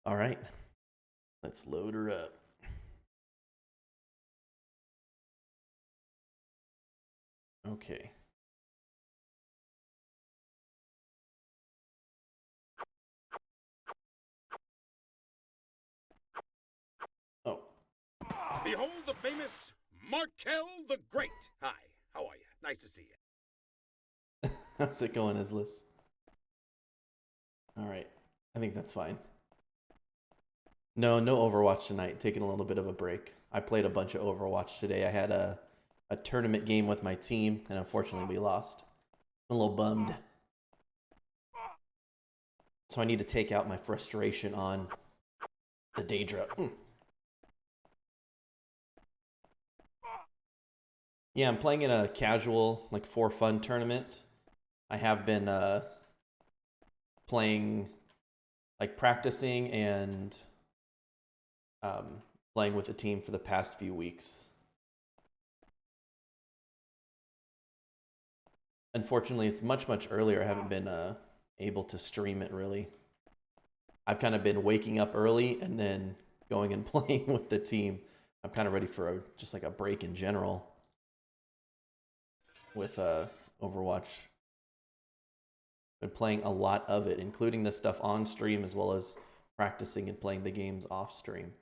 All right, let's load her up. Okay. Oh. Behold the famous Markel the Great. Hi, how are you? Nice to see you. How's it going, Islis? All right. I think that's fine. No Overwatch tonight. Taking a little bit of a break. I played a bunch of Overwatch today. I had a tournament game with my team, and unfortunately we lost. I'm a little bummed. So I need to take out my frustration on the Daedra. Yeah, I'm playing in a casual, like, for fun tournament. I have been playing, like, practicing and playing with the team for the past few weeks. Unfortunately, it's much earlier. I haven't been able to stream it, really. I've kind of been waking up early and then going and playing with the team. I'm kind of ready for just like a break in general with Overwatch. Been playing a lot of it, including the stuff on stream as well as practicing and playing the games off stream.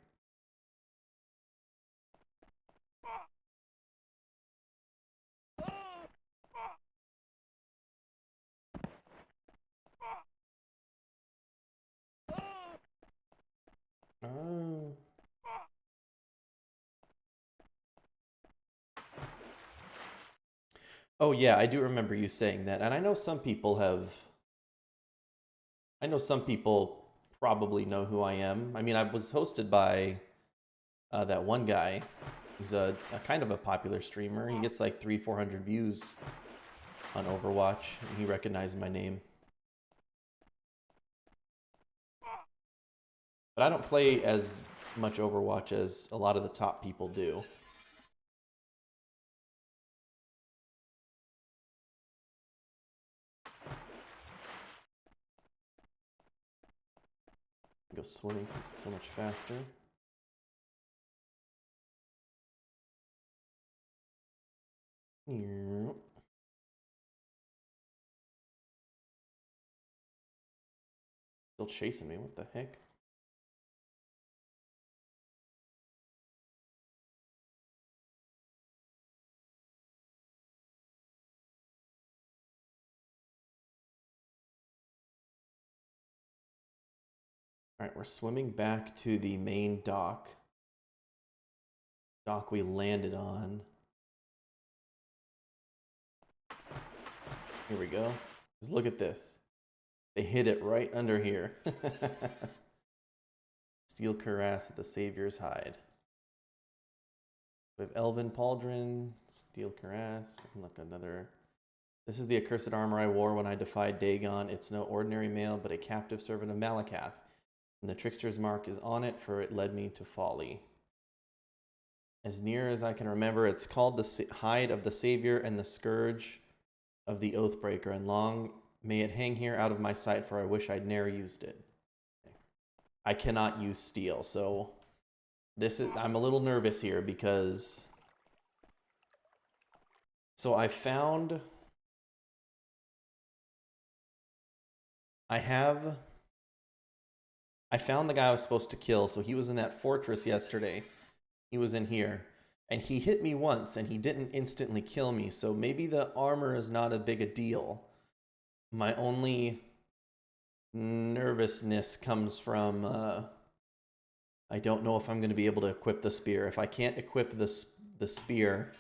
Oh. Oh yeah, I do remember you saying that. And I know some people probably know who I am. I mean, I was hosted by that one guy. He's a kind of a popular streamer. He gets like 400 views on Overwatch, and he recognized my name. But I don't play as much Overwatch as a lot of the top people do. Go swimming since it's so much faster. Still chasing me, what the heck? Alright, we're swimming back to the main dock. Dock we landed on. Here we go. Just look at this. They hit it right under here. Steel cuirass at the Savior's hide. We have Elven Pauldron, Steel cuirass, and look, another. This is the accursed armor I wore when I defied Dagon. It's no ordinary mail, but a captive servant of Malakath. And the trickster's mark is on it, for it led me to folly. As near as I can remember, it's called the hide of the Savior and the scourge of the Oathbreaker, and long may it hang here out of my sight, for I wish I'd ne'er used it. I cannot use steel, so I'm a little nervous here because I found the guy I was supposed to kill. So he was in that fortress yesterday. He was in here. And he hit me once, and he didn't instantly kill me. So maybe the armor is not a big a deal. My only nervousness comes from I don't know if I'm going to be able to equip the spear. If I can't equip the spear,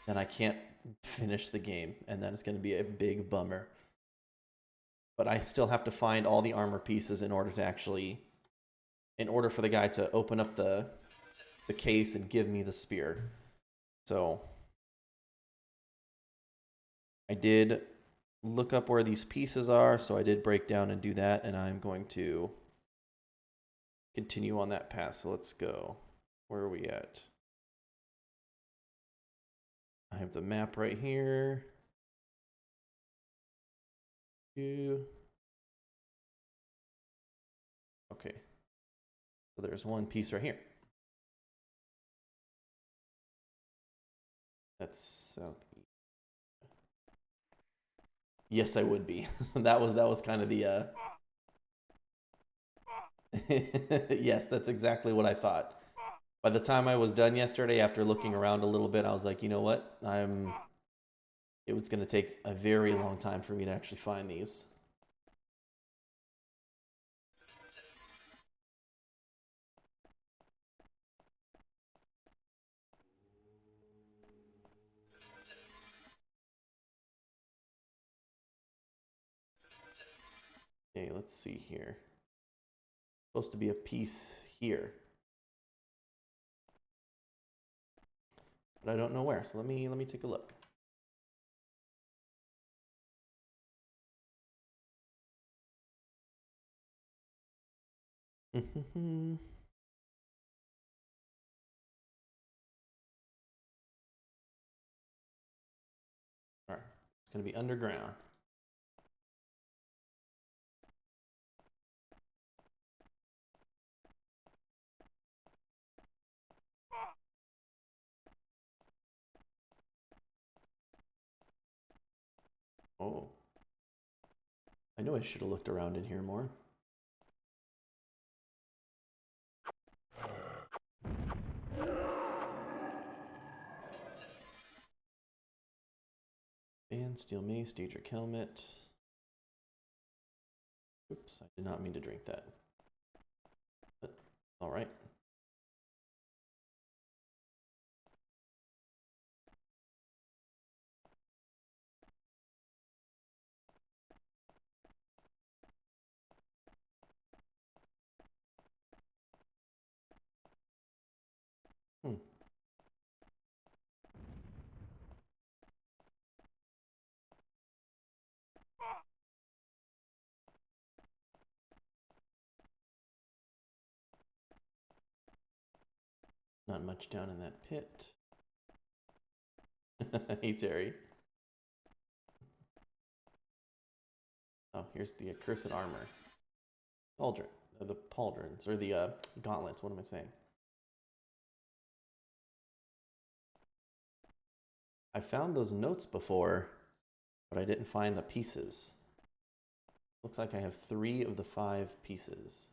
then I can't finish the game, and that is going to be a big bummer. But I still have to find all the armor pieces in order for the guy to open up the case and give me the spear. So I did look up where these pieces are, so I did break down and do that, and I'm going to continue on that path. So let's go. Where are we at? I have the map right here. Okay. So there's one piece right here. That's southeast. Yes, I would be. that was kind of the yes, that's exactly what I thought. By the time I was done yesterday, after looking around a little bit, I was like, you know what? It was going to take a very long time for me to actually find these. Okay, let's see here. Supposed to be a piece here. But I don't know where, so let me take a look. All right, it's gonna be underground. Oh, I knew I should have looked around in here more. And steel mace, Daedra helmet. Oops, I did not mean to drink that. But all right. Not much down in that pit. Hey, Terry. Oh, here's the accursed armor. Pauldron. The pauldrons, or the gauntlets, what am I saying? I found those notes before, but I didn't find the pieces. Looks like I have 3 of the 5 pieces.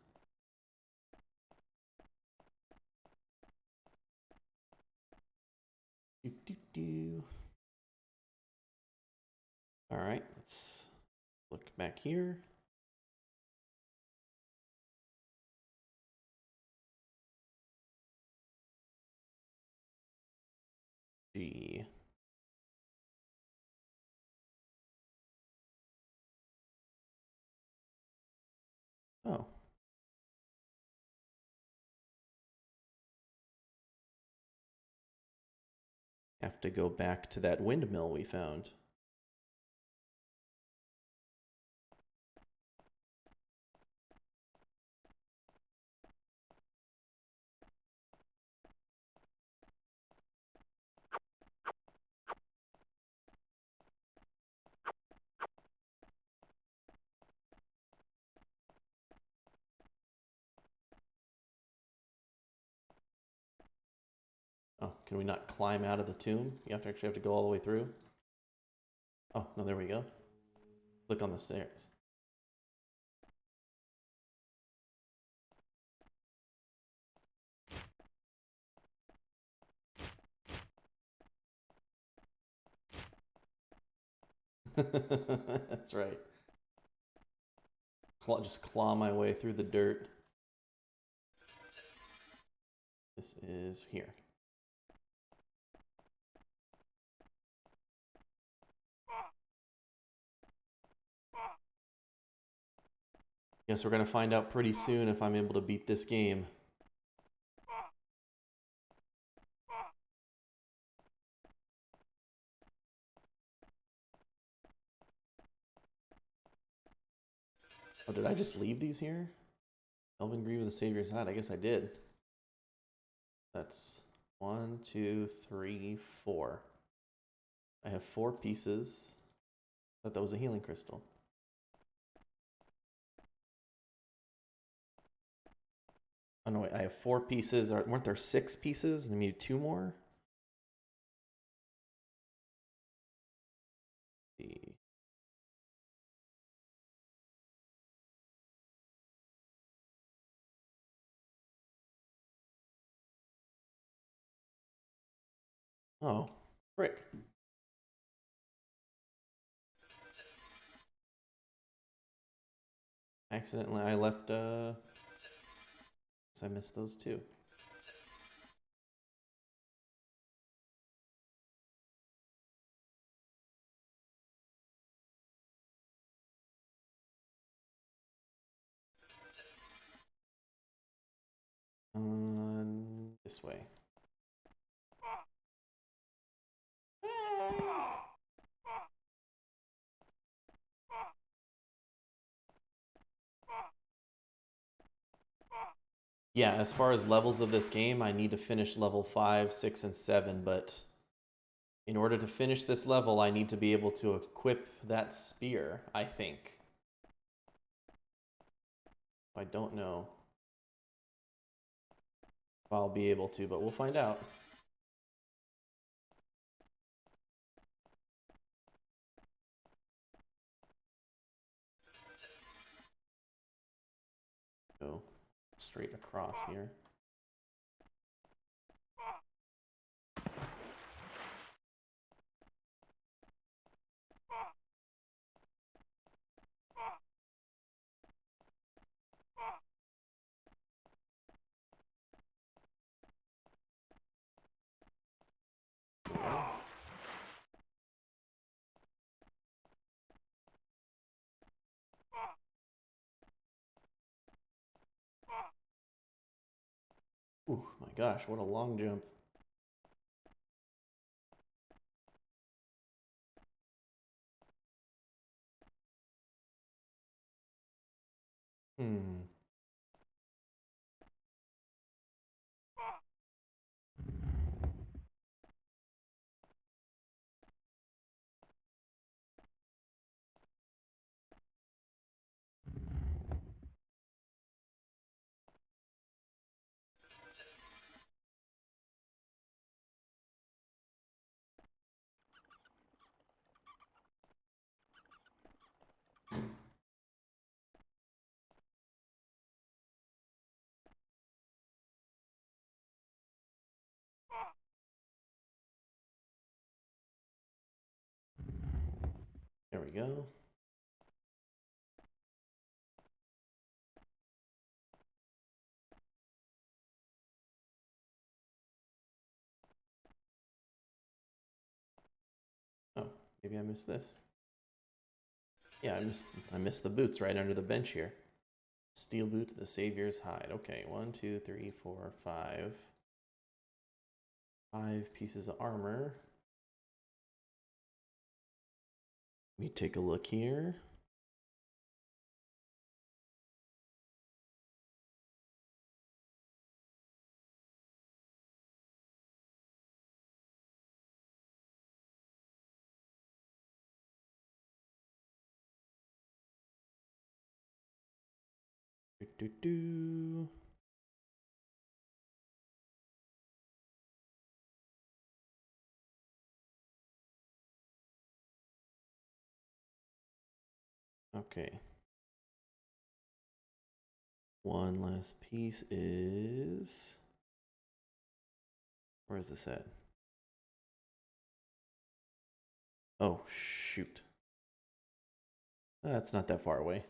All right, let's look back here. G. Oh. Have to go back to that windmill we found. Oh, can we not climb out of the tomb? You have to actually have to go all the way through? Oh, no, there we go. Click on the stairs. That's right. Just claw my way through the dirt. This is here. Guess we're gonna find out pretty soon if I'm able to beat this game. Oh, did I just leave these here? Elven Greave of the Savior's Hat. I guess I did. That's 1, 2, 3, 4. I have 4 pieces. I thought that was a healing crystal. Oh no, wait, I have 4 pieces. Weren't there 6 pieces? I need 2 more? Let's see. Oh, frick. Accidentally, I left, so I missed those too. This way. Yeah, as far as levels of this game, I need to finish level 5, 6, and 7, but in order to finish this level, I need to be able to equip that spear, I think. I don't know if I'll be able to, but we'll find out. Go straight across here. Ooh, my gosh, what a long jump. Hmm. There we go. Oh, maybe I missed this. Yeah, I missed the boots right under the bench here. Steel boot, the Savior's hide. Okay, 1, 2, 3, 4, 5. 5 pieces of armor. Let me take a look here. Do. Okay. One last piece is... Where is this at? Oh, shoot. That's not that far away.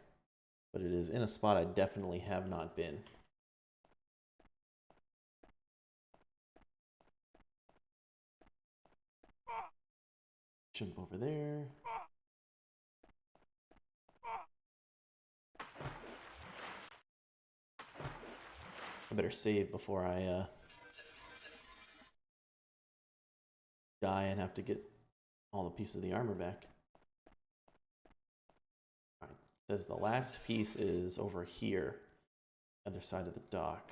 But it is in a spot I definitely have not been. Jump over there. I better save before I die and have to get all the pieces of the armor back. All right. It says the last piece is over here, other side of the dock.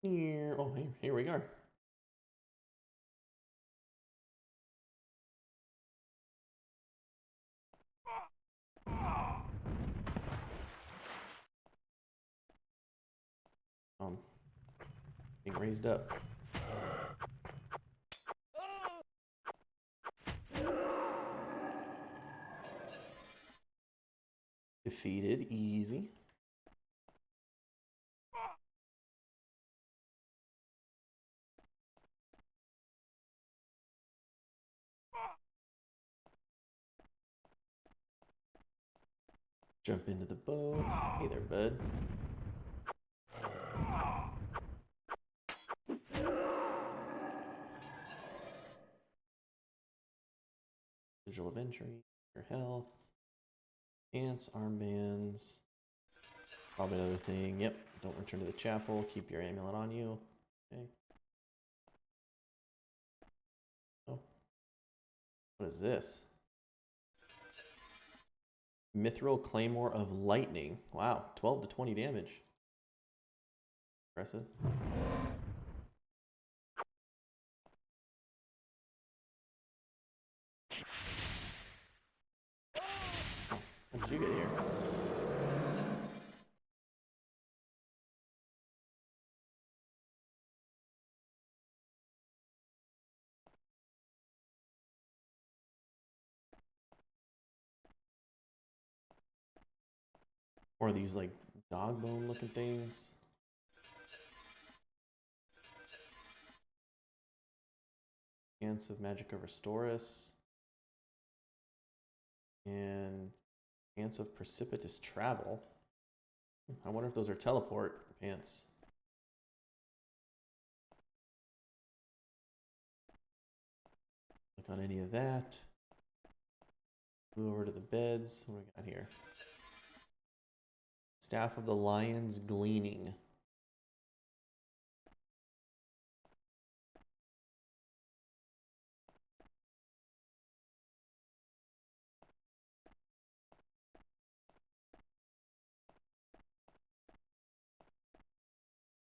Here, oh, here we are. Being raised up. Defeated, easy. Jump into the boat. Hey there, bud. Sigil of entry, your health, pants, armbands. Probably another thing. Yep. Don't return to the chapel. Keep your amulet on you. Okay. Oh. What is this? Mithril Claymore of Lightning. Wow. 12 to 20 damage. Impressive. How did you get here? Or these like dog bone looking things. Chance of Magicka Restoris. And Chance of Precipitous Travel. I wonder if those are teleport pants. Click on any of that. Move over to the beds. What do we got here? Staff of the Lion's Gleaning.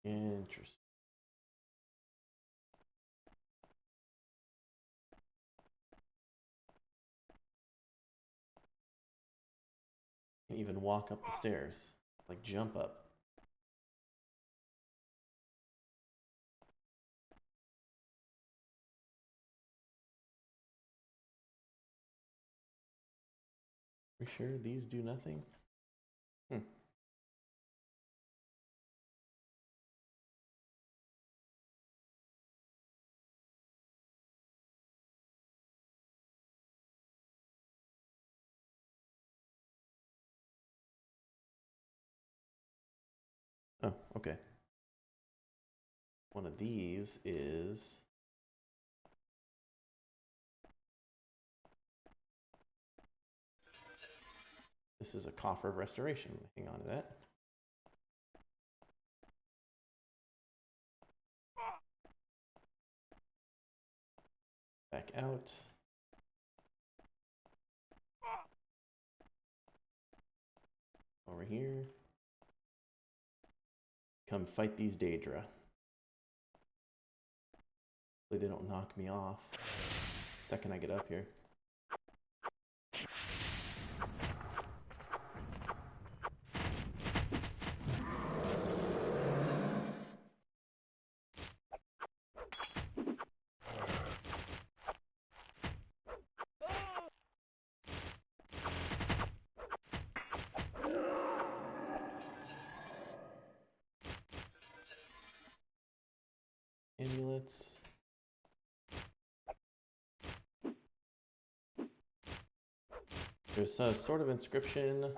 Interesting. Can even walk up the stairs, like jump up. We sure these do nothing? Oh, okay. One of these is this is a Coffer of Restoration. Hang on to that. Back out. Over here. Come fight these Daedra. Hopefully they don't knock me off the second I get up here. Amulets. There's a sort of inscription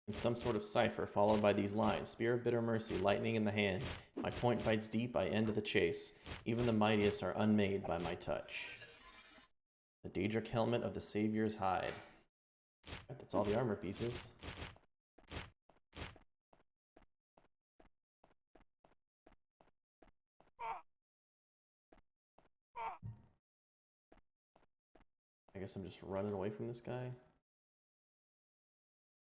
and some sort of cipher followed by these lines. Spear of bitter mercy, lightning in the hand. My point bites deep, I end the chase. Even the mightiest are unmade by my touch. The Daedric helmet of the Savior's hide. That's all the armor pieces. I guess I'm just running away from this guy.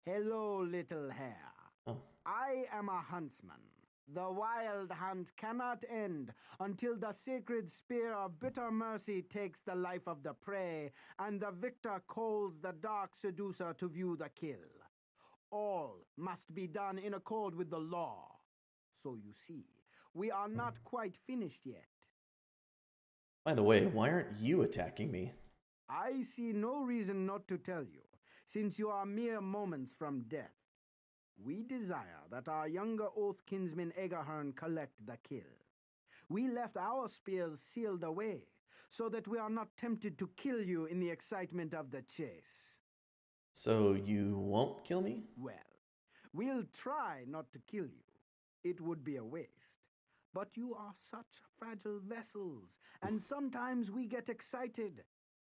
Hello, little hare. Oh. I am a huntsman. The wild hunt cannot end until the sacred spear of bitter mercy takes the life of the prey, and the victor calls the dark seducer to view the kill. All must be done in accord with the law. So you see, we are not quite finished yet. By the way, why aren't you attacking me? I see no reason not to tell you, since you are mere moments from death. We desire that our younger oath kinsman Egahern collect the kill. We left our spears sealed away, so that we are not tempted to kill you in the excitement of the chase. So you won't kill me? Well, we'll try not to kill you. It would be a waste. But you are such fragile vessels, and sometimes we get excited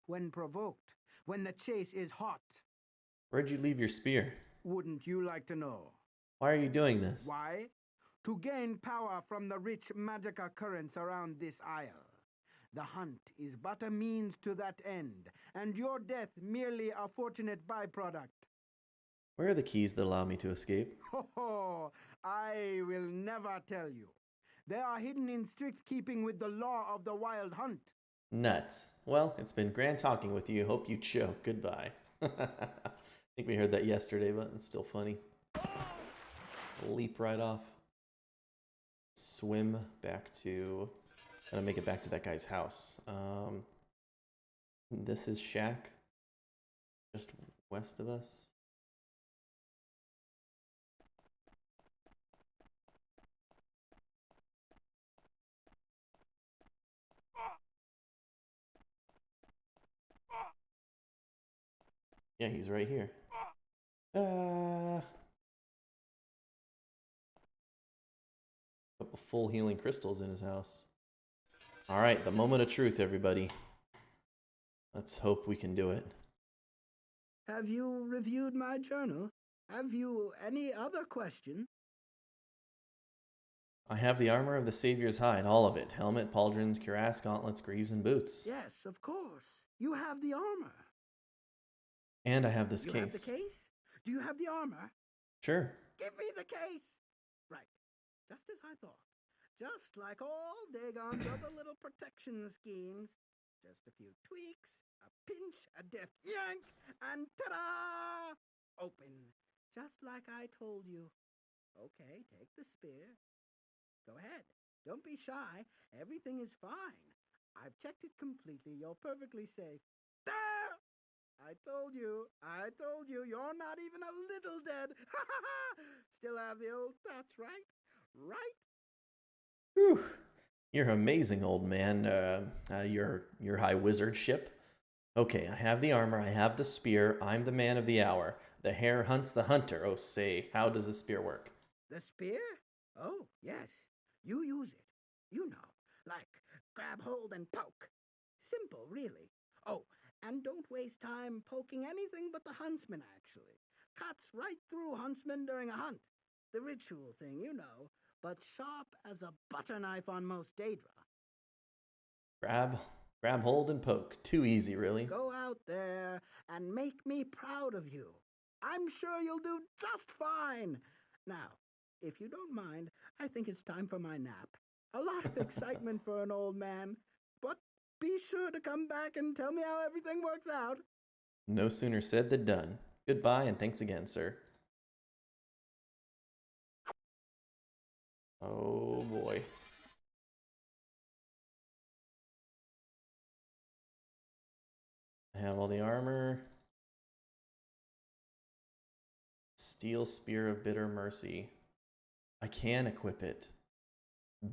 when provoked, when the chase is hot. Where'd you leave your spear? Wouldn't you like to know? Why are you doing this? Why? To gain power from the rich magica currents around this isle. The hunt is but a means to that end, and your death merely a fortunate byproduct. Where are the keys that allow me to escape? Ho, I will never tell you. They are hidden in strict keeping with the law of the wild hunt. Nuts. Well, it's been grand talking with you. Hope you choke. Goodbye. I think we heard that yesterday, but it's still funny. Leap right off. Swim back to... Gotta make it back to that guy's house. This is shack. Just west of us. Yeah, he's right here. Couple full healing crystals in his house. Alright, the moment of truth, everybody. Let's hope we can do it. Have you reviewed my journal? Have you any other question? I have the armor of the Savior's hide, all of it. Helmet, pauldrons, cuirass, gauntlets, greaves, and boots. Yes, of course. You have the armor. And I have this You case. have the case? Do you have the armor? Sure. Give me the case! Right. Just as I thought. Just like all Dagon's other little protection schemes. Just a few tweaks, a pinch, a deft yank, and ta-da! Open. Just like I told you. Okay, take the spear. Go ahead. Don't be shy. Everything is fine. I've checked it completely. You're perfectly safe. There! I told you, you're not even a little dead. Ha ha ha! Still have the old touch, right? Right? Whew. You're amazing, old man. Your high wizardship. Okay, I have the armor, I have the spear, I'm the man of the hour. The hare hunts the hunter. Oh, say, how does the spear work? The spear? Oh, yes. You use it. You know, like grab hold and poke. Simple, really. Oh, and don't waste time poking anything but the huntsman, actually. Cuts right through huntsmen during a hunt. The ritual thing, you know, but sharp as a butter knife on most Daedra. Grab hold and poke. Too easy, really. Go out there and make me proud of you. I'm sure you'll do just fine. Now, if you don't mind, I think it's time for my nap. A lot of excitement for an old man, but be sure to come back and tell me how everything works out. No sooner said than done. Goodbye and thanks again, sir. Oh boy. I have all the armor. Steel Spear of Bitter Mercy. I can equip it.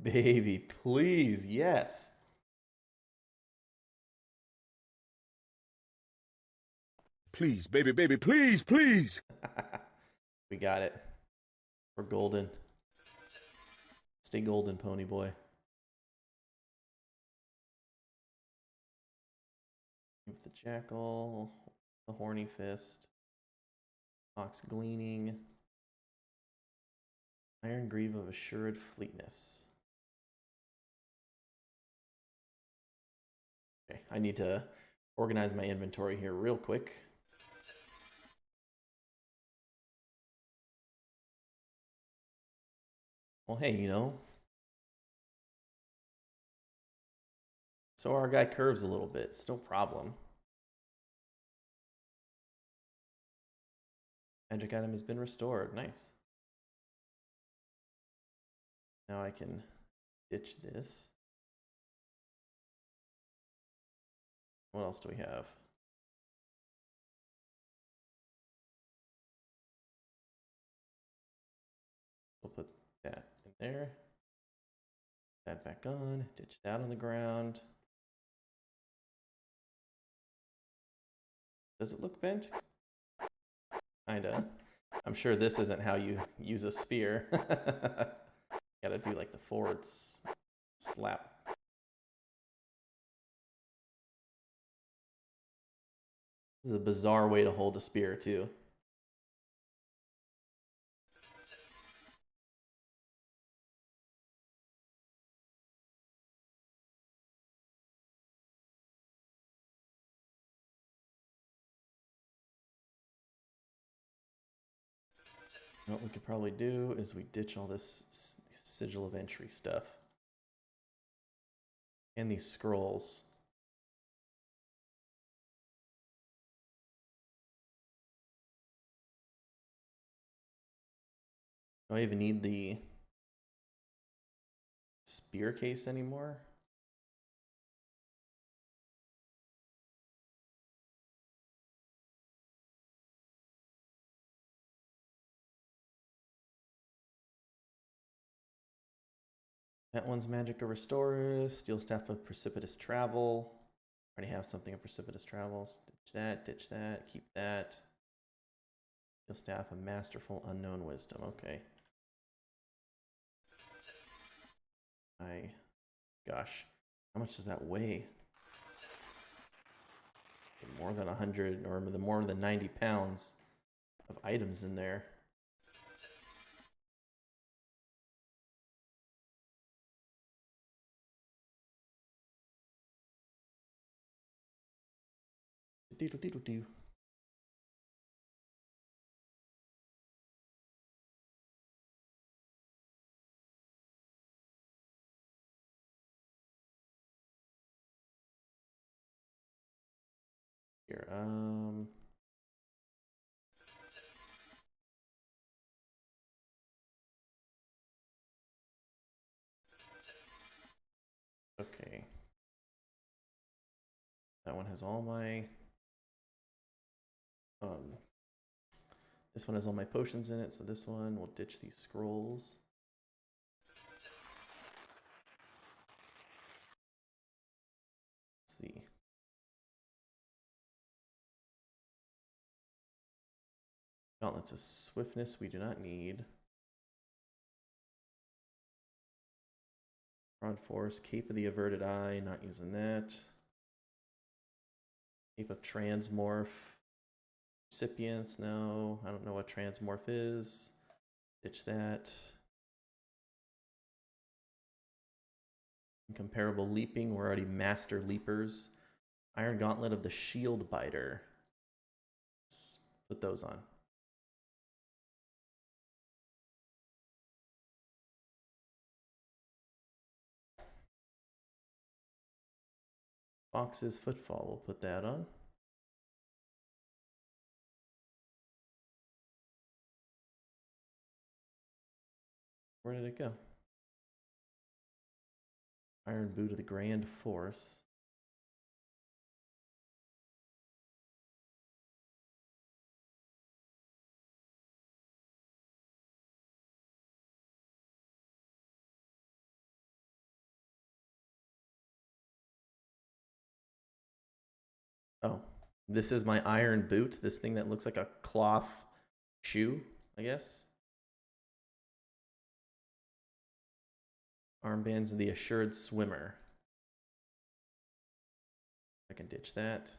Baby, please, yes. Please, baby, baby, please, please. We got it. We're golden. Stay golden, pony boy. Give the jackal, the horny fist, ox gleaning, iron greave of assured fleetness. Okay, I need to organize my inventory here real quick. Well, hey, you know. So our guy curves a little bit. It's no problem. Magic item has been restored. Nice. Now I can ditch this. What else do we have? We'll put that in there. That back on. Ditch that on the ground. Does it look bent? Kinda. I'm sure this isn't how you use a spear. Gotta do like the forward slap. This is a bizarre way to hold a spear too. What we could probably do is we ditch all this sigil of entry stuff. And these scrolls. Do I even need the spear case anymore? That one's Magic of Restore, Steel Staff of Precipitous Travel. Already have something of Precipitous Travel. Ditch that, keep that. Steel Staff of Masterful Unknown Wisdom, okay. Gosh, how much does that weigh? More than 100 or more than 90 pounds of items in there. Doodle doodle doo. Here, okay. That one has all my this one has all my potions in it, so this one will ditch these scrolls. Let's see. Gauntlets of Swiftness we do not need. Broad Force, Cape of the Averted Eye, not using that. Cape of Transmorph. Recipients, no. I don't know what Transmorph is. Ditch that. Incomparable Leaping, we're already Master Leapers. Iron Gauntlet of the Shield Biter. Let's put those on. Fox's Footfall, we'll put that on. Where did it go? Iron Boot of the Grand Force. Oh, this is my Iron Boot, this thing that looks like a cloth shoe, I guess. Armbands of the Assured Swimmer. I can ditch that.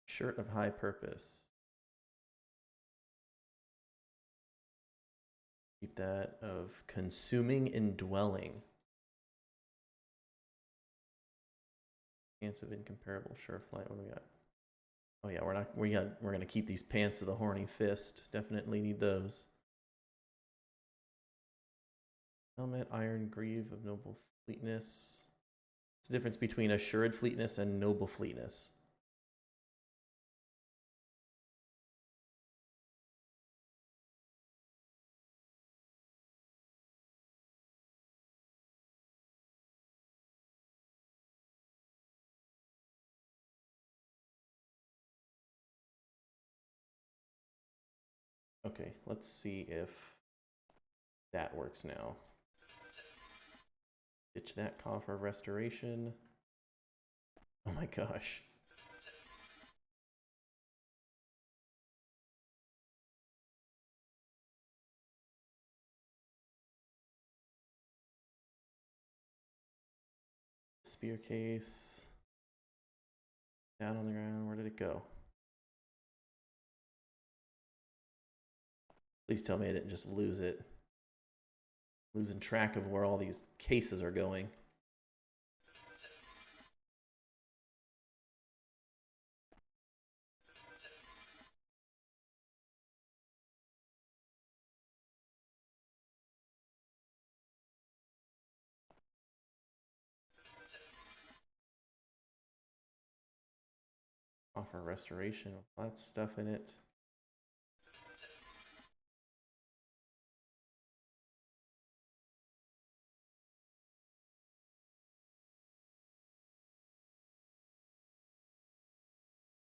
Shirt of High Purpose. Keep that of Consuming Indwelling. Pants of Incomparable Sureflight. What do we got? Oh yeah, we're gonna keep these Pants of the Horny Fist. Definitely need those. Helmet, Iron Greave of Noble Fleetness. What's the difference between Assured Fleetness and Noble Fleetness? Okay, let's see if that works now. Ditch that Coffer of Restoration. Oh my gosh. Spear case. Down on the ground. Where did it go? Please tell me I didn't just lose it. Losing track of where all these cases are going. Offer restoration with all that stuff in it.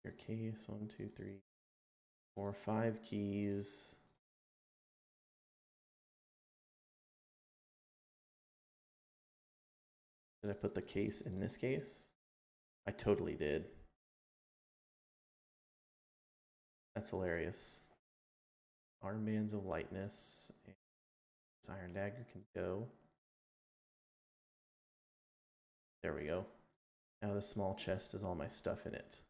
Your case, 1, 2, 3, 4, 5 keys. Did I put the case in this case? I totally did. That's hilarious. Armbands of Lightness. Iron Dagger can go. There we go. Now the small chest has all my stuff in it.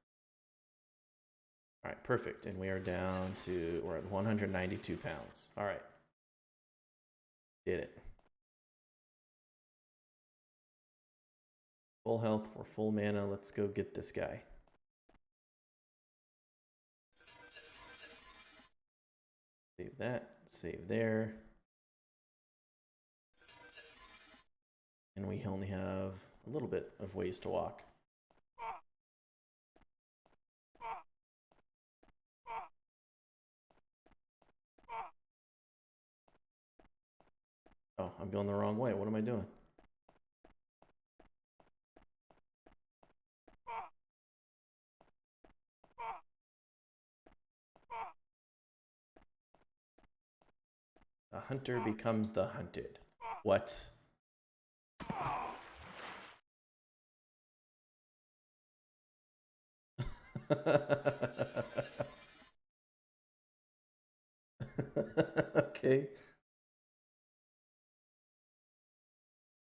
All right, perfect. And we are down to, we're at 192 pounds. All right. Did it. Full health, we're full mana. Let's go get this guy. Save that, save there. And we only have a little bit of ways to walk. Oh, I'm going the wrong way. What am I doing? The hunter becomes the hunted. What? Okay.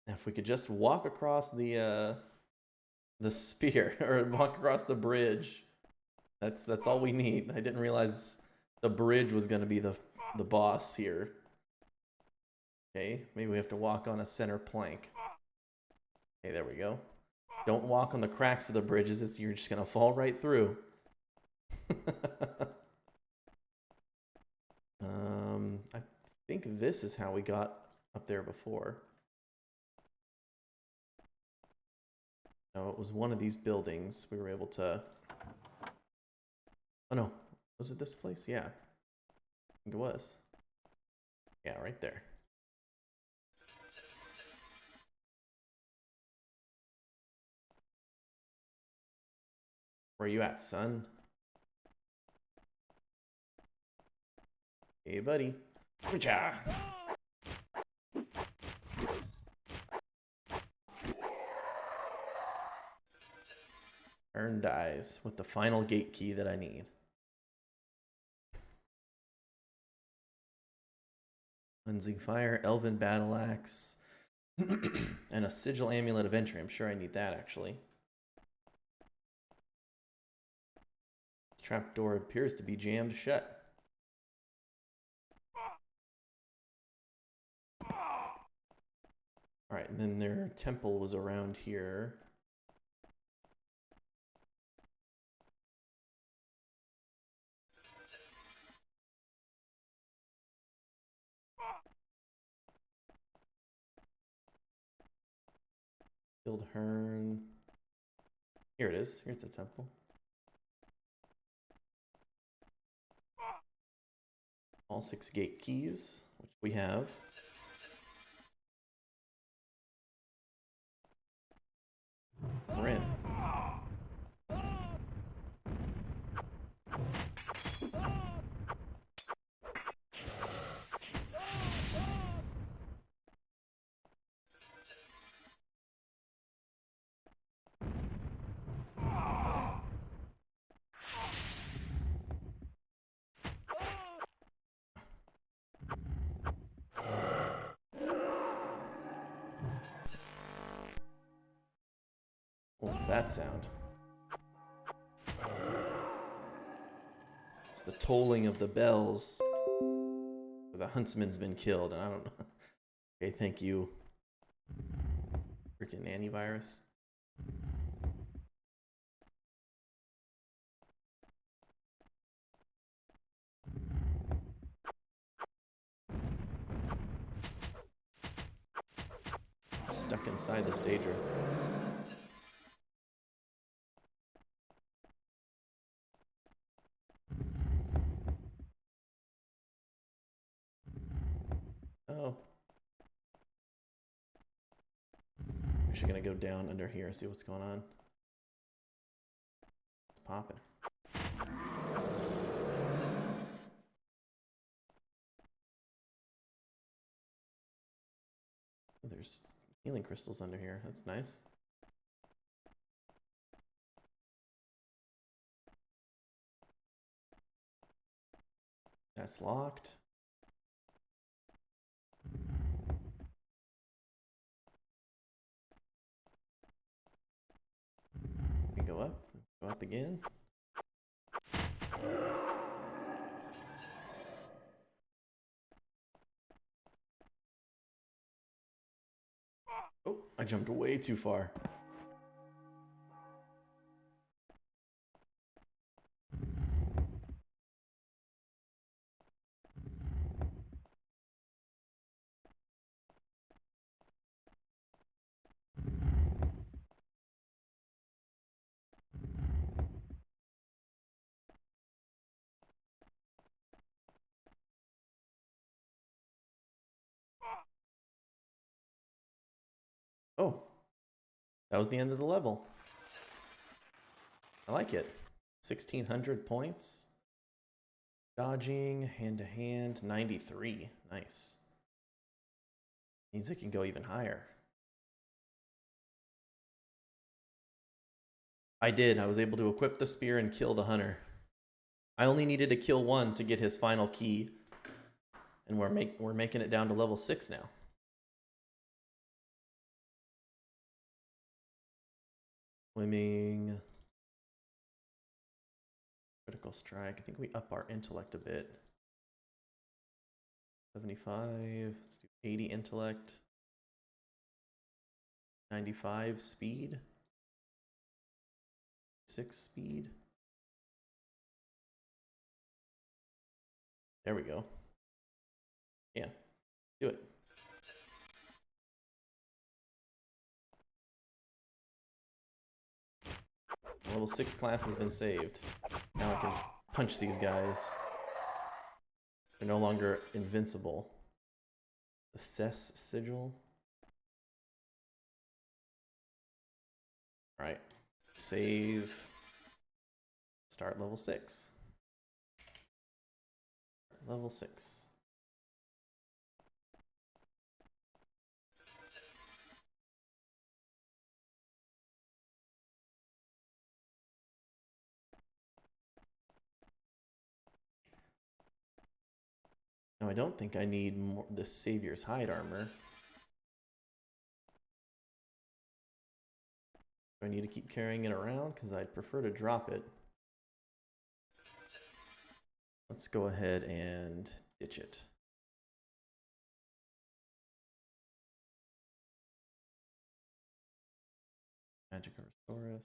If we could just walk across the spear or walk across the bridge, that's all we need. I didn't realize the bridge was going to be the boss here. Okay, maybe we have to walk on a center plank. Okay, there we go. Don't walk on the cracks of the bridges. You're just going to fall right through. I think this is how we got up there before. No, it was one of these buildings. We were able to... Oh no, was it this place? Yeah, I think it was. Yeah, right there. Where you at, son? Hey, buddy. Cha. Turn dies with the final gate key that I need. Cleansing Fire, Elven Battle Axe, and a Sigil Amulet of Entry. I'm sure I need that, actually. This trapdoor appears to be jammed shut. Alright, and then their temple was around here. Killed Hearn. Here it is. Here's the temple. All 6 gate keys, which we have. We're in. What was that sound? It's the tolling of the bells. The huntsman's been killed, and I don't know. Okay, thank you. Freaking antivirus. Stuck inside this Daedra. Oh. I'm actually gonna go down under here and see what's going on. It's popping. Oh, there's healing crystals under here. That's nice. That's locked. We go up again. Oh, I jumped way too far. Oh, that was the end of the level. I like it. 1,600 points. Dodging, hand-to-hand, 93. Nice. Means it can go even higher. I did. I was able to equip the spear and kill the hunter. I only needed to kill one to get his final key. And we're making it down to level 6 now. Swimming. Critical strike. I think we up our intellect a bit. 75. Let's do 80 intellect. 95 speed. 6 speed. There we go. Yeah, do it. Level 6 class has been saved. Now I can punch these guys. They're no longer invincible. Assess sigil. Alright. Save. Start level 6. Level 6. Now I don't think I need more the Savior's Hide armor. Do I need to keep carrying it around? Because I'd prefer to drop it. Let's go ahead and ditch it. Magic Restore us.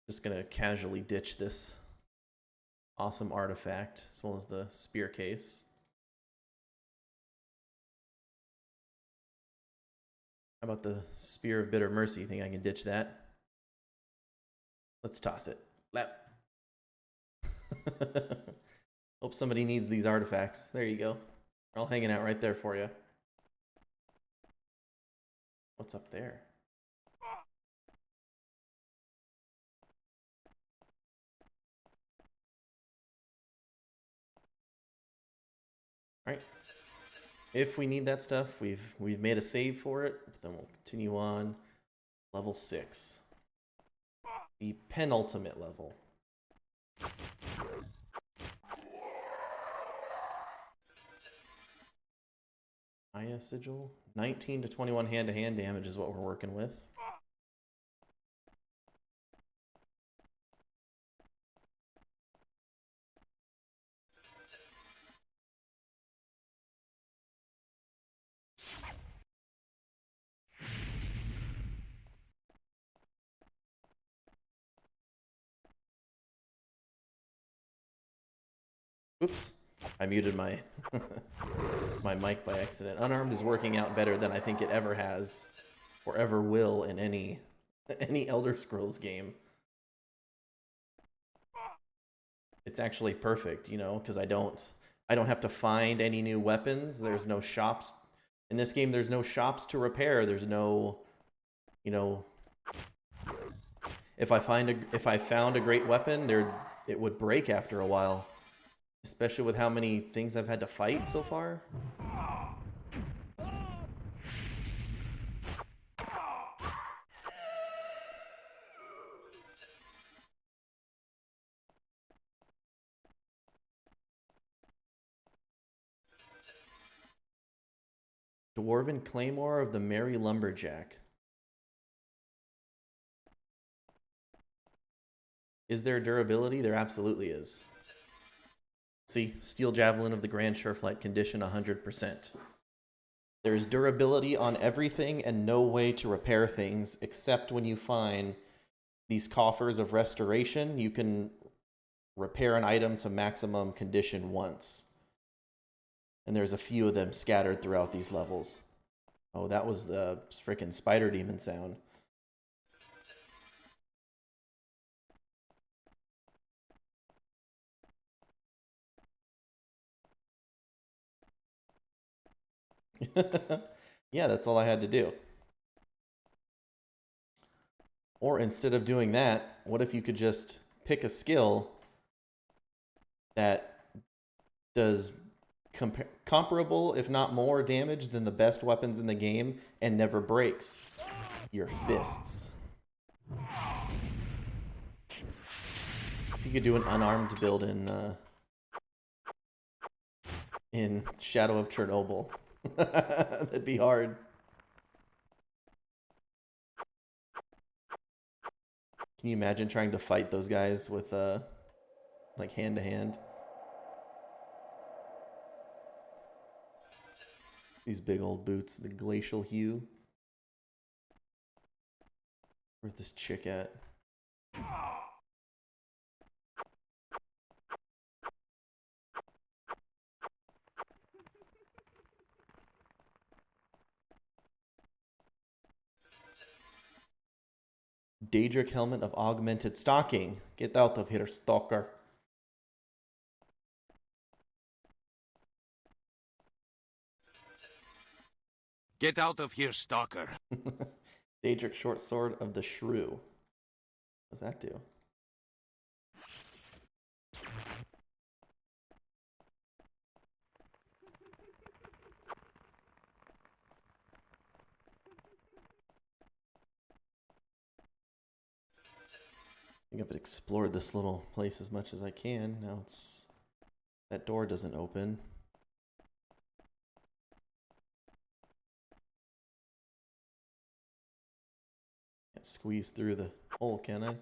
Just gonna casually ditch this awesome artifact, as well as the spear case. How about the Spear of Bitter Mercy? Think I can ditch that? Let's toss it. Lap. Hope somebody needs these artifacts. There you go. They're all hanging out right there for you. What's up there? All right. If we need that stuff, we've made a save for it. Then we'll continue on. Level 6. The penultimate level. Aya Sigil. 19 to 21 hand-to-hand damage is what we're working with. Oops, I muted my my mic by accident. Unarmed is working out better than I think it ever has or ever will in any Elder Scrolls game. It's actually perfect, you know, because I don't have to find any new weapons. There's no shops in this game. There's no shops to repair. There's no, you know, if I found a great weapon, it would break after a while. Especially with how many things I've had to fight so far. Dwarven Claymore of the Merry Lumberjack. Is there durability? There absolutely is. See, Steel Javelin of the Grand Sureflight condition 100%. There's durability on everything and no way to repair things except when you find these coffers of restoration. You can repair an item to maximum condition once. And there's a few of them scattered throughout these levels. Oh, that was the frickin' spider demon sound. Yeah, that's all I had to do. Or instead of doing that, what if you could just pick a skill that does comparable, if not more, damage than the best weapons in the game and never breaks? Your fists. If you could do an unarmed build in Shadow of Chernobyl. That'd be hard. Can you imagine trying to fight those guys with like hand to hand? These big old boots, the glacial hue. Where's this chick at? Daedric Helmet of Augmented Stalking. Get out of here, stalker. Get out of here, stalker. Daedric Short Sword of the Shrew. What does that do? I think I've explored this little place as much as I can. Now it's... that door doesn't open. Can't squeeze through the hole, can I?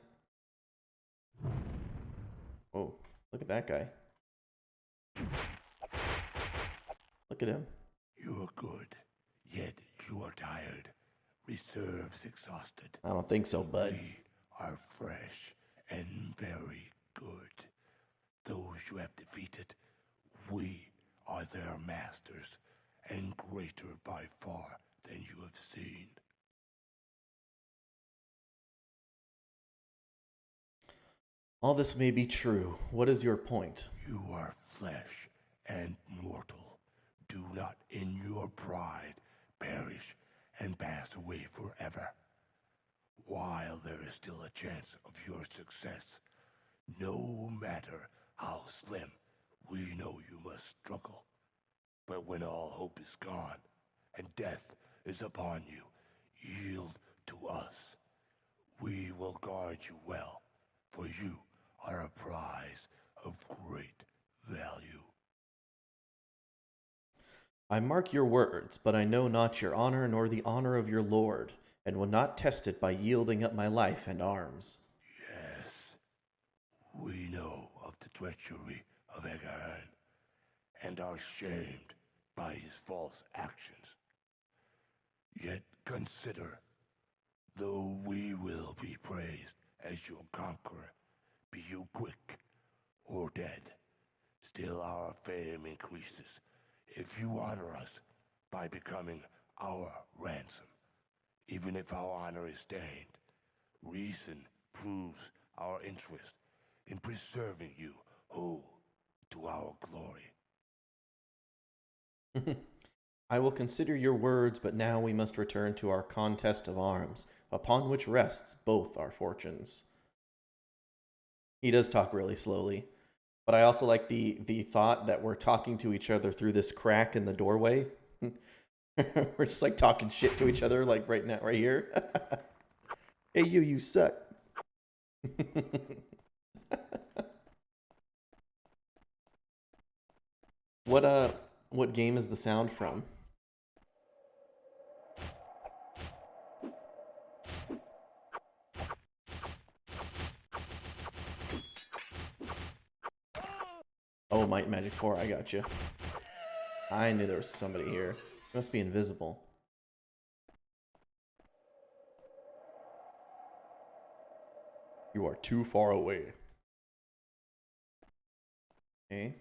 Whoa, look at that guy. Look at him. You're good, yet you are tired. Reserves exhausted. I don't think so, bud. We are fresh and very good. Those you have defeated, we are their masters, and greater by far than you have seen. All this may be true. What is your point? You are flesh and mortal. Do not in your pride perish and pass away forever. While there is still a chance of your success, no matter how slim, we know you must struggle. But when all hope is gone and death is upon you, yield to us. We will guard you well, for you are a prize of great value. I mark your words, but I know not your honor nor the honor of your lord, and will not test it by yielding up my life and arms. Yes, we know of the treachery of Egaran, and are shamed by his false actions. Yet consider, though we will be praised as your conqueror, be you quick or dead, still our fame increases if you honor us by becoming our ransom. Even if our honor is stained, reason proves our interest in preserving you whole to our glory. I will consider your words, but now we must return to our contest of arms, upon which rests both our fortunes. He does talk really slowly, but I also like the thought that we're talking to each other through this crack in the doorway. We're just like talking shit to each other, like right now, right here. Hey, you suck. What game is the sound from? Oh, Might and Magic 4, I got you. I knew there was somebody here. He must be invisible. You are too far away. Okay.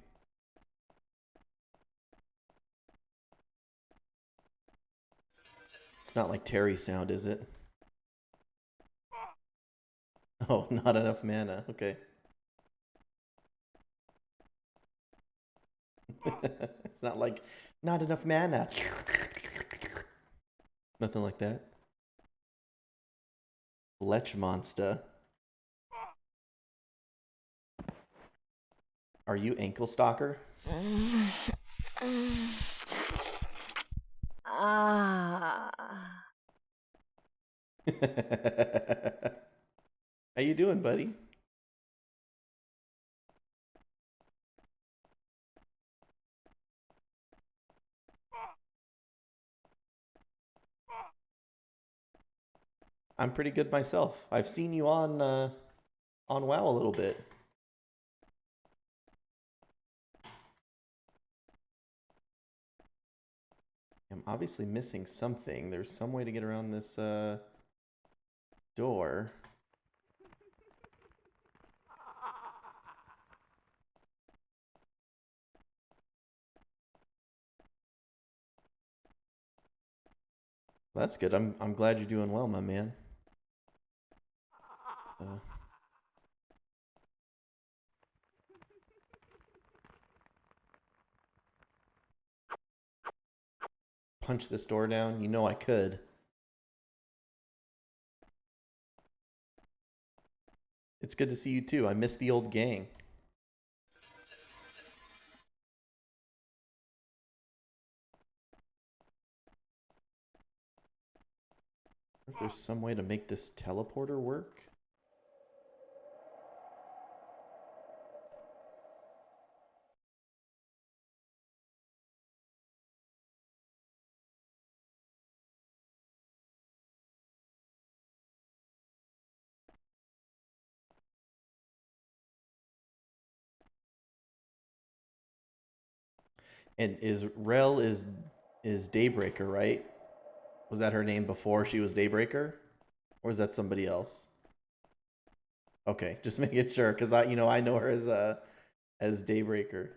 It's not like Terry sound, is it? Oh, not enough mana. Okay. It's not like, not enough mana. Nothing like that. Lech Monster. Are you Ankle Stalker? How you doing, buddy? I'm pretty good myself. I've seen you on WoW a little bit. I'm obviously missing something. There's some way to get around this door. That's good. I'm glad you're doing well, my man. Punch this door down? You know I could. It's good to see you too. I miss the old gang. If there's some way to make this teleporter work. And Rel is Daybreaker, right? Was that her name before she was Daybreaker? Or is that somebody else? Okay, just making sure, because I know her as Daybreaker.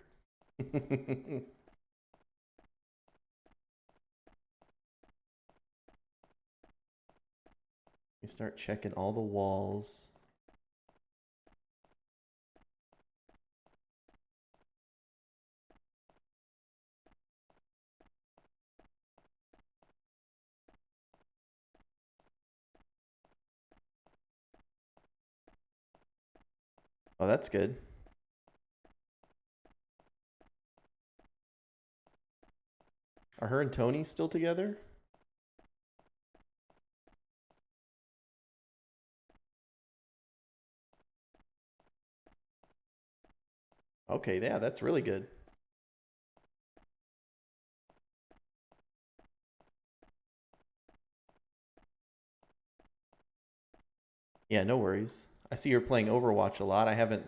We start checking all the walls. Oh, that's good. Are her and Tony still together? Okay, yeah, that's really good. Yeah, no worries. I see you're playing Overwatch a lot. I haven't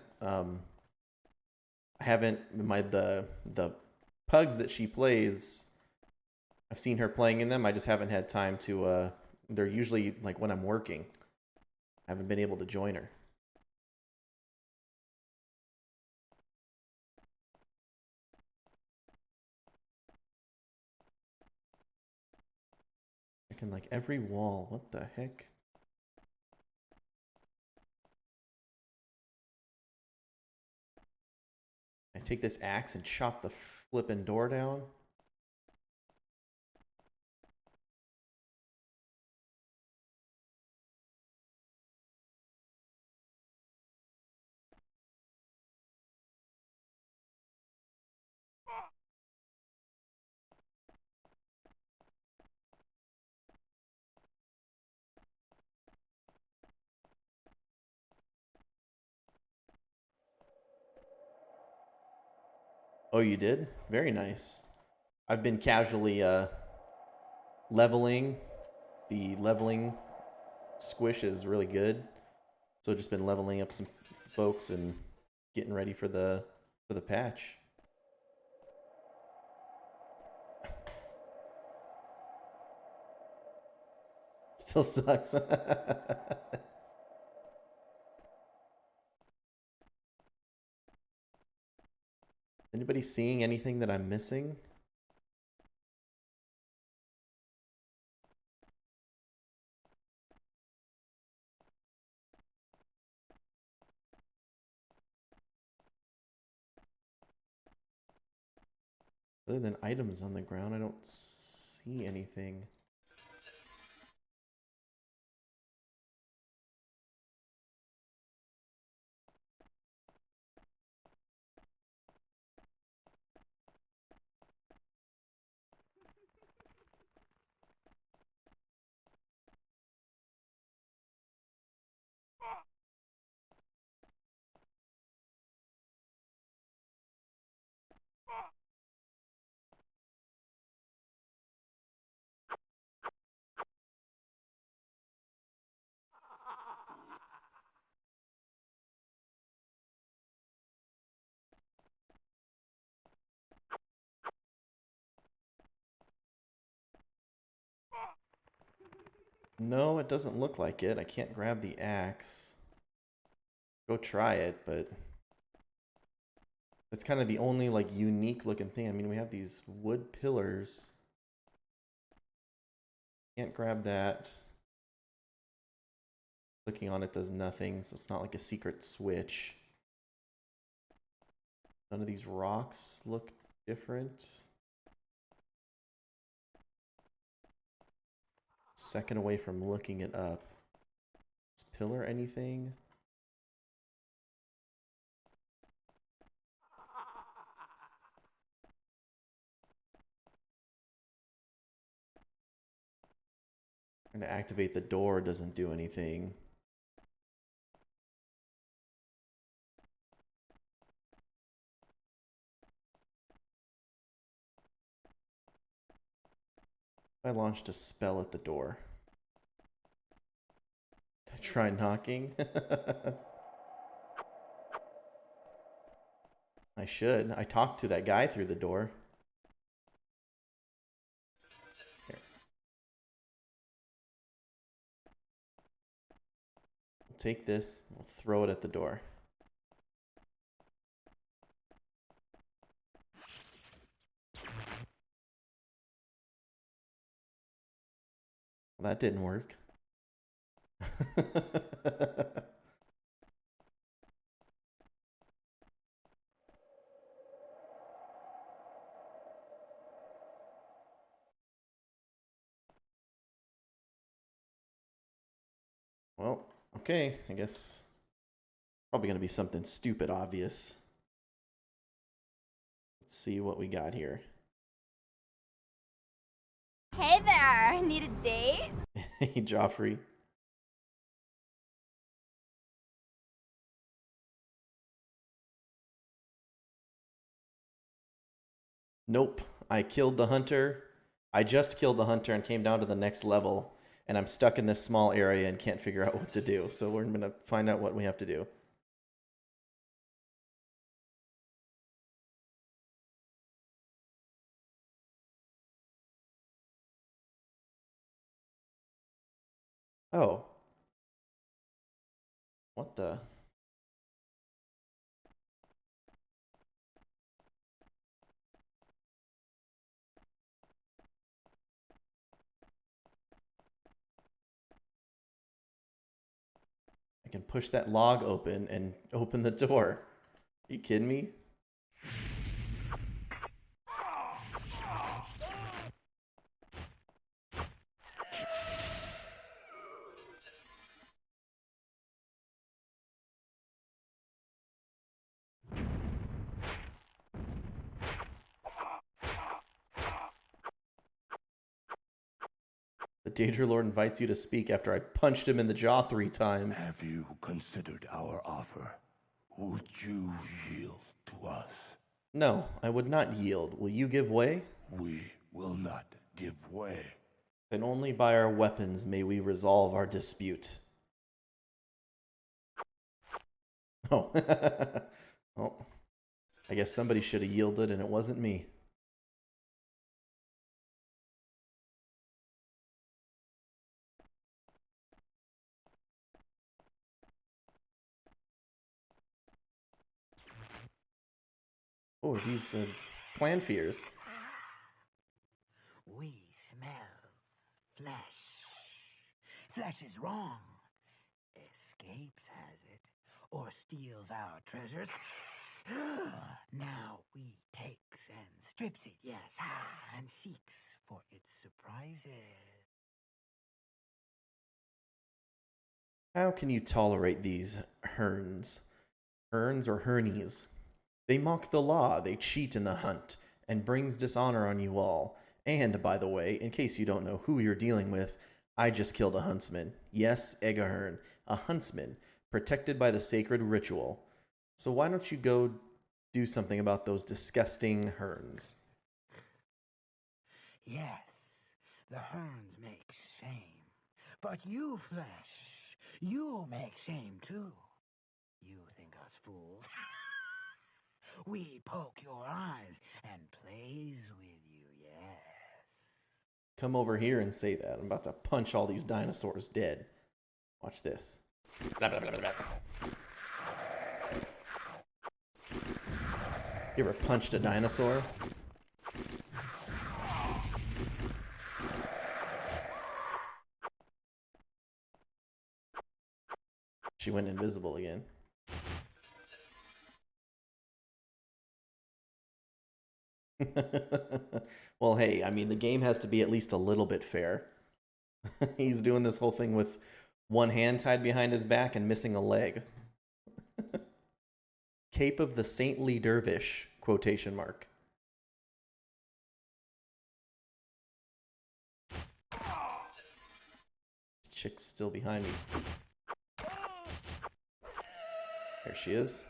the pugs that she plays, I've seen her playing in them. I just haven't had time to they're usually like when I'm working. I haven't been able to join her. I can like every wall. What the heck? I take this axe and chop the flippin' door down. Oh, you did? Very nice. I've been casually leveling. The leveling squish is really good. So just been leveling up some folks and getting ready for the patch. Still sucks. Anybody seeing anything that I'm missing? Other than items on the ground, I don't see anything. No, it doesn't look like it. I can't grab the axe. Go try it, but it's kind of the only like unique looking thing. I mean, we have these wood pillars. Can't grab that. Clicking on it does nothing, so it's not like a secret switch. None of these rocks look different. Second away from looking it up. Is pillar anything? Trying to activate the door doesn't do anything. I launched a spell at the door. Did I try knocking? I should. I talked to that guy through the door. Here. We'll take this. We'll throw it at the door. Well, that didn't work. Well, okay, I guess Probably going to be something stupid obvious. Let's see what we got here. Hey there, need a date? Hey, Joffrey. Nope. I killed the hunter. I just killed the hunter and came down to the next level. And I'm stuck in this small area and can't figure out what to do. So we're going to find out what we have to do. Oh. What the? I can push that log open and open the door. Are you kidding me? The Daedra Lord invites you to speak after I punched him in the jaw 3 times. Have you considered our offer? Would you yield to us? No, I would not yield. Will you give way? We will not give way. Then only by our weapons may we resolve our dispute. Oh. Well, I guess somebody should have yielded and it wasn't me. Oh, these plan fears. We smell flesh. Flesh is wrong. Escapes has it, or steals our treasures. Now we takes and strips it, yes, and seeks for its surprises. How can you tolerate these herns? Herns or hernies? They mock the law, they cheat in the hunt, and brings dishonor on you all. And, by the way, in case you don't know who you're dealing with, I just killed a huntsman. Yes, Egahern, a huntsman, protected by the sacred ritual. So why don't you go do something about those disgusting herns? Yes, the herns make shame. But you, flesh, you make shame too. You think us fools? We poke your eyes and plays with you, yes. Come over here and say that. I'm about to punch all these dinosaurs dead. Watch this. Blah, blah, blah, blah, blah. You ever punched a dinosaur? She went invisible again. Well, hey, I mean, the game has to be at least a little bit fair. He's doing this whole thing with one hand tied behind his back and missing a leg. Cape of the Saintly Dervish, quotation mark. This chick's still behind me. There she is.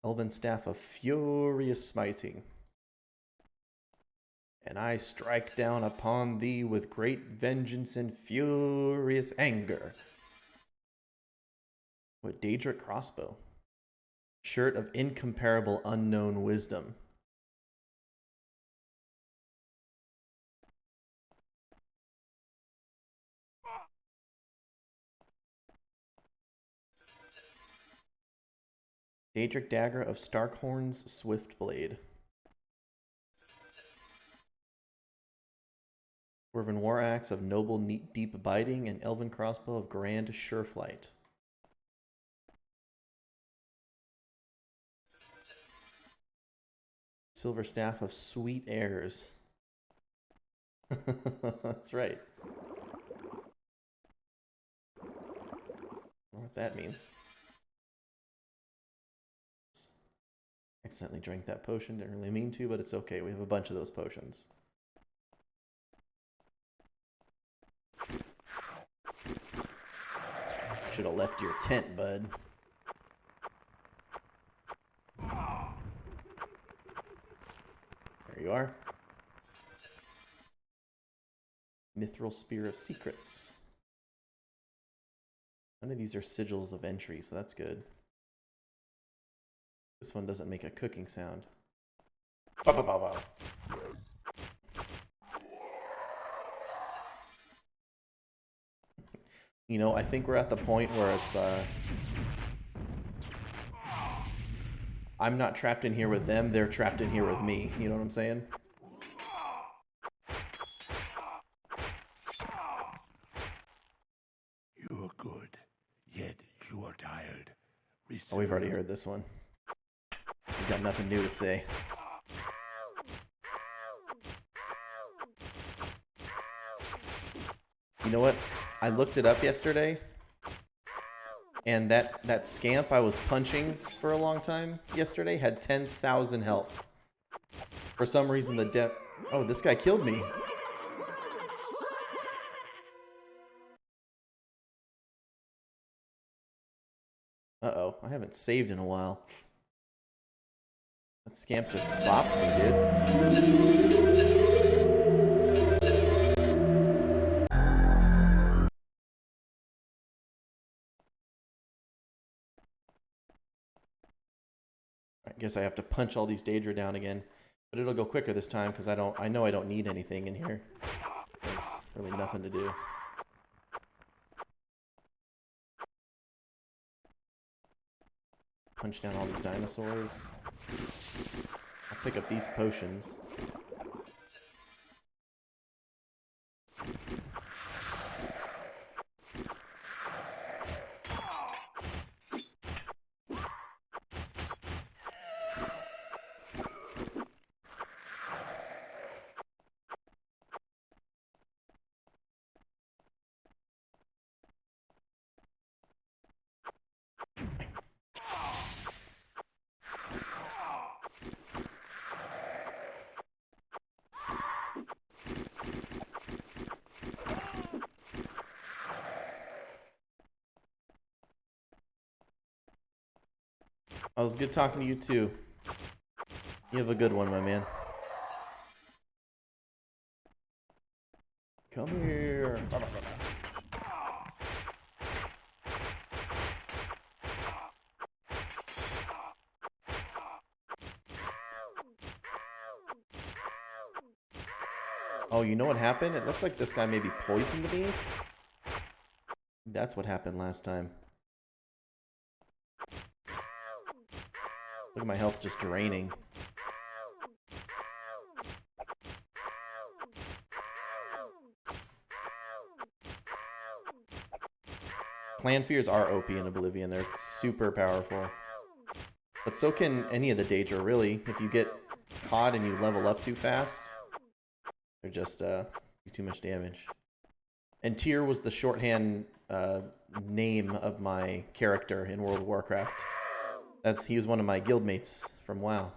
Elven Staff of Furious Smiting. And I strike down upon thee with great vengeance and furious anger. What, Daedra crossbow? Shirt of incomparable unknown wisdom. Daedric dagger of Starkhorn's swift blade. Dwarven war axe of noble neat deep biting and elven crossbow of grand sure flight. Silver staff of sweet airs. That's right. that means. Accidentally drank that potion. Didn't really mean to, but it's okay. We have a bunch of those potions. Should have left your tent, bud. There you are. Mithril Spear of Secrets. None of these are sigils of entry, so that's good. This one doesn't make a cooking sound. Ba ba ba ba. You know, I think we're at the point where it's, I'm not trapped in here with them, they're trapped in here with me. You know what I'm saying? You are good, yet you are tired. Oh, we've already heard this one. This has got nothing new to say. You know what? I looked it up yesterday, and that scamp I was punching for a long time yesterday had 10,000 health. For some reason, the depth... Oh, this guy killed me. Uh-oh, I haven't saved in a while. That scamp just bopped me, dude. I guess I have to punch all these Daedra down again. But it'll go quicker this time because I know I don't need anything in here. There's really nothing to do. Punch down all these dinosaurs. I'll pick up these potions. Oh, it was good talking to you too. You have a good one, my man. Come here. Oh, you know what happened? It looks like this guy maybe poisoned me. That's what happened last time. Look at my health just draining. Clan Fears are OP in Oblivion. They're super powerful. But so can any of the Daedra, really. If you get caught and you level up too fast, they're just do too much damage. And Tyr was the shorthand name of my character in World of Warcraft. He was one of my guildmates from WoW.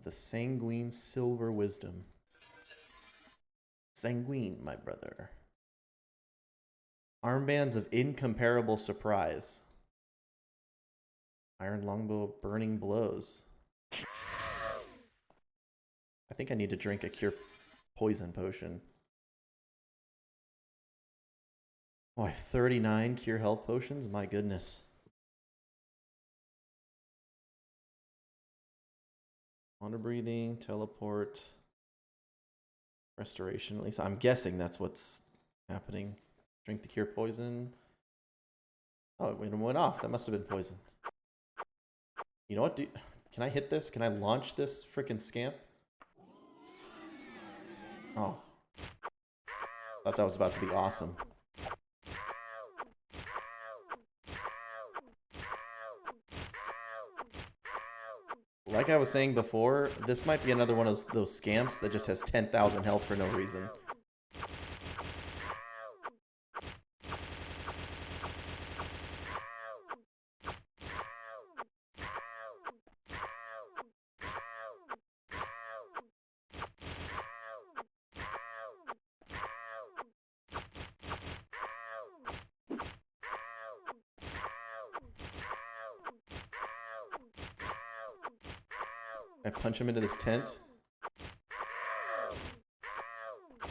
The Sanguine Silver Wisdom. Sanguine, my brother. Armbands of Incomparable Surprise. Iron Longbow of Burning Blows. I think I need to drink a Cure Poison potion. Oh, I have 39 Cure Health potions? My goodness. Water breathing, teleport, restoration. At least I'm guessing that's what's happening. Drink the Cure Poison. Oh, it went off. That must have been poison. You know what? Can I hit this? Can I launch this frickin' scamp? Oh. Thought that was about to be awesome. Like I was saying before, this might be another one of those scamps that just has 10,000 health for no reason. I punch him into this tent. I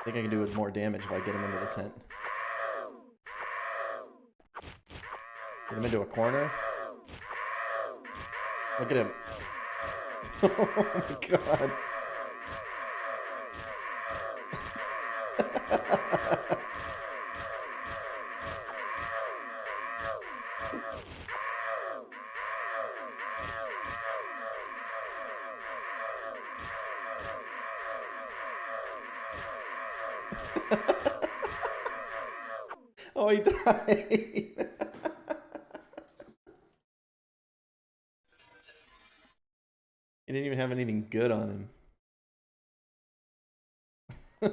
think I can do more damage if I get him into the tent. Get him into a corner. Look at him. Oh my god. Oh, he died. He didn't even have anything good on him.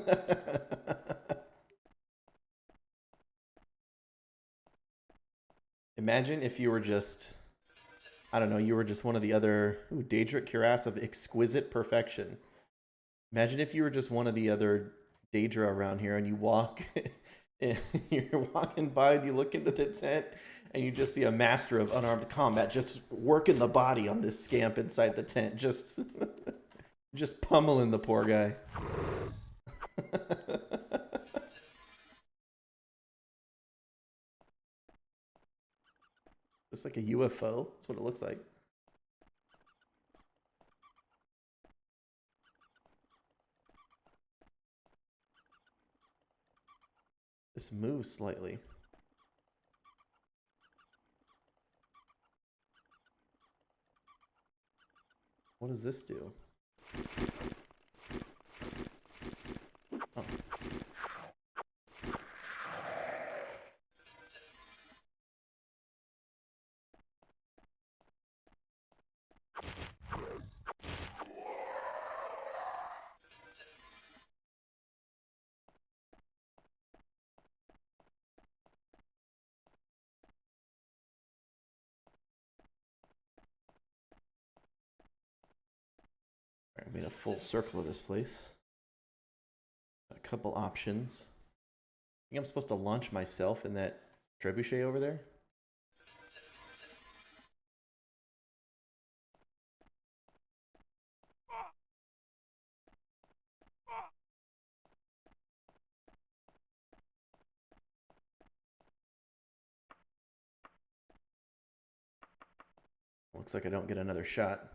Imagine if you were just, I don't know, you were just one of the other, ooh, Daedric cuirass of exquisite perfection. Imagine if you were just one of the other Daedra around here and you walk, and you're walking by and you look into the tent and you just see a master of unarmed combat just working the body on this scamp inside the tent, just pummeling the poor guy. It's like a UFO. That's what it looks like. This moves slightly. What does this do? Oh. I made a full circle of this place. A couple options. I think I'm supposed to launch myself in that trebuchet over there. Looks like I don't get another shot.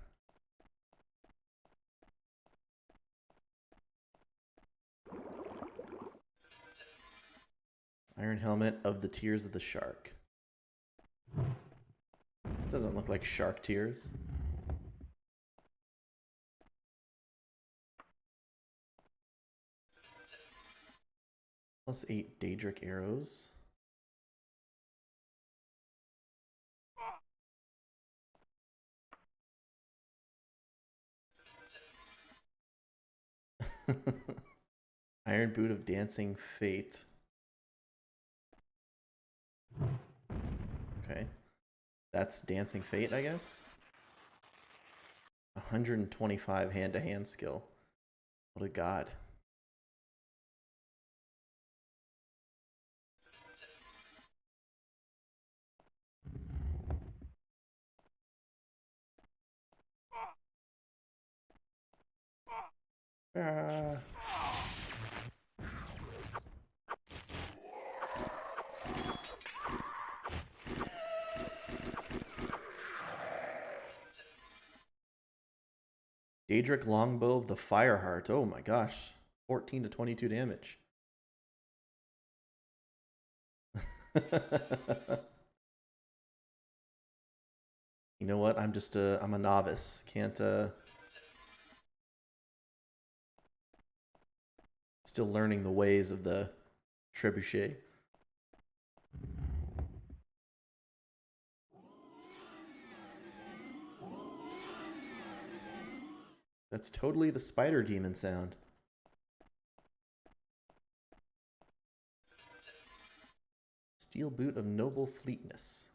Iron helmet of the tears of the shark. Doesn't look like shark tears. +8 Daedric arrows. Iron boot of dancing fate. Okay. That's dancing fate, I guess. 125 hand-to-hand skill. What a god. Ah. Daedric longbow of the Fireheart. Oh my gosh. 14 to 22 damage. You know what? I'm a novice. Can't still learning the ways of the trebuchet. That's totally the spider demon sound. Steel boot of noble fleetness.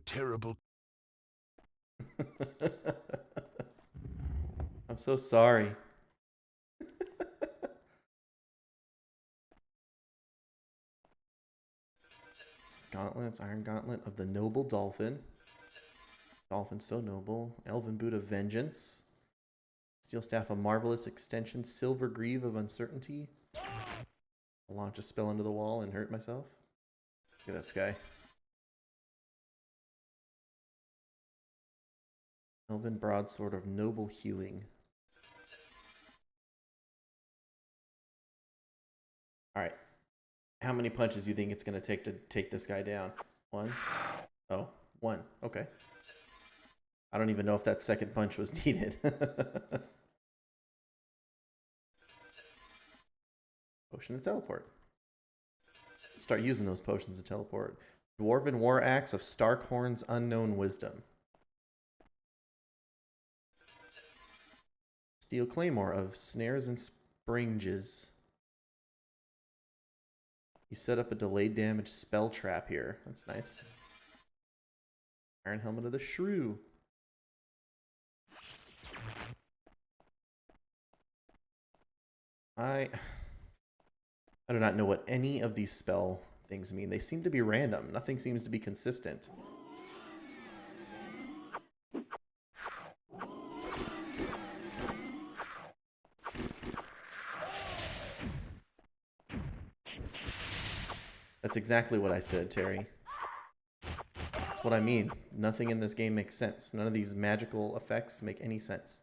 Terrible. I'm so sorry. Gauntlets, Iron Gauntlet of the Noble Dolphin. Dolphin so noble. Elven Boot of Vengeance. Steel Staff of Marvelous Extension. Silver Greave of Uncertainty. I'll launch a spell into the wall and hurt myself. Look at this guy. Elven Broadsword of Noble Hewing. Alright. How many punches do you think it's going to take this guy down? One? Oh, one. Okay. I don't even know if that second punch was needed. Potion to teleport. Start using those potions to teleport. Dwarven War Axe of Starkhorn's Unknown Wisdom. Steel Claymore of Snares and Springes. You set up a delayed damage spell trap here. That's nice. Iron Helmet of the Shrew. I do not know what any of these spell things mean. They seem to be random. Nothing seems to be consistent. That's exactly what I said, Terry. That's what I mean. Nothing in this game makes sense. None of these magical effects make any sense.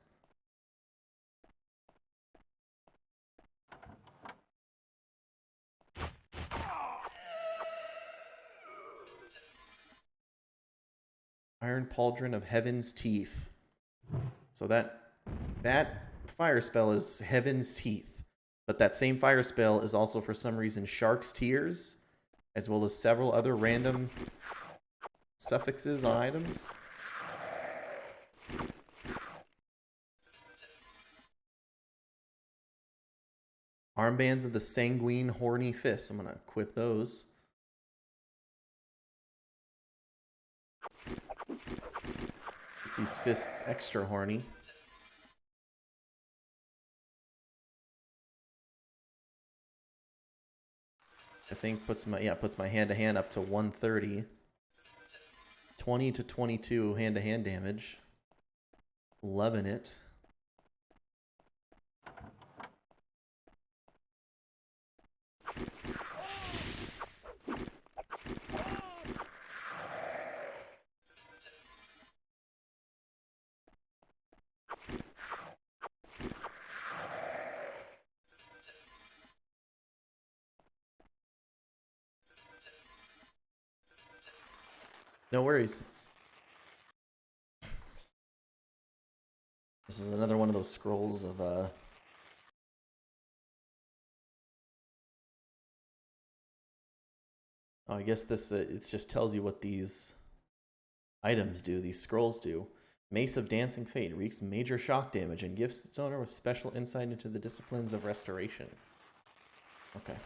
Iron Pauldron of Heaven's Teeth. So that fire spell is Heaven's Teeth. But that same fire spell is also for some reason Shark's Tears, as well as several other random suffixes on items. Armbands of the Sanguine Horny Fist. I'm going to equip those. Get these fists extra horny. I think puts my hand to hand up to 130. 20 to 22 hand to hand damage. Loving it. No worries. This is another one of those scrolls of oh, I guess this it just tells you what these items do, these scrolls do. Mace of Dancing Fate wreaks major shock damage and gifts its owner with special insight into the disciplines of restoration. Okay.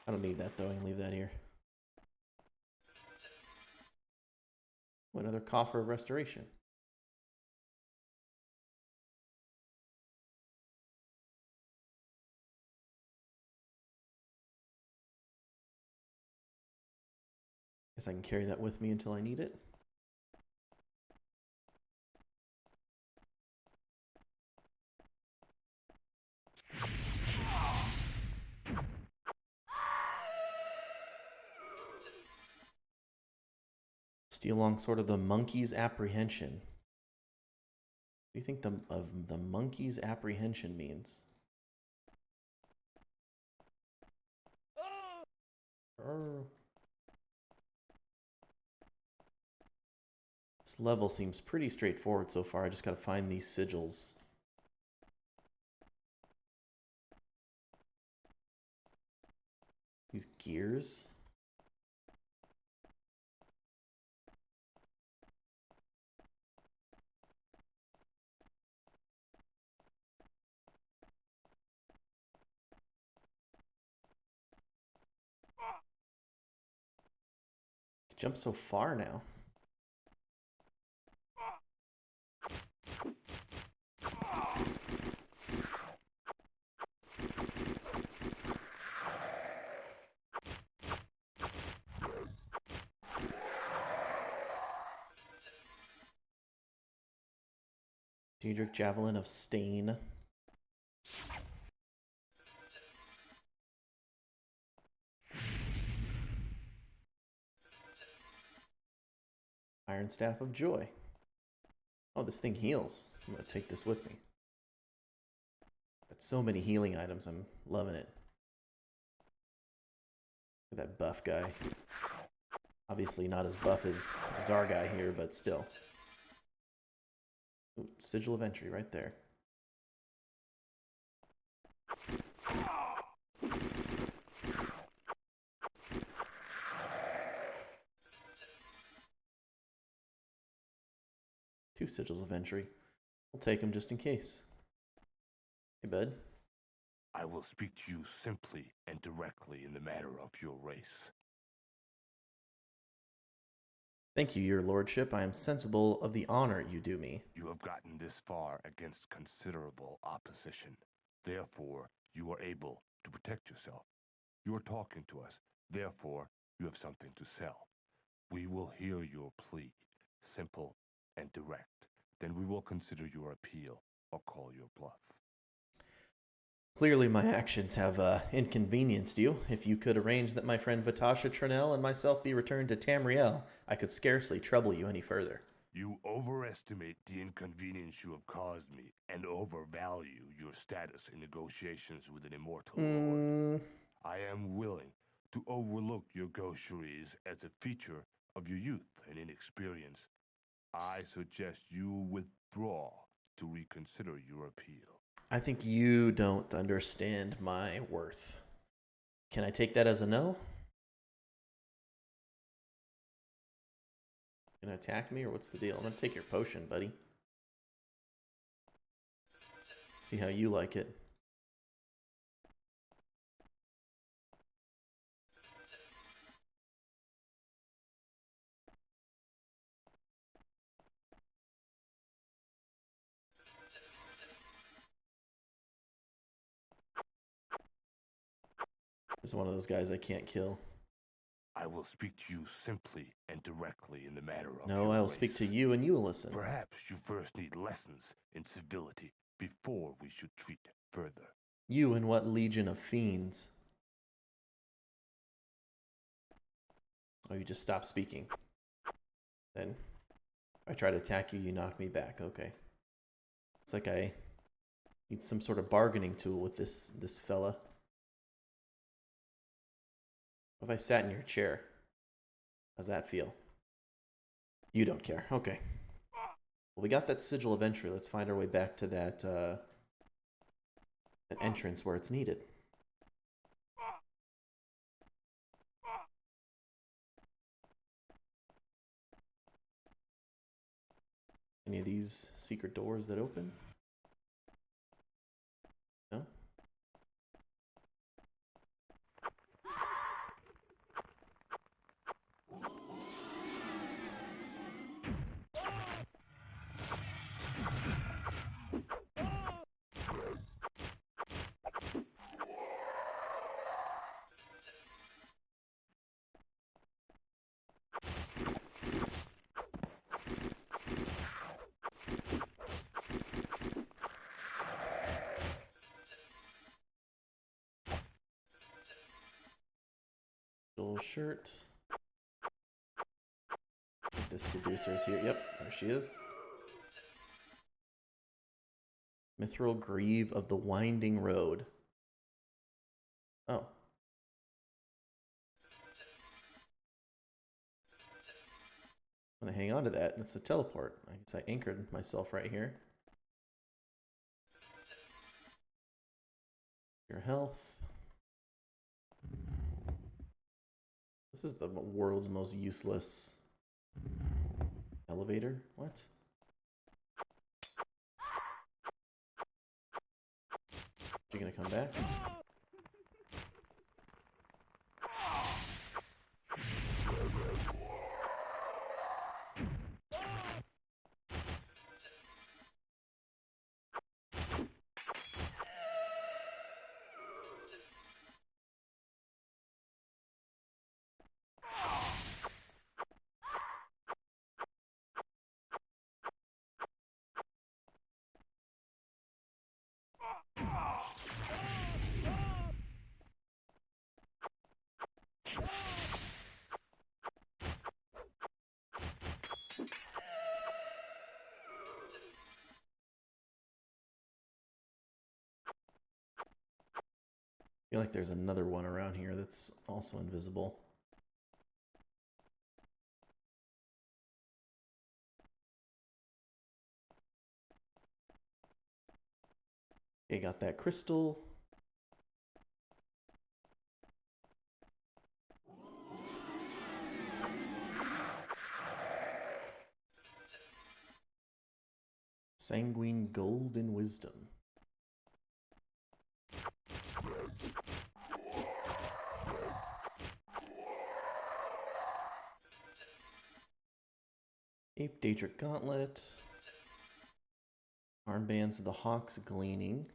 I don't need that though, I can leave that here. Another coffer of restoration. Guess I can carry that with me until I need it. Steel Longsword of the Monkey's Apprehension. What do you think of the Monkey's Apprehension means? This level seems pretty straightforward so far. I just gotta find these sigils. These gears. Jump so far now. Daedric Javelin of Stain. Iron Staff of Joy. Oh, this thing heals. I'm going to take this with me. Got so many healing items. I'm loving it. Look at that buff guy. Obviously not as buff as our guy here, but still. Ooh, Sigil of Entry right there. Two Sigils of Entry. We'll take them just in case. Hey, bud. I will speak to you simply and directly in the matter of your race. Thank you, your lordship. I am sensible of the honor you do me. You have gotten this far against considerable opposition. Therefore, you are able to protect yourself. You are talking to us. Therefore, you have something to sell. We will hear your plea, simple and direct. Then we will consider your appeal or call your bluff. Clearly my actions have inconvenienced you. If you could arrange that my friend Vatasha Trinell and myself be returned to Tamriel, I could scarcely trouble you any further. You overestimate the inconvenience you have caused me and overvalue your status in negotiations with an immortal lord. I am willing to overlook your gaucheries as a feature of your youth and inexperience. I suggest you withdraw to reconsider your appeal. I think you don't understand my worth. Can I take that as a no? Gonna attack me or what's the deal? I'm gonna take your potion, buddy. See how you like it. This is one of those guys I can't kill. I will speak to you simply and directly in the matter of No, your I will race. speak to you and you will listen. Perhaps you first need lessons in civility before we should treat further. You and what legion of fiends? Oh, you just stop speaking. Then I try to attack you, you knock me back. Okay. It's like I need some sort of bargaining tool with this fella. What if I sat in your chair? How's that feel? You don't care. Okay. Well, we got that Sigil of Entry. Let's find our way back to that entrance where it's needed. Any of these secret doors that open? No? Little shirt. This seducer is here. Yep, there she is. Mithril Greave of the Winding Road. Oh. I'm gonna hang on to that. That's a teleport. I guess I anchored myself right here. Your health. This is the world's most useless elevator. What? You gonna come back? I feel like there's another one around here that's also invisible. Okay, got that crystal. Sanguine golden wisdom. Ape Daedra Gauntlet. Armbands of the Hawk's Gleaning.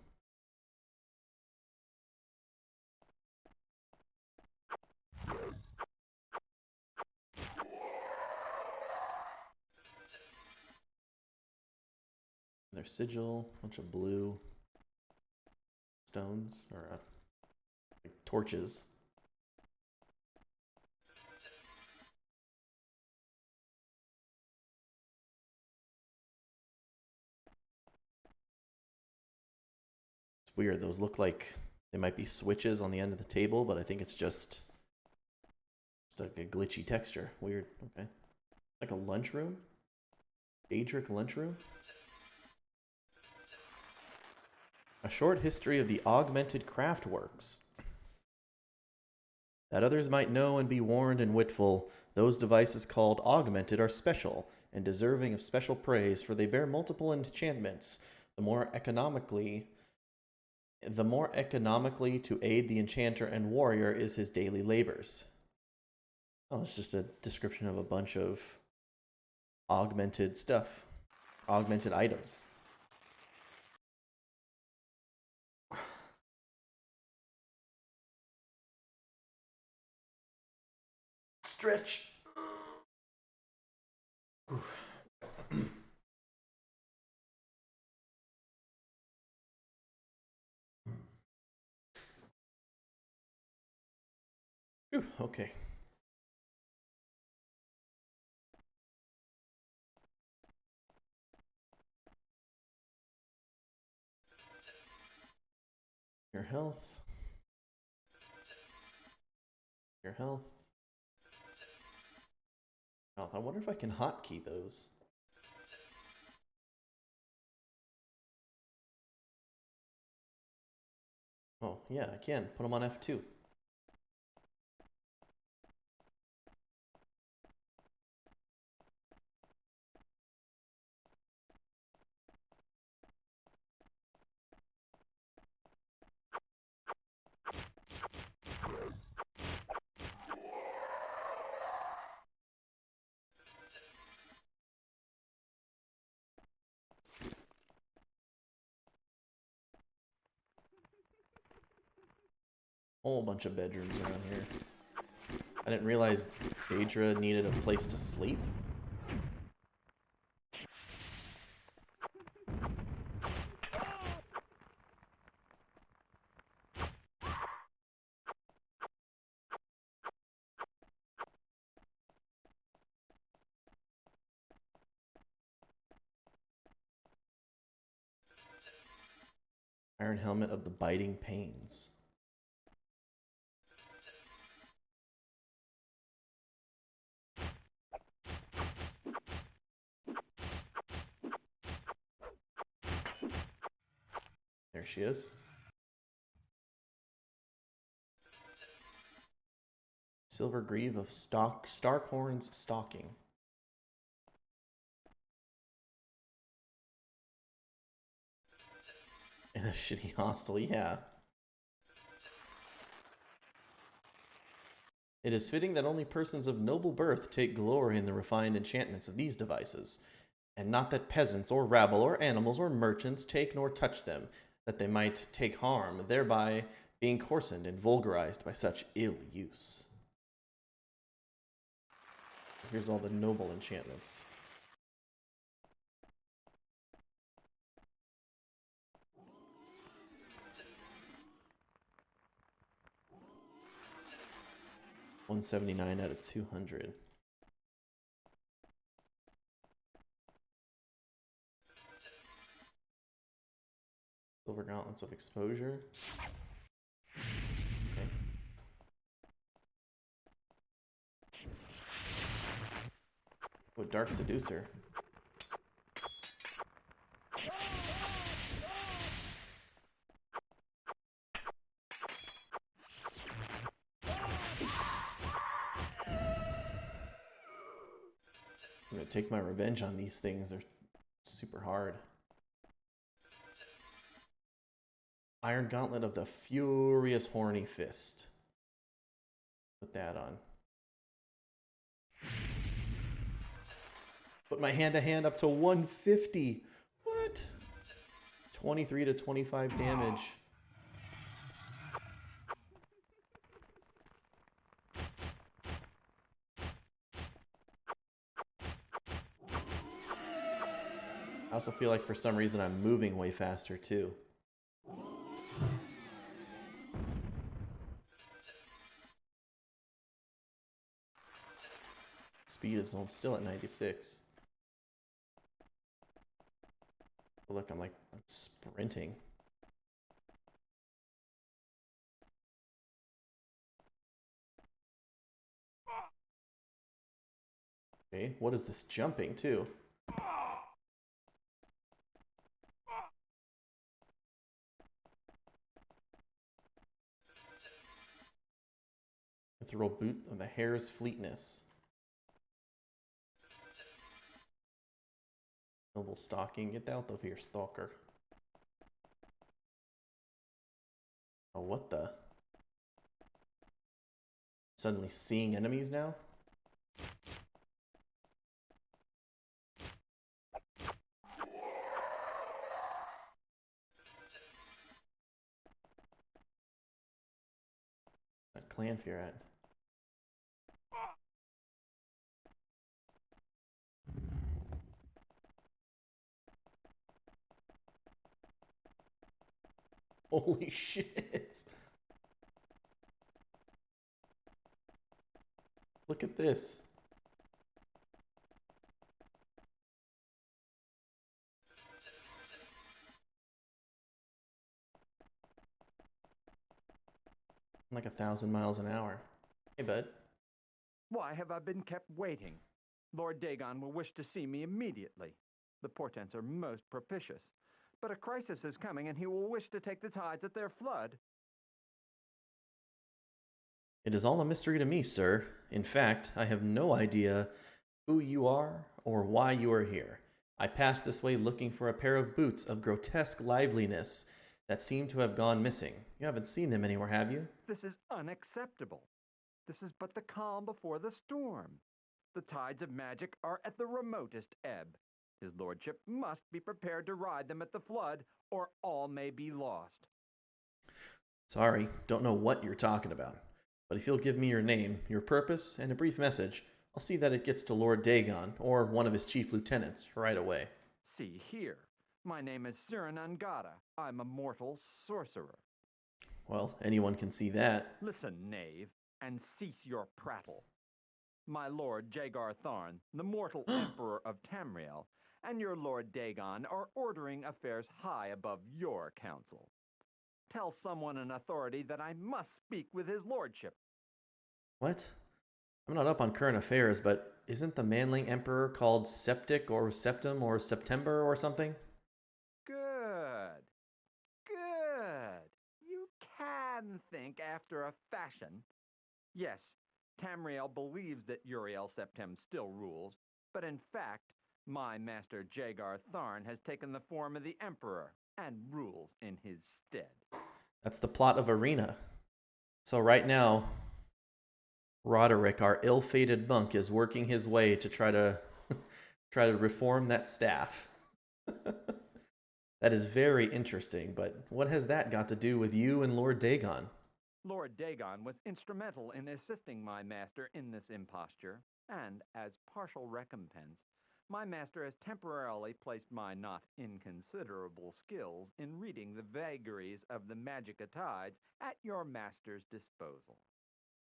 Their sigil, bunch of blue stones, or like torches. It's weird, those look like they might be switches on the end of the table, but I think it's just like a glitchy texture. Weird, okay. Like a lunchroom? Daedric lunchroom? A short history of the augmented craftworks. That others might know and be warned and witful, those devices called augmented are special and deserving of special praise, for they bear multiple enchantments, the more economically to aid the enchanter and warrior is his daily labors. Oh, it's just a description of a bunch of augmented stuff, augmented items. Stretch. Okay. Your health. Your health. Oh, I wonder if I can hotkey those. Oh, yeah, I can. Put them on F2. Whole bunch of bedrooms around here. I didn't realize Daedra needed a place to sleep. Iron Helmet of the Biting Pains. There she is. Silver Greave of Starkhorn's Stalking. And a shitty hostel, yeah. It is fitting that only persons of noble birth take glory in the refined enchantments of these devices, and not that peasants or rabble or animals or merchants take nor touch them, that they might take harm, thereby being coarsened and vulgarized by such ill use. Here's all the noble enchantments. $179 out of 200. Silver Gauntlets of Exposure. Okay. Oh, Dark Seducer. I'm gonna take my revenge on these things. They're super hard. Iron Gauntlet of the Furious Horny Fist. Put that on. Put my hand-to-hand up to 150. What? 23 to 25 damage. I also feel like for some reason I'm moving way faster too. Speed is still at 96. But look, I'm sprinting. Okay, what is this jumping too? Ethereal Boot of the Hare's Fleetness. Noble Stalking. Get out of here, Stalker. Oh, what the? Suddenly seeing enemies now? That clan fear at? Holy shit! Look at this. I'm like 1,000 miles an hour. Hey, bud. Why have I been kept waiting? Lord Dagon will wish to see me immediately. The portents are most propitious. But a crisis is coming, and he will wish to take the tides at their flood. It is all a mystery to me, sir. In fact, I have no idea who you are or why you are here. I passed this way looking for a pair of boots of grotesque liveliness that seem to have gone missing. You haven't seen them anywhere, have you? This is unacceptable. This is but the calm before the storm. The tides of magic are at the remotest ebb. His lordship must be prepared to ride them at the flood, or all may be lost. Sorry, don't know what you're talking about. But if you'll give me your name, your purpose, and a brief message, I'll see that it gets to Lord Dagon, or one of his chief lieutenants, right away. See here. My name is Siren Angada. I'm a mortal sorcerer. Well, anyone can see that. Listen, knave, and cease your prattle. My lord Jagar Tharn, the mortal emperor of Tamriel, and your Lord Dagon are ordering affairs high above your council. Tell someone in authority that I must speak with his lordship. What? I'm not up on current affairs, but isn't the Manling Emperor called Septic or Septum or September or something? Good. Good. You can think after a fashion. Yes, Tamriel believes that Uriel Septem still rules, but in fact, my master Jagar Tharn has taken the form of the Emperor and rules in his stead. That's the plot of Arena. So right now, Roderick, our ill-fated monk, is working his way to try to reform that staff. That is very interesting, but what has that got to do with you and Lord Dagon? Lord Dagon was instrumental in assisting my master in this imposture, and as partial recompense, my master has temporarily placed my not inconsiderable skills in reading the vagaries of the Magica Tides at your master's disposal.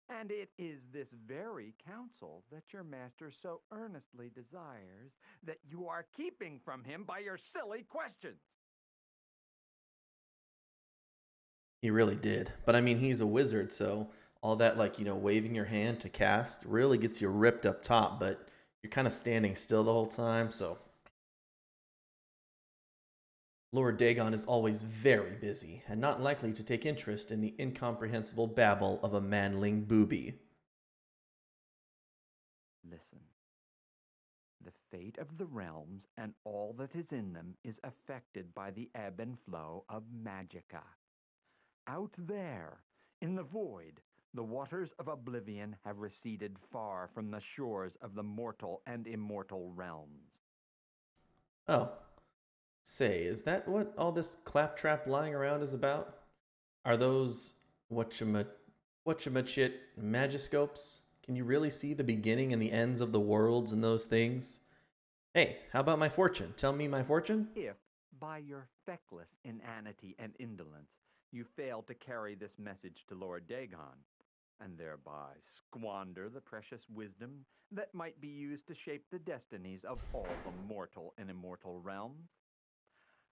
And it is this very counsel that your master so earnestly desires that you are keeping from him by your silly questions. He really did. But I mean, he's a wizard, so all that, like, waving your hand to cast really gets you ripped up top, but you're kind of standing still the whole time, so. Lord Dagon is always very busy and not likely to take interest in the incomprehensible babble of a manling booby. Listen. The fate of the realms and all that is in them is affected by the ebb and flow of magica. Out there, in the void, the waters of oblivion have receded far from the shores of the mortal and immortal realms. Oh. Say, is that what all this claptrap lying around is about? Are those whatchamachit magiscopes? Can you really see the beginning and the ends of the worlds and those things? Hey, how about my fortune? Tell me my fortune? If, by your feckless inanity and indolence, you fail to carry this message to Lord Dagon, and thereby squander the precious wisdom that might be used to shape the destinies of all the mortal and immortal realms,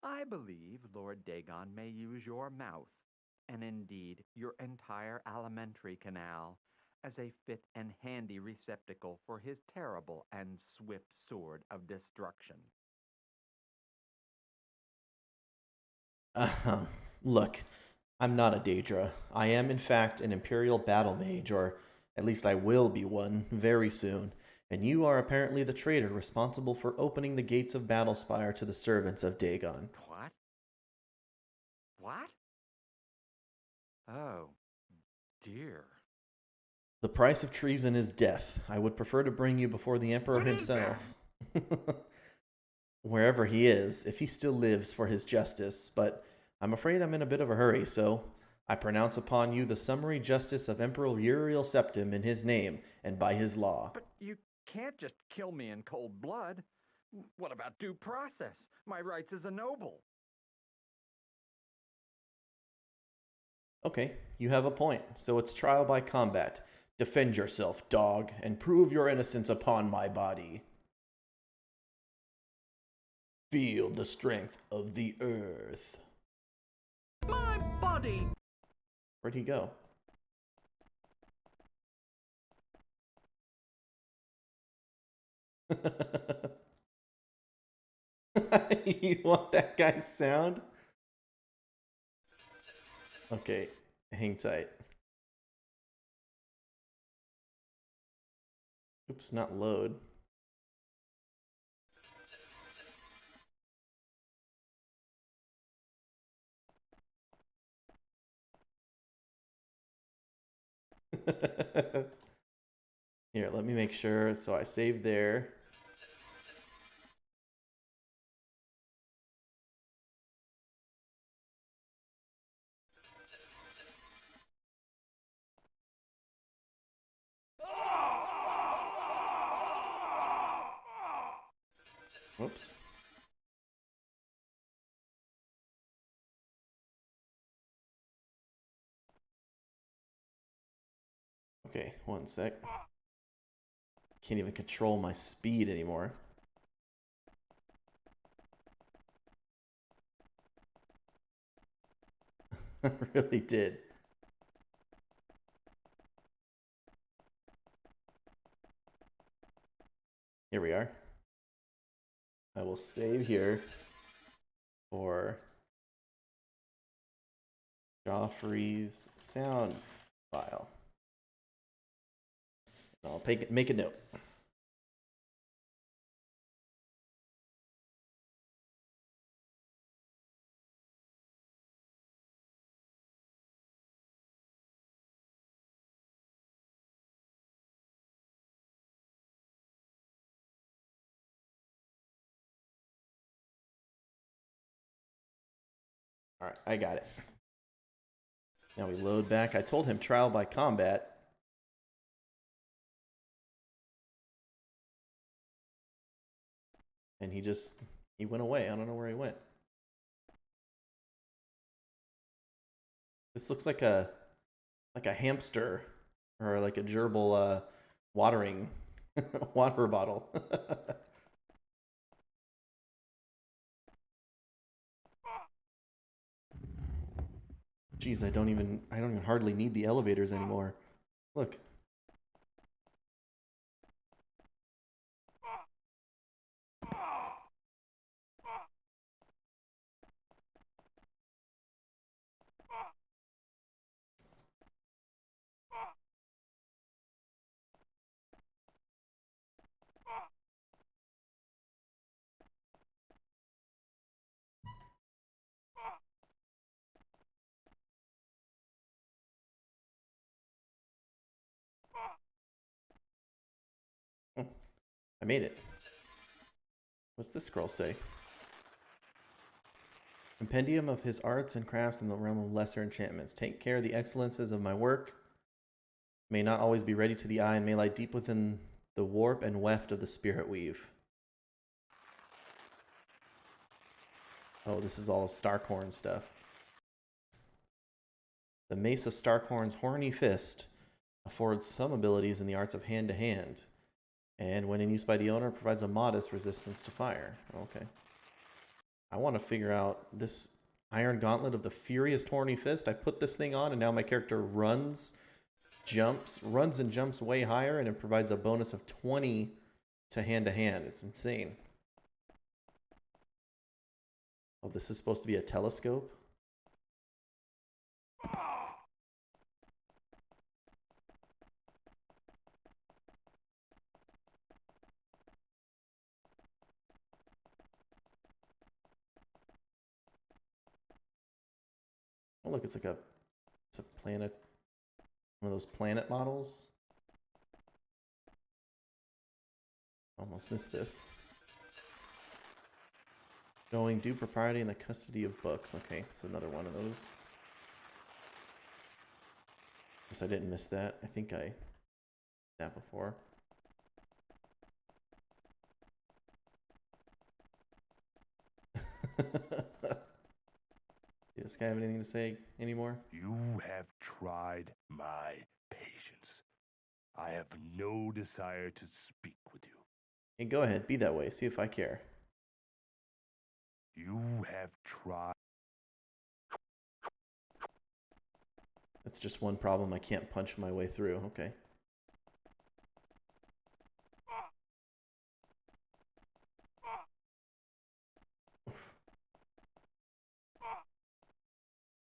I believe Lord Dagon may use your mouth, and indeed your entire alimentary canal, as a fit and handy receptacle for his terrible and swift sword of destruction. Look, I'm not a Daedra. I am, in fact, an Imperial battle mage, or at least I will be one very soon. And you are apparently the traitor responsible for opening the gates of Battlespire to the servants of Dagon. What? What? Oh, dear. The price of treason is death. I would prefer to bring you before the Emperor himself. Wherever he is, if he still lives for his justice, but I'm afraid I'm in a bit of a hurry, so I pronounce upon you the summary justice of Emperor Uriel Septim in his name and by his law. But you can't just kill me in cold blood. What about due process? My rights as a noble. Okay, you have a point, so it's trial by combat. Defend yourself, dog, and prove your innocence upon my body. Feel the strength of the earth. My body! Where'd he go? You want that guy's sound? Okay, hang tight. Oops, not load. Here, let me make sure. So I saved there. Whoops. Okay, one sec. Can't even control my speed anymore. I really did. Here we are. I will save here for Joffrey's sound file. I'll make a note. All right, I got it. Now we load back. I told him trial by combat. And he went away. I don't know where he went. This looks like a hamster or like a gerbil watering water bottle. Jeez, I don't even hardly need the elevators anymore. Look. I made it. What's this scroll say? Compendium of his arts and crafts in the realm of lesser enchantments. Take care of the excellences of my work. May not always be ready to the eye and may lie deep within the warp and weft of the spirit weave. Oh, this is all of Starkhorn stuff. The Mace of Starkhorn's horny fist affords some abilities in the arts of hand-to-hand. And when in use by the owner, provides a modest resistance to fire. Okay. I want to figure out this Iron Gauntlet of the Furious Horny Fist. I put this thing on, and now my character runs and jumps way higher, and it provides a bonus of 20 to hand-to-hand. It's insane. Oh, this is supposed to be a telescope? Oh, look, it's a planet, one of those planet models. Almost missed this. Showing due propriety in the custody of books. Okay, it's another one of those. Guess I didn't miss that. I think I did that before. Does this guy have anything to say anymore? You have tried my patience. I have no desire to speak with you. Hey, go ahead. Be that way. See if I care. You have tried. That's just one problem. I can't punch my way through. Okay.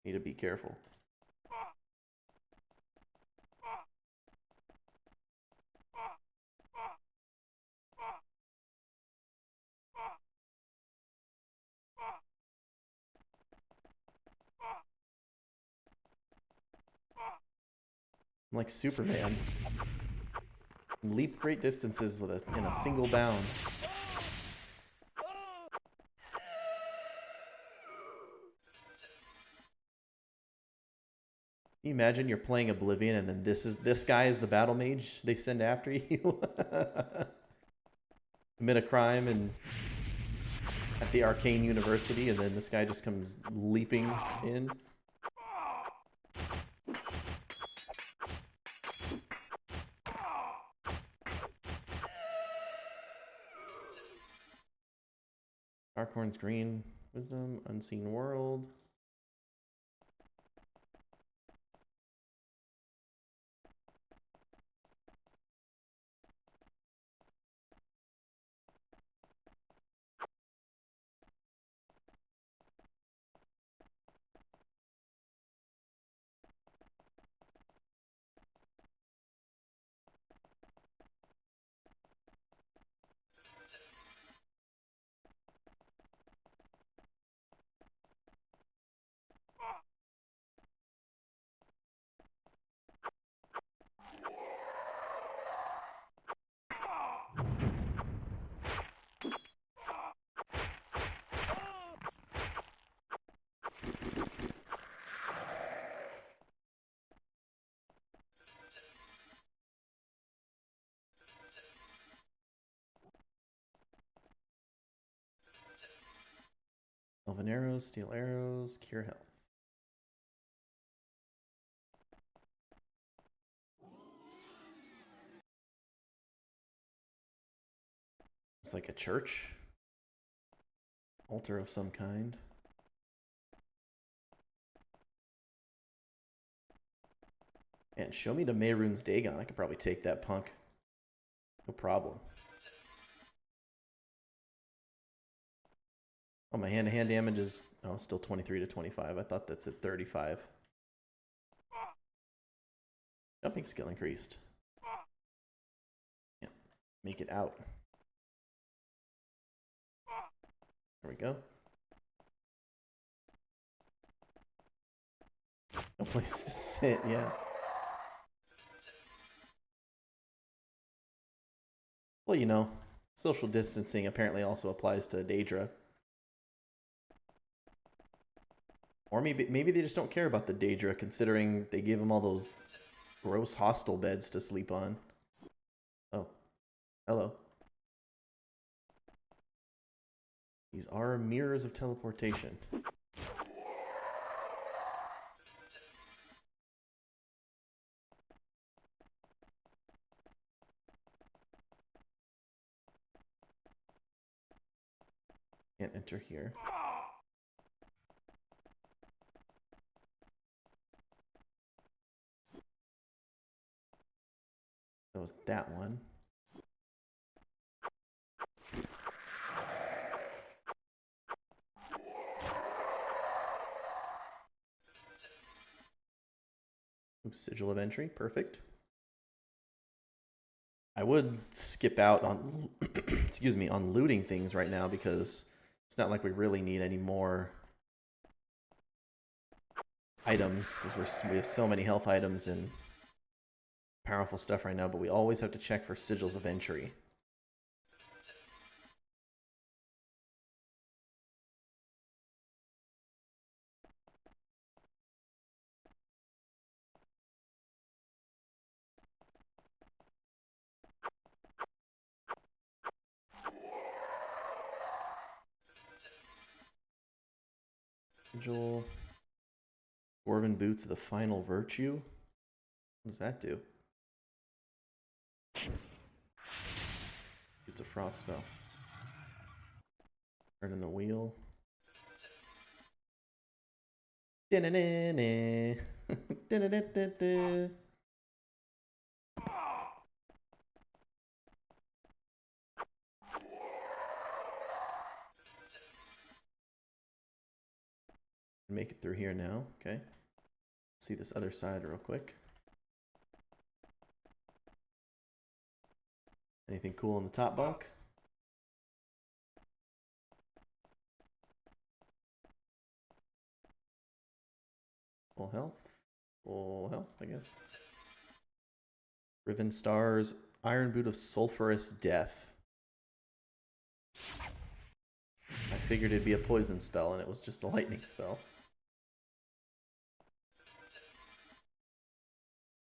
Need to be careful. I'm like Superman. Leap great distances in a single bound. Can you imagine you're playing Oblivion and then this guy is the battle mage they send after you? Commit a crime at the Arcane University and then this guy just comes leaping in. Darkhorn's green. Wisdom, unseen world. Elven arrows, steel arrows, cure health. It's like a church. Altar of some kind. And show me the Mehrunes Dagon. I could probably take that punk. No problem. Oh, my hand-to-hand damage is still 23 to 25. I thought that's at 35. Jumping skill increased. Yeah, make it out. There we go. No place to sit, yeah. Well, you know, social distancing apparently also applies to Daedra. Or maybe they just don't care about the Daedra, considering they gave them all those gross hostel beds to sleep on. Oh, hello. These are mirrors of teleportation. Can't enter here. That was that one. Ooh, sigil of entry, perfect. I would skip out on, excuse me, on looting things right now because it's not like we really need any more items because we have so many health items and powerful stuff right now, but we always have to check for sigils of entry. Sigil. Dwarven Boots of the Final Virtue. What does that do? It's a frost spell. Turn in the wheel. Make it through here now. Okay. Let's see this other side real quick. Anything cool in the top bunk? Full health. Full health, I guess. Riven Stars, Iron Boot of Sulphurous Death. I figured it'd be a poison spell, and it was just a lightning spell.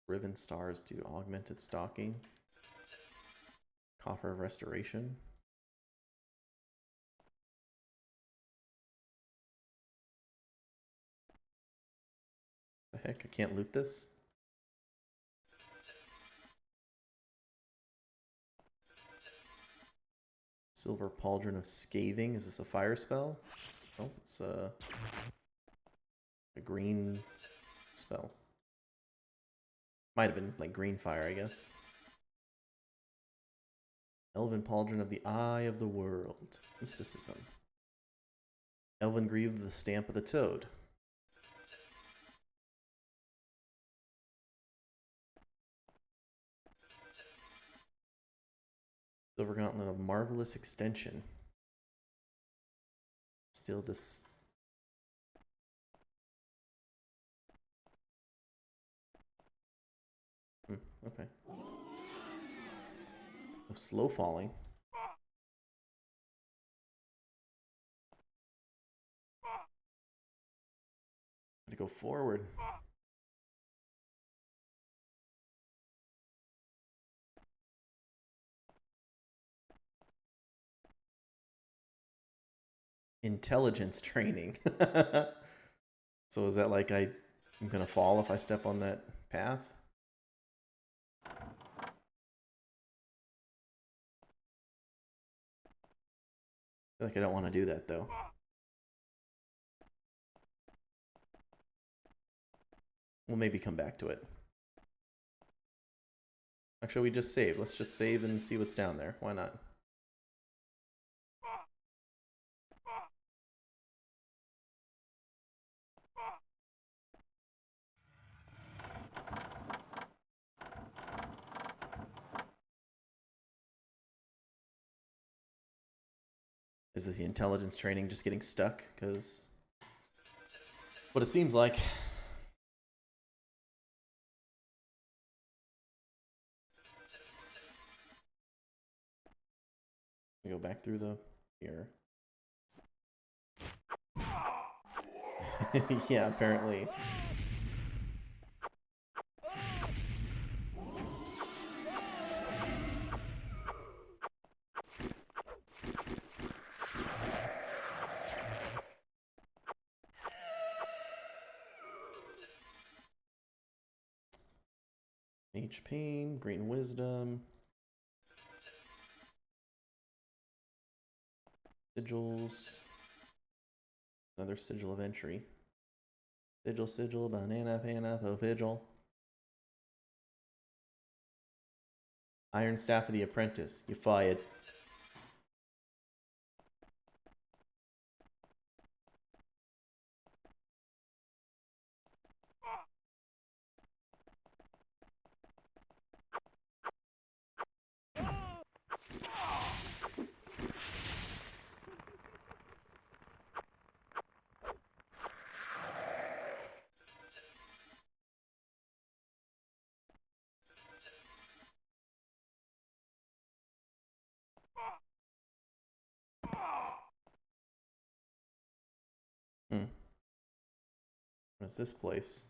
Riven Stars do augmented stalking. Coffer of Restoration. The heck, I can't loot this? Silver Pauldron of Scathing. Is this a fire spell? Nope, it's a green spell. Might have been like green fire, I guess. Elven Pauldron of the Eye of the World. Mysticism. Elven Greave of the Stamp of the Toad. Silver Gauntlet of Marvelous Extension. Still this... okay. Oh, slow falling. Gotta go forward. Intelligence training. So is that like I'm gonna fall if I step on that path? I feel like I don't want to do that though. We'll maybe come back to it. Actually, we just save. Let's just save and see what's down there. Why not? Is this the intelligence training just getting stuck? Because what it seems like. We go back through the here. Yeah, apparently. H pain, green wisdom. Sigils. Another sigil of entry. Sigil, banana, vigil. Iron staff of the apprentice. You fired. What's this place?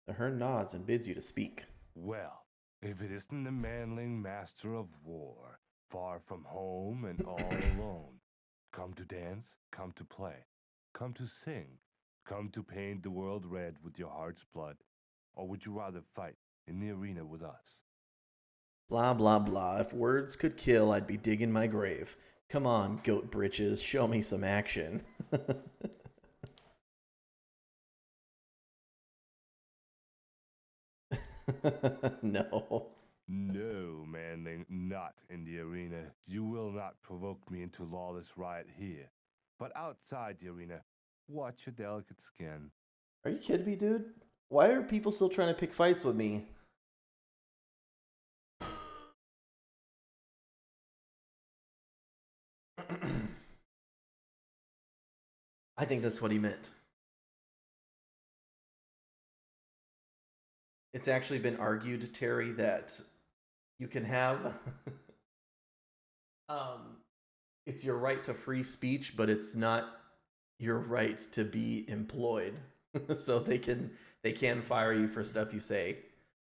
The Hern nods and bids you to speak. Well, if it isn't the manling master of war, far from home and all alone. Come to dance, come to play, come to sing, come to paint the world red with your heart's blood, or would you rather fight in the arena with us? Blah, blah, blah. If words could kill, I'd be digging my grave. Come on, goat britches, show me some action. No. No, manling, not in the arena. You will not provoke me into lawless riot here. But outside the arena, watch your delicate skin. Are you kidding me, dude? Why are people still trying to pick fights with me? I think that's what he meant. It's actually been argued, Terry, that you can have it's your right to free speech, but it's not your right to be employed. So they can fire you for stuff you say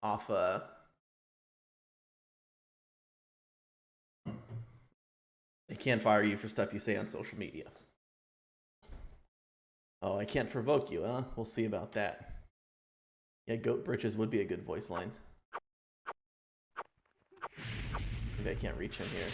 off they can fire you for stuff you say on social media. Oh, I can't provoke you, huh? We'll see about that. Yeah, goat britches would be a good voice line. Maybe I can't reach him here.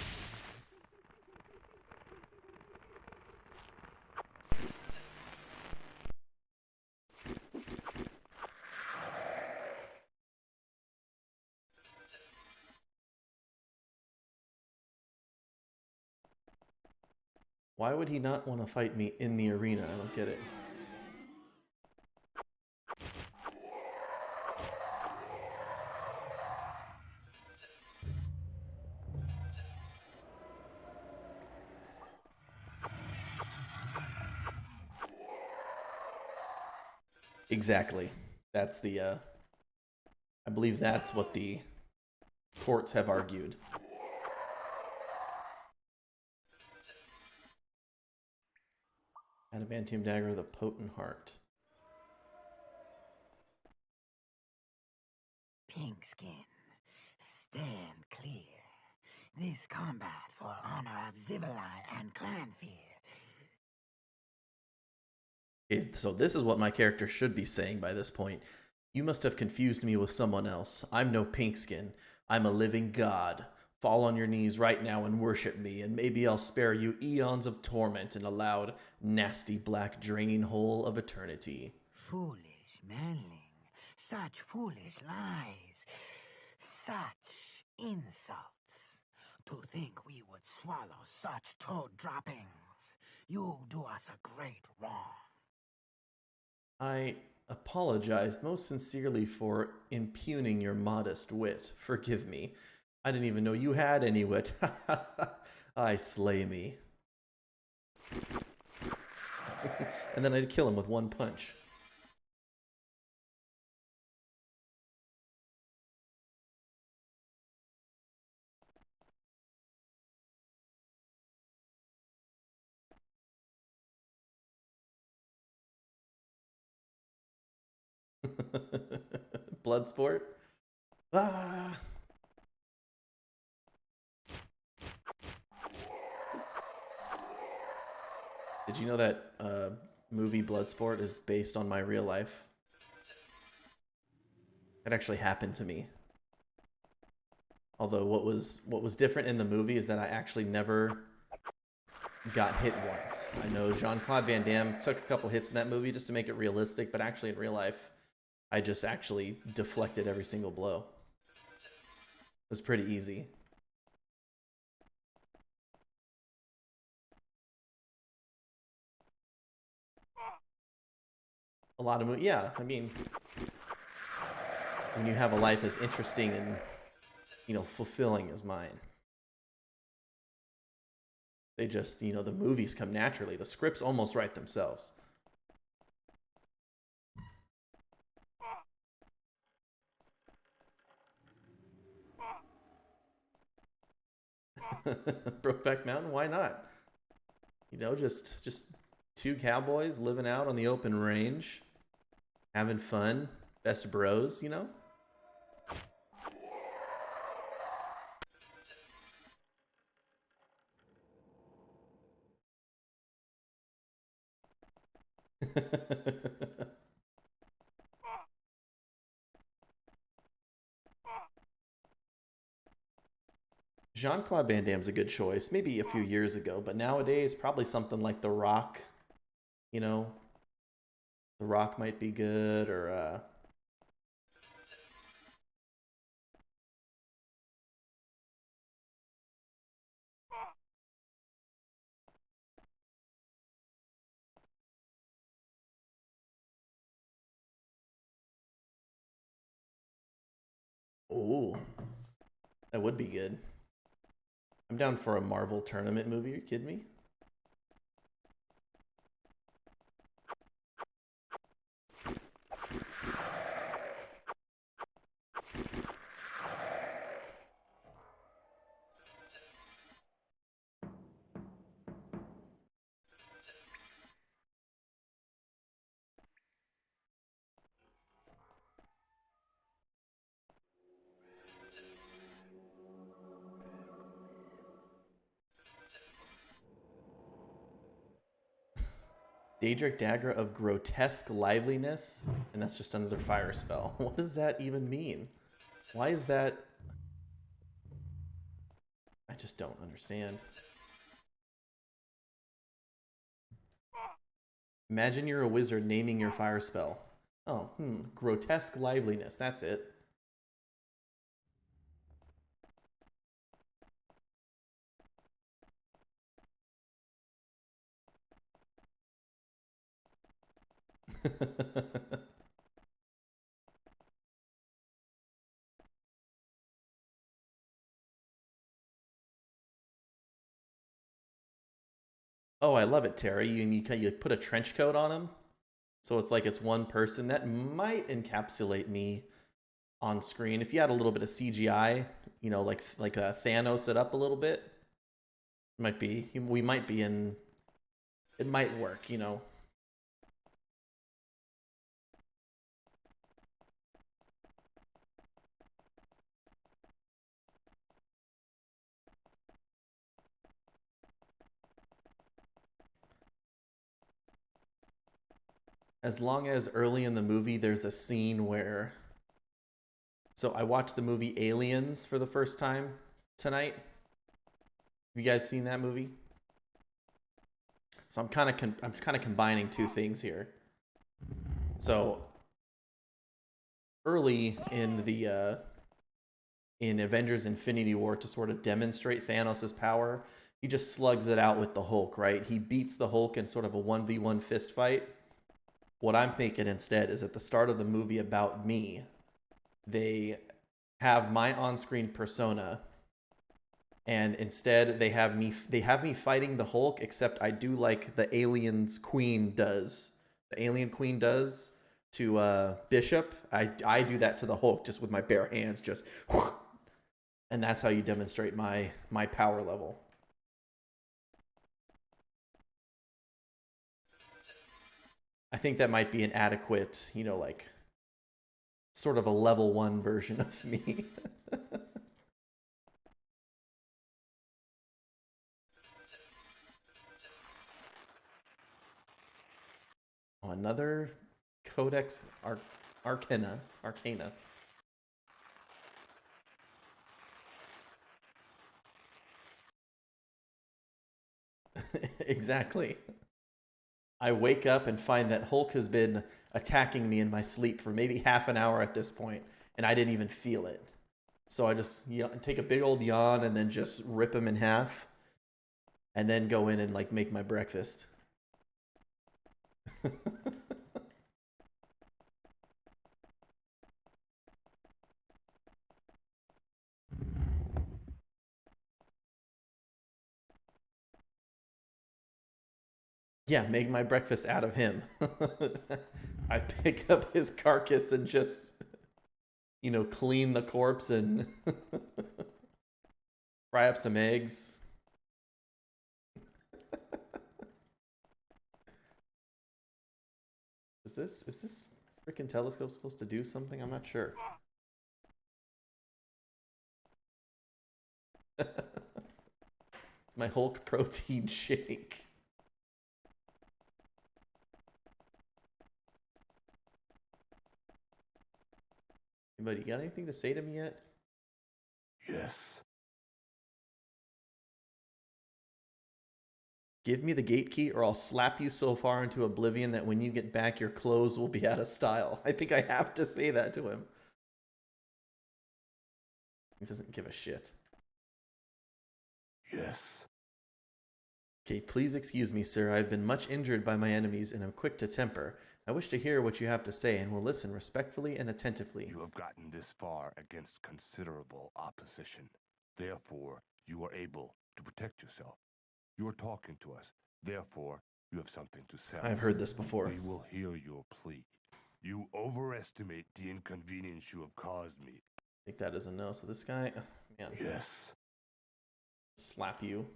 Why would he not want to fight me in the arena? I don't get it. Exactly. That's the I believe that's what the courts have argued. Adamantium dagger, the potent heart. Pinkskin. Stand clear. This combat for honor of Zibalai and Clanfear. Okay, so this is what my character should be saying by this point. You must have confused me with someone else. I'm no Pinkskin. I'm a living god. Fall on your knees right now and worship me, and maybe I'll spare you eons of torment in a loud, nasty black draining hole of eternity. Foolish manling. Such foolish lies. Such insults. To think we would swallow such toad droppings. You do us a great wrong. I apologize most sincerely for impugning your modest wit. Forgive me. I didn't even know you had any wit. I slay me. And then I'd kill him with one punch. Bloodsport? Ah! Did you know that movie Bloodsport is based on my real life? It actually happened to me. Although what was different in the movie is that I actually never got hit once. I know Jean-Claude Van Damme took a couple hits in that movie just to make it realistic, but actually in real life, I just actually deflected every single blow. It was pretty easy. A lot of yeah, I mean, when you have a life as interesting and, you know, fulfilling as mine. They just, you know, the movies come naturally. The scripts almost write themselves. Brokeback Mountain, why not? You know, just two cowboys living out on the open range, having fun, best bros, you know? Jean-Claude Van Damme's a good choice, maybe a few years ago, but nowadays probably something like The Rock, you know? The Rock might be good, or ooh, that would be good. I'm down for a Marvel tournament movie. Are you kidding me? Daedra of grotesque liveliness, and that's just another fire spell. What does that even mean? Why is that? I just don't understand. Imagine you're a wizard naming your fire spell. Oh, grotesque liveliness, that's it. Oh, I love it, Terry. You put a trench coat on him, so it's like it's one person. That might encapsulate me on screen. If you had a little bit of CGI, you know, like Thanos it up a little bit, might be. We might be in. It might work, you know. as long as early in the movie there's a scene where... So I watched the movie Aliens for the first time tonight. Have you guys seen that movie? So I'm kind of combining two things here. So early in the in Avengers Infinity War, to sort of demonstrate Thanos' power, he just slugs it out with the Hulk, right? He beats the Hulk in sort of a 1v1 fist fight. What I'm thinking instead is at the start of the movie About Me, they have my on-screen persona, and instead they have me fighting the Hulk, except I do like the Alien's Queen does. The Alien Queen does to Bishop. I do that to the Hulk just with my bare hands, just, and that's how you demonstrate my power level. I think that might be an adequate, you know, like sort of a level 1 version of me. Oh, another Codex Arcana. Exactly. I wake up and find that Hulk has been attacking me in my sleep for maybe half an hour at this point, and I didn't even feel it. So I just take a big old yawn and then just rip him in half, and then go in and like make my breakfast. Yeah, make my breakfast out of him. I pick up his carcass and just, you know, clean the corpse and fry up some eggs. Is this freaking telescope supposed to do something? I'm not sure. It's my Hulk protein shake. Anybody got anything to say to me yet? Yes. Give me the gate key or I'll slap you so far into oblivion that when you get back, your clothes will be out of style. I think I have to say that to him. He doesn't give a shit. Yes. Okay, please excuse me, sir. I've been much injured by my enemies and am quick to temper. I wish to hear what you have to say and will listen respectfully and attentively. You have gotten this far against considerable opposition. Therefore, you are able to protect yourself. You are talking to us. Therefore, you have something to say. I've heard this before. We will hear your plea. You overestimate the inconvenience you have caused me. I think that is a no. So this guy, man. Yes. Slap you.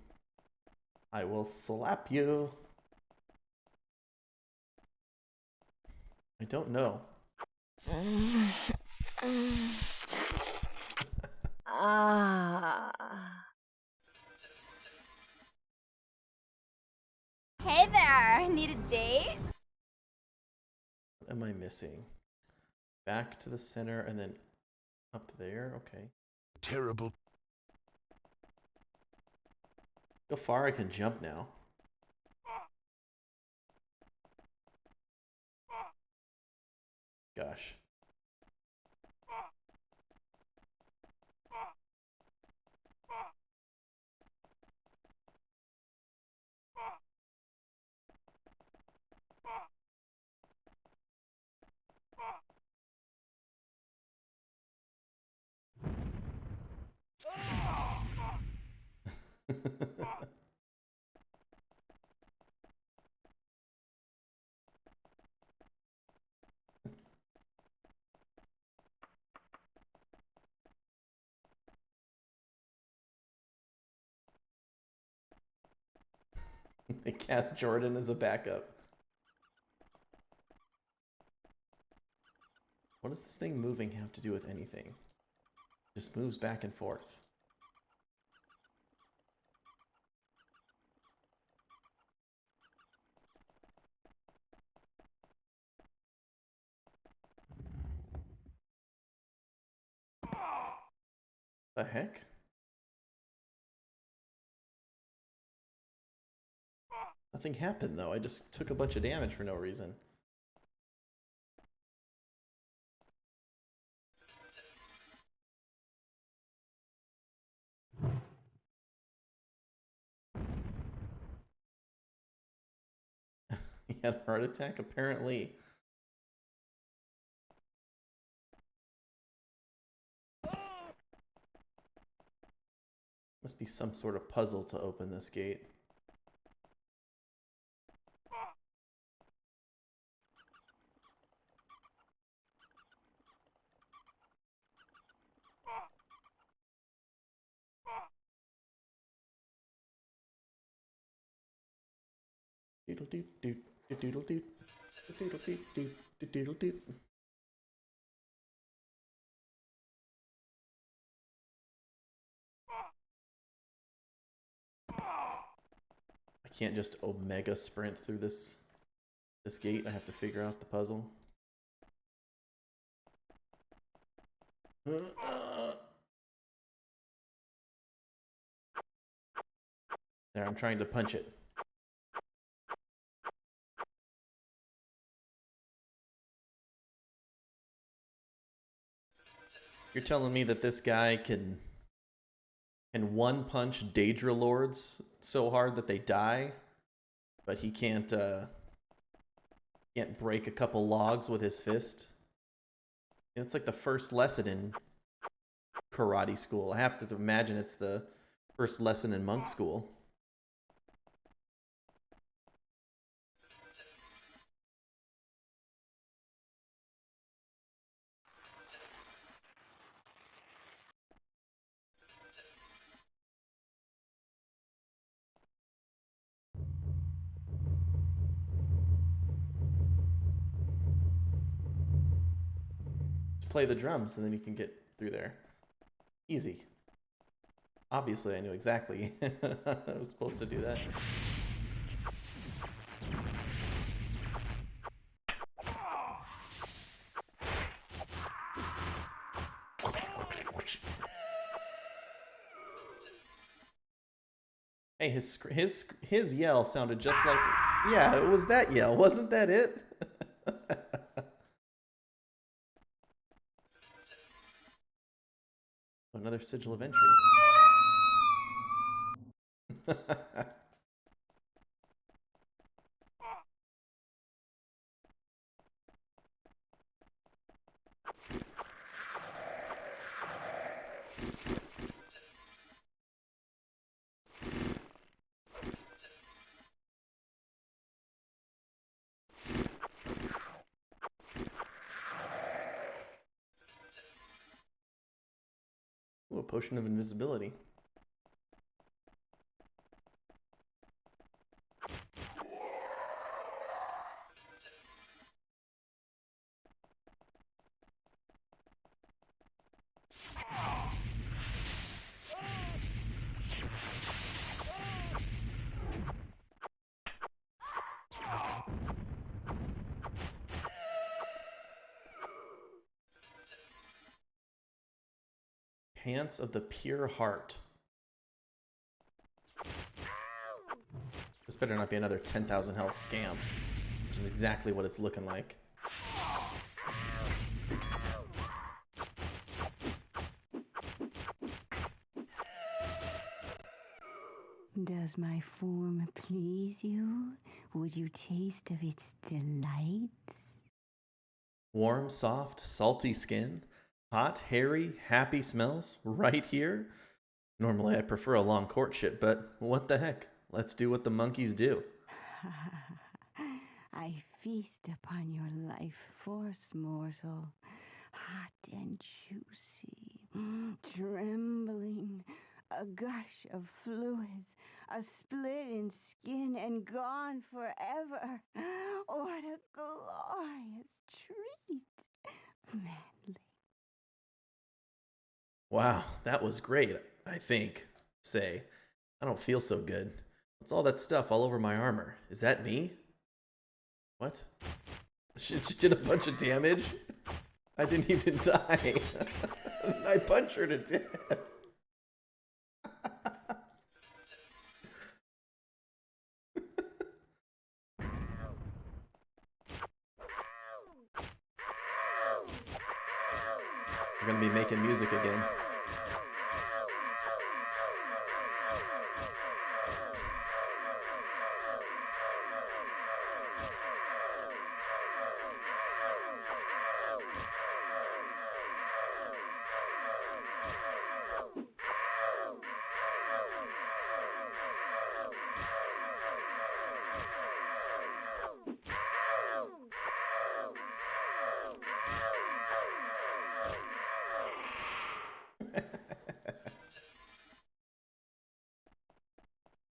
I will slap you. I don't know. Hey there, need a date? What am I missing? Back to the center and then up there. Okay. Terrible. How far I can jump now. Gosh. They cast Jordan as a backup. What does this thing moving have to do with anything? Just moves back and forth. The heck? Nothing happened though. I just took a bunch of damage for no reason. He had a heart attack, apparently. Must be some sort of puzzle to open this gate. Doodle doot doot doodle doot doodle doot doot doodle doot. I can't just omega sprint through this gate. I have to figure out the puzzle. There, I'm trying to punch it. You're telling me that this guy can one punch Daedra lords so hard that they die, but he can't break a couple logs with his fist? It's like the first lesson in karate school. I have to imagine it's the first lesson in monk school. Play the drums and then you can get through there. Easy. Obviously, I knew exactly I was supposed to do that. Hey, his yell sounded just like, yeah, it was that yell. Wasn't that it? Another sigil of entry. Ooh, a potion of invisibility. Pants of the Pure Heart. This better not be another 10,000 health scam, which is exactly what it's looking like. Does my form please you? Would you taste of its delights? Warm, soft, salty skin. Hot, hairy, happy smells right here. Normally I prefer a long courtship, but what the heck? Let's do what the monkeys do. I feast upon your life force, morsel. Hot and juicy, trembling, a gush of fluids, a split in skin and gone forever. What a glorious treat. Manly. Wow, that was great, I think. Say, I don't feel so good. What's all that stuff all over my armor? Is that me? What? She just did a bunch of damage? I didn't even die. I punched her to death. We're gonna be making music again.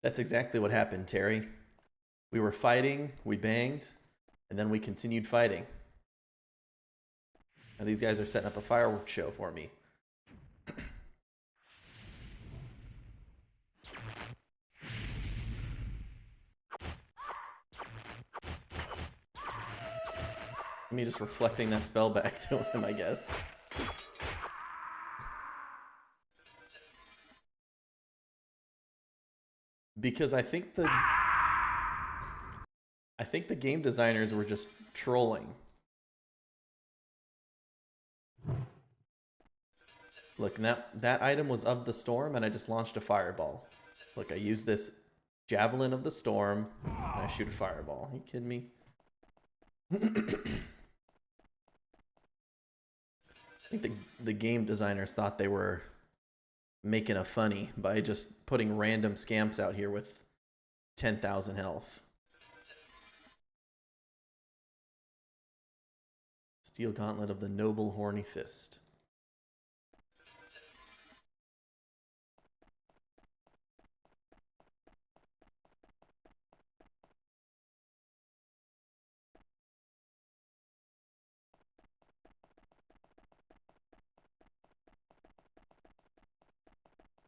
That's exactly what happened, Terry. We were fighting, we banged, and then we continued fighting. Now these guys are setting up a fireworks show for me. Me just reflecting that spell back to him, I guess. Because I think the game designers were just trolling. Look, that item was of the storm, and I just launched a fireball. Look, I used this javelin of the storm, and I shoot a fireball. Are you kidding me? I think the game designers thought they were making a funny by just putting random scamps out here with 10,000 health. Steel Gauntlet of the Noble Horny Fist.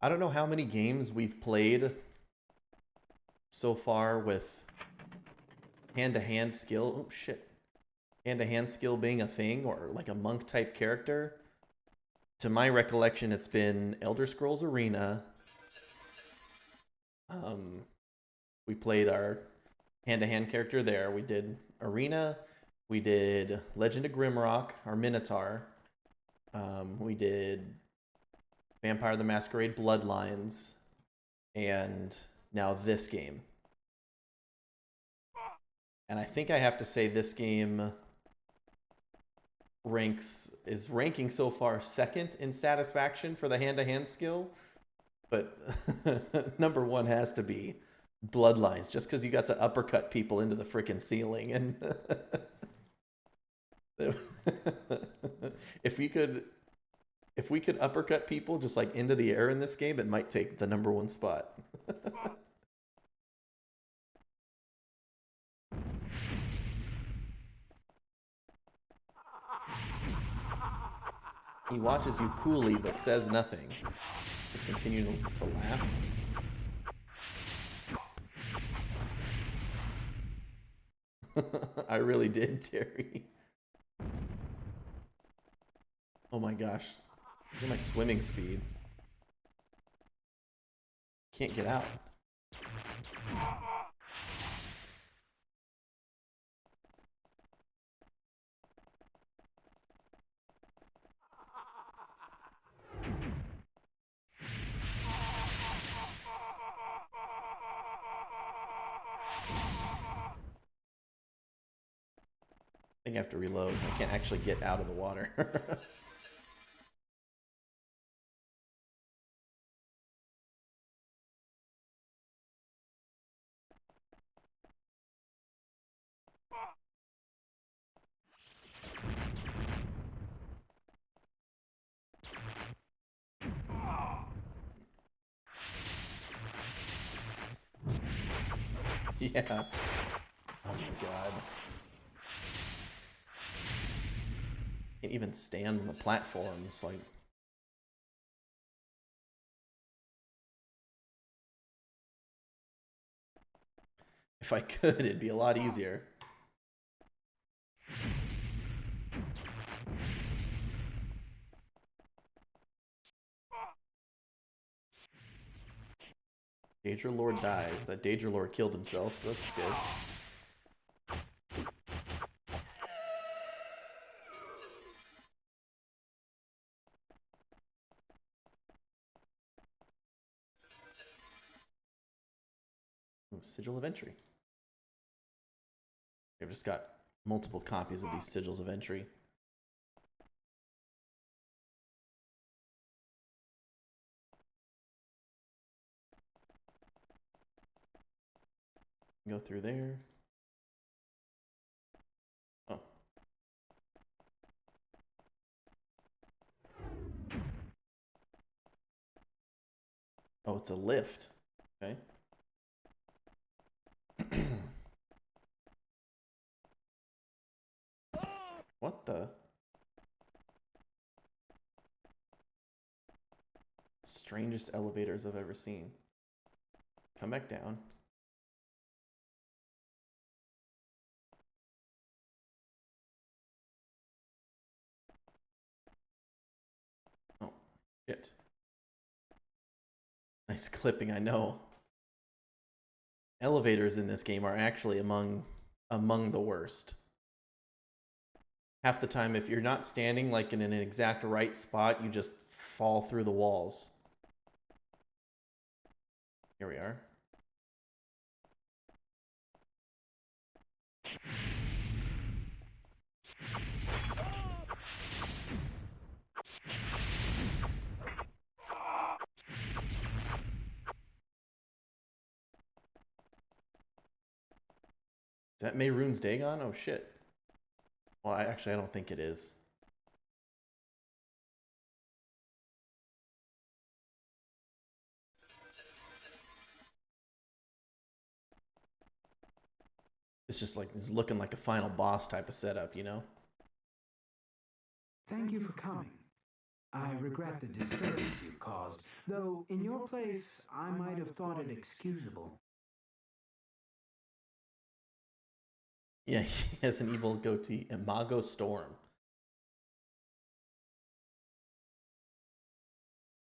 I don't know how many games we've played so far with hand-to-hand skill. Oh, shit. Hand-to-hand skill being a thing, or like a monk-type character. To my recollection, it's been Elder Scrolls Arena. We played our hand-to-hand character there. We did Arena. We did Legend of Grimrock, our Minotaur. We did Vampire the Masquerade Bloodlines, and now this game. And I think I have to say this game is ranking so far second in satisfaction for the hand-to-hand skill, but number one has to be Bloodlines, just because you got to uppercut people into the freaking ceiling. And if we could uppercut people just like into the air in this game, it might take the number one spot. He watches you coolly but says nothing. Just continue to laugh. I really did, Terry. Oh my gosh. Look at my swimming speed. Can't get out. I think I have to reload. I can't actually get out of the water. Yeah. Oh my god. Can't even stand on the platforms, like. If I could, it'd be a lot easier. Daedra Lord dies. That Daedra Lord killed himself, so that's good. sigil of entry. I've just got multiple copies of these sigils of entry. Go through there. Oh. Oh, it's a lift. Okay. What the? Strangest elevators I've ever seen. Come back down. Oh, shit. Nice clipping, I know. Elevators in this game are actually among the worst. Half the time, if you're not standing like in an exact right spot, you just fall through the walls. Here we are. Is that Mehrunes Dagon? Oh shit. Well, I don't think it is. It's just like, it's looking like a final boss type of setup, you know? Thank you for coming. I regret the disturbance you've caused, though in your place, I might have thought it excusable. Yeah, he has an evil goatee. Imago Storm.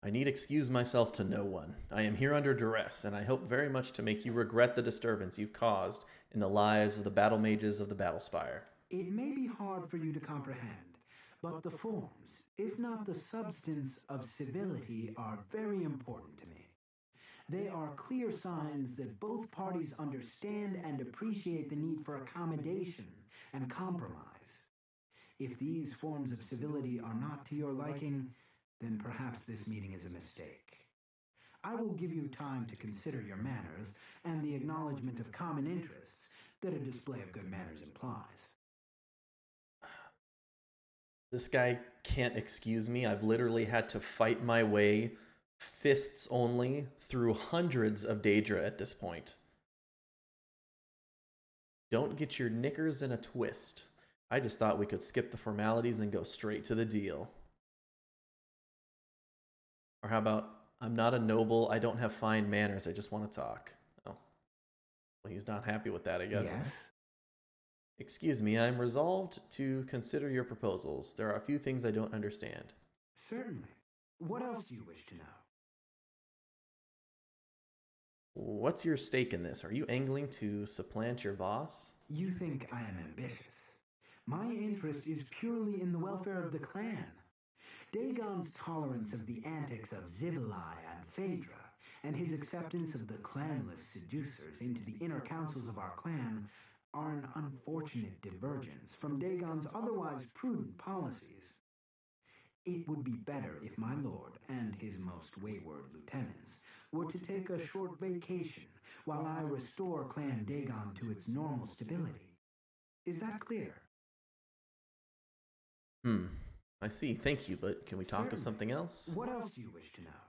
I need excuse myself to no one. I am here under duress, and I hope very much to make you regret the disturbance you've caused in the lives of the battle mages of the Battlespire. It may be hard for you to comprehend, but the forms, if not the substance of civility, are very important to me. They are clear signs that both parties understand and appreciate the need for accommodation and compromise. If these forms of civility are not to your liking, then perhaps this meeting is a mistake. I will give you time to consider your manners and the acknowledgement of common interests that a display of good manners implies. This guy can't excuse me. I've literally had to fight my way, fists only, through hundreds of Daedra at this point. Don't get your knickers in a twist. I just thought we could skip the formalities and go straight to the deal. Or how about, I'm not a noble, I don't have fine manners, I just want to talk. Oh. Well, he's not happy with that, I guess. Yes? Excuse me, I'm resolved to consider your proposals. There are a few things I don't understand. Certainly. What else do you wish to know? What's your stake in this? Are you angling to supplant your boss? You think I am ambitious. My interest is purely in the welfare of the clan. Dagon's tolerance of the antics of Zivilai and Phaedra, and his acceptance of the clanless seducers into the inner councils of our clan, are an unfortunate divergence from Dagon's otherwise prudent policies. It would be better if my lord and his most wayward lieutenants were to take a short vacation while I restore Clan Dagon to its normal stability. Is that clear? I see. Thank you, but can we talk of something else? What else do you wish to know?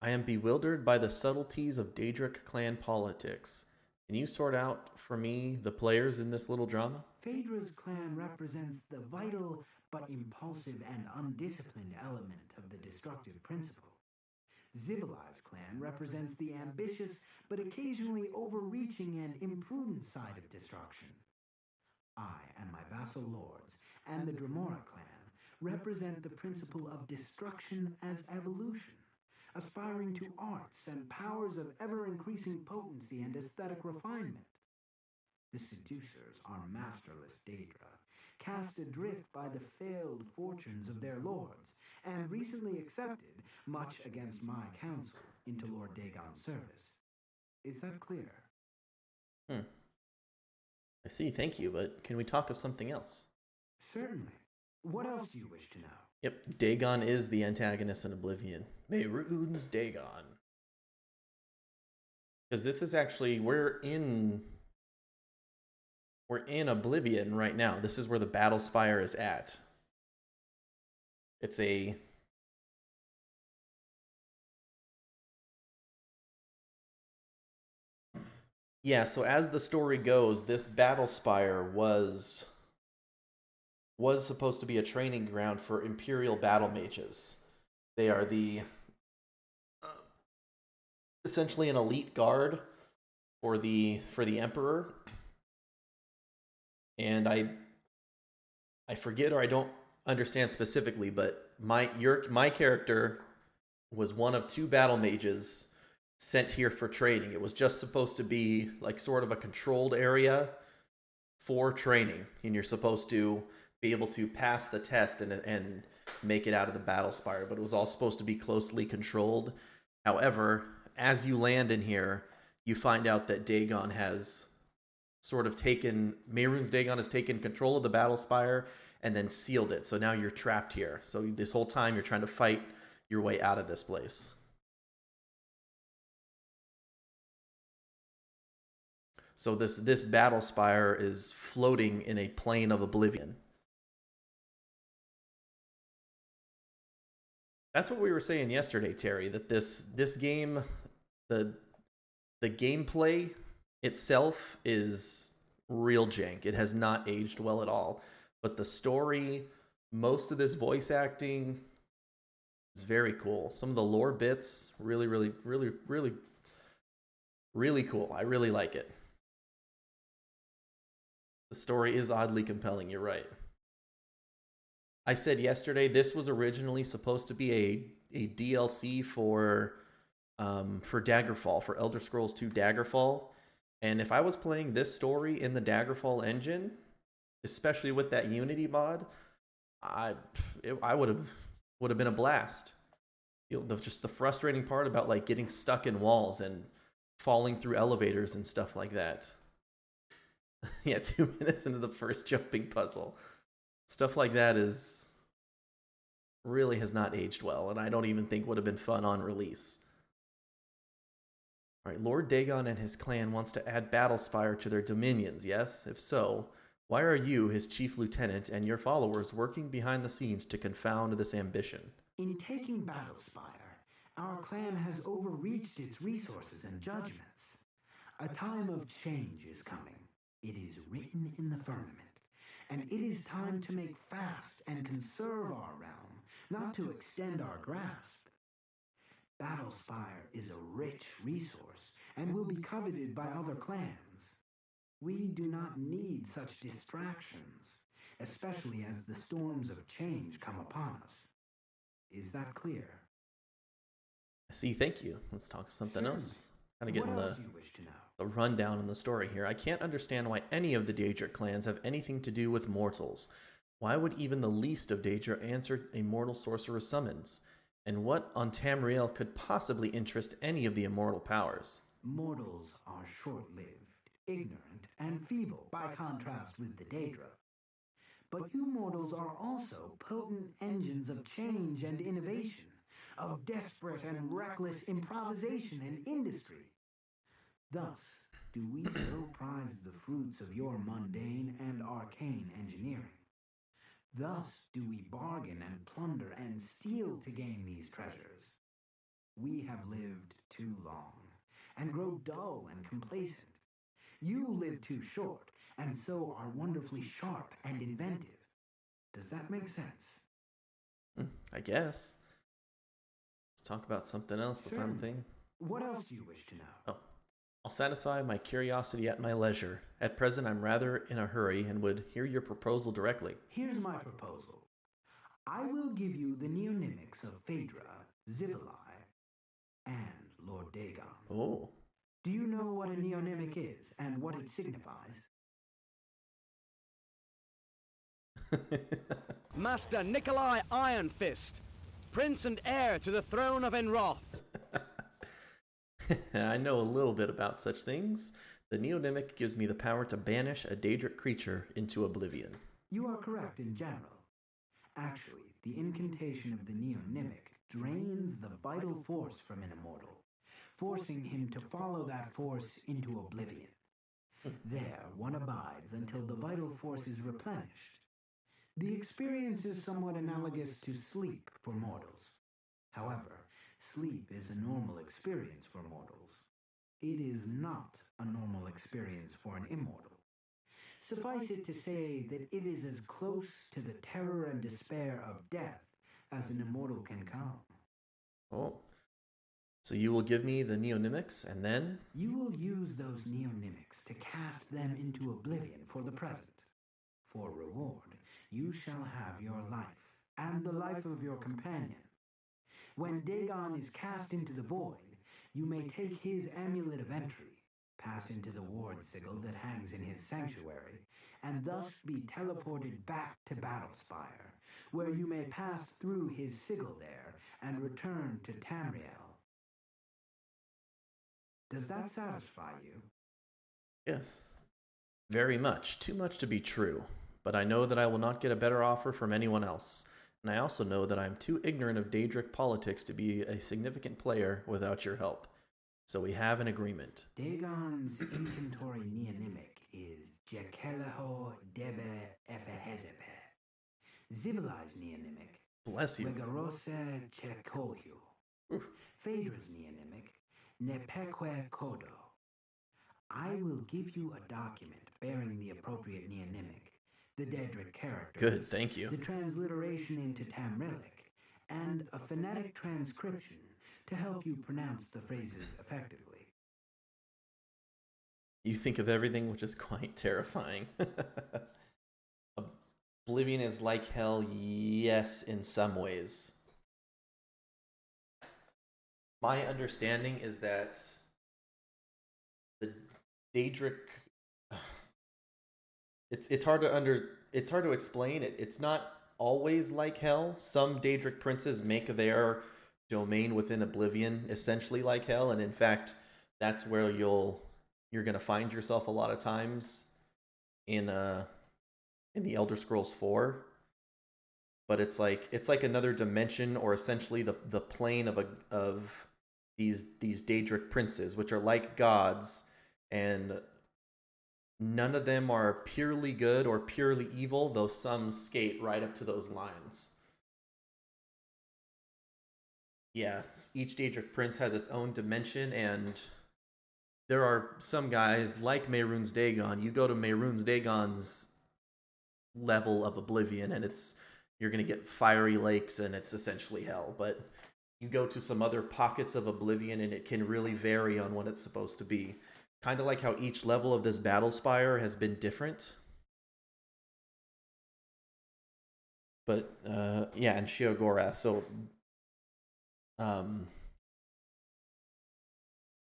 I am bewildered by the subtleties of Daedric clan politics. Can you sort out for me the players in this little drama? Phaedra's clan represents the vital but impulsive and undisciplined element of the destructive principle. Zivilai's clan represents the ambitious but occasionally overreaching and imprudent side of destruction. I and my vassal lords and the Dremora clan represent the principle of destruction as evolution, aspiring to arts and powers of ever-increasing potency and aesthetic refinement. The seducers are masterless Daedra, cast adrift by the failed fortunes of their lords, and recently accepted, much against my counsel, into Lord Dagon's service. Is that clear? I see, thank you, but can we talk of something else? Certainly. What else do you wish to know? Yep, Dagon is the antagonist in Oblivion. Mehrunes Dagon. Because this is actually, we're in Oblivion right now. This is where the Battlespire is at. It's a... Yeah, so as the story goes, this Battlespire was supposed to be a training ground for Imperial battle mages. They are the essentially an elite guard for the Emperor. And I forget, or I don't understand specifically, but my character was one of 2 battle mages sent here for training. It was just supposed to be like sort of a controlled area for training, and you're supposed to be able to pass the test and make it out of the Battlespire, but it was all supposed to be closely controlled. However, as you land in here, you find out that Dagon has sort of Mehrunes Dagon has taken control of the Battlespire and then sealed it. So now you're trapped here. So this whole time you're trying to fight your way out of this place. So this Battlespire is floating in a plane of oblivion. That's what we were saying yesterday, Terry, that this game, the gameplay itself is real jank. It has not aged well at all. But the story, most of this voice acting is very cool. Some of the lore bits, really, really, really, really, really cool. I really like it. The story is oddly compelling, you're right. I said yesterday this was originally supposed to be a DLC for Daggerfall, for Elder Scrolls 2 Daggerfall. And if I was playing this story in the Daggerfall engine, especially with that Unity mod, I would have been a blast. Just the frustrating part about like getting stuck in walls and falling through elevators and stuff like that. Yeah, 2 minutes into the first jumping puzzle. Stuff like that really has not aged well, and I don't even think would have been fun on release. All right, Lord Dagon and his clan wants to add Battlespire to their dominions, yes? If so, why are you, his chief lieutenant, and your followers working behind the scenes to confound this ambition? In taking Battlespire, our clan has overreached its resources and judgments. A time of change is coming. It is written in the firmament. And it is time to make fast and conserve our realm, not to extend our grasp. Battlespire is a rich resource and will be coveted by other clans. We do not need such distractions, especially as the storms of change come upon us. Is that clear? I see, thank you. Let's talk something else. Kind of getting what else do you wish to know? The rundown in the story here. I can't understand why any of the Daedra clans have anything to do with mortals. Why would even the least of Daedra answer a mortal sorcerer's summons? And what on Tamriel could possibly interest any of the immortal powers? Mortals are short-lived, ignorant, and feeble by contrast with the Daedra. But you mortals are also potent engines of change and innovation, of desperate and reckless improvisation and industry. Thus, do we so prize the fruits of your mundane and arcane engineering. Thus do we bargain and plunder and steal to gain these treasures. We have lived too long, and grow dull and complacent. You live too short, and so are wonderfully sharp and inventive. Does that make sense? I guess. Let's talk about something else, the fun thing. What else do you wish to know? Oh. I'll satisfy my curiosity at my leisure. At present, I'm rather in a hurry and would hear your proposal directly. Here's my proposal. I will give you the neonymics of Phaedra, Zivali, and Lord Dagon. Oh. Do you know what a neonymic is and what it signifies? Master Nikolai Ironfist, Prince and heir to the throne of Enroth. I know a little bit about such things. The neonimic gives me the power to banish a Daedric creature into oblivion. You are correct in general. Actually, the incantation of the neonymic drains the vital force from an immortal, forcing him to follow that force into oblivion. There, one abides until the vital force is replenished. The experience is somewhat analogous to sleep for mortals. However, sleep is a normal experience for mortals. It is not a normal experience for an immortal. Suffice it to say that it is as close to the terror and despair of death as an immortal can come. Oh. So you will give me the neonymics, and then? You will use those neonymics to cast them into oblivion for the present. For reward, you shall have your life, and the life of your companion. When Dagon is cast into the void, you may take his amulet of entry, pass into the ward sigil that hangs in his sanctuary, and thus be teleported back to Battlespire, where you may pass through his sigil there and return to Tamriel. Does that satisfy you? Yes. Very much. Too much to be true. But I know that I will not get a better offer from anyone else. And I also know that I am too ignorant of Daedric politics to be a significant player without your help. So we have an agreement. Dagon's incantory neonymic is Jekeleho Debe Efehezepe. Zivilai's neonymic, Bless you. Wegarose Chekohu. Phaedra's neonymic, Nepeque Kodo. I will give you a document bearing the appropriate neonymic, the Daedric character. Good, thank you. The transliteration into Tamrilic, and a phonetic transcription to help you pronounce the phrases effectively. You think of everything, which is quite terrifying. Oblivion is like hell, yes, in some ways. My understanding is that the Daedric, it's hard to explain. It's not always like hell. Some Daedric princes make their domain within Oblivion essentially like hell, and in fact, that's where you're gonna find yourself a lot of times in the Elder Scrolls 4. But it's like another dimension, or essentially the plane of these Daedric princes, which are like gods, and none of them are purely good or purely evil, though some skate right up to those lines. Yeah, each Daedric prince has its own dimension, and there are some guys like Mehrunes Dagon. You go to Mehrunes Dagon's level of Oblivion, and you're gonna get fiery lakes, and it's essentially hell. But you go to some other pockets of Oblivion, and it can really vary on what it's supposed to be. Kind of like how each level of this Battlespire has been different. But yeah, and Sheogorath. So